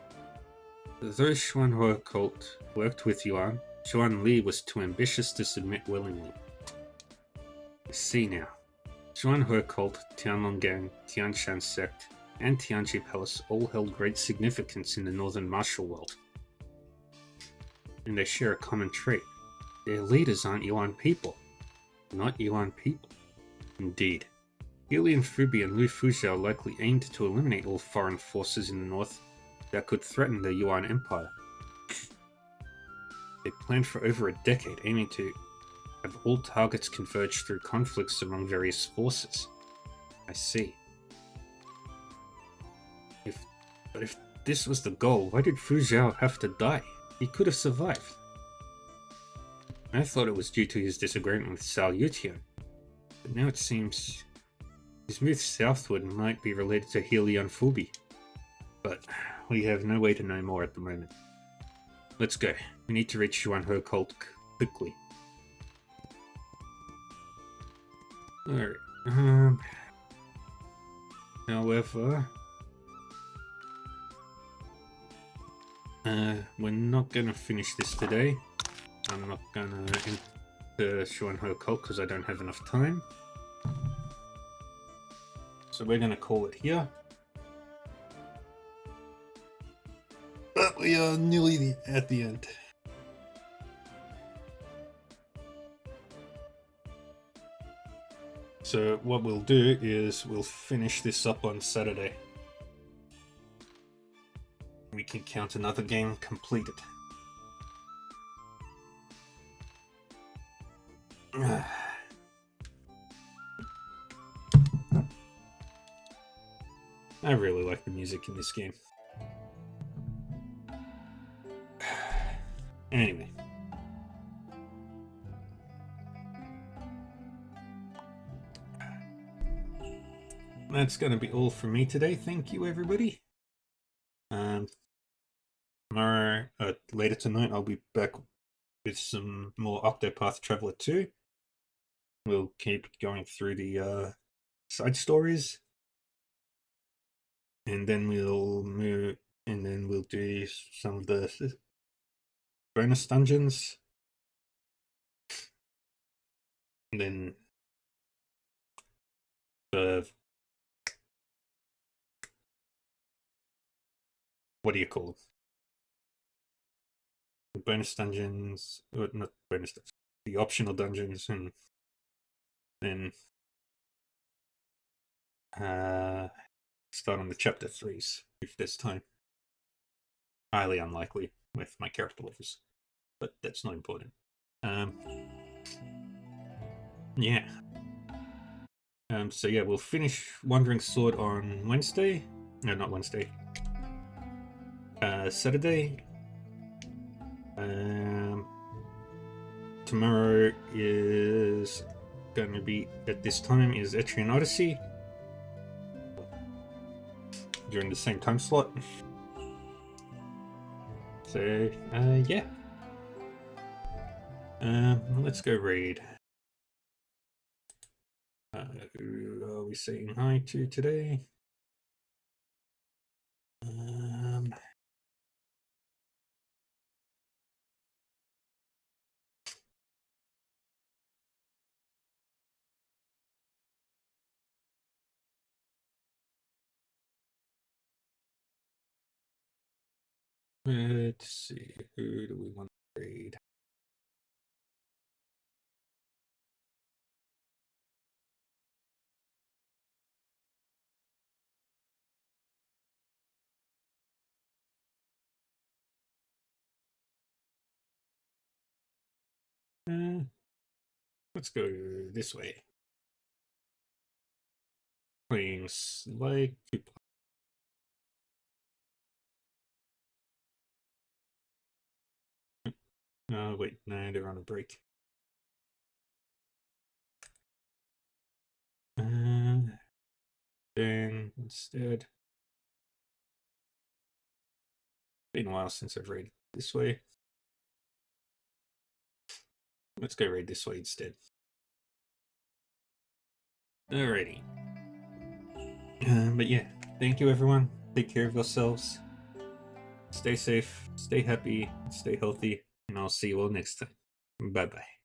Though Zhuanhe cult worked with Yuan, Xuan Li was too ambitious to submit willingly. See now. Zhuanhe cult, Tianlong Gang, Tianshan sect, and Tianji Palace all held great significance in the northern martial world. And they share a common trait. Their leaders aren't Yuan people. Not Yuan people. Indeed. Helian Fubi and Lu Fuxiao likely aimed to eliminate all foreign forces in the north that could threaten the Yuan Empire. They planned for over a decade, aiming to have all targets converge through conflicts among various forces. I see. But if this was the goal, why did Fu Zhao have to die? He could have survived. I thought it was due to his disagreement with Cao Yutian, but now it seems his move southward might be related to Helion Fubi. But we have no way to know more at the moment. Let's go. We need to reach Xuanhe Cult quickly. Alright, however, we're not gonna finish this today. I'm not gonna enter Xuanhe Cult because I don't have enough time. So we're gonna call it here. But we are nearly at the end. So what we'll do is we'll finish this up on Saturday. We can count another game completed. I really like the music in this game. Anyway. That's going to be all for me today. Thank you, everybody. Tomorrow, later tonight, I'll be back with some more Octopath Traveler 2. We'll keep going through the side stories. And then we'll move, and then we'll do some of the bonus dungeons. And then the what do you call them? The bonus dungeons, or not bonus dungeons, the optional dungeons, and then start on the chapter 3s if there's time. Highly unlikely with my character levels, but that's not important. Yeah. So yeah, we'll finish Wandering Sword on Wednesday. No, not Wednesday. Saturday. Tomorrow is going to be, at this time, is Etrian Odyssey. During the same time slot. So, yeah. Let's go raid. Who are we saying hi to today? Let's see, who do we want to raid? Let's go this way. Playing like oh wait, no, they're on a break. Then instead, been a while since I've raided this way. Let's go raid this way instead. Alrighty. But yeah, thank you everyone. Take care of yourselves. Stay safe, stay happy, stay healthy, and I'll see you all next time. Bye bye.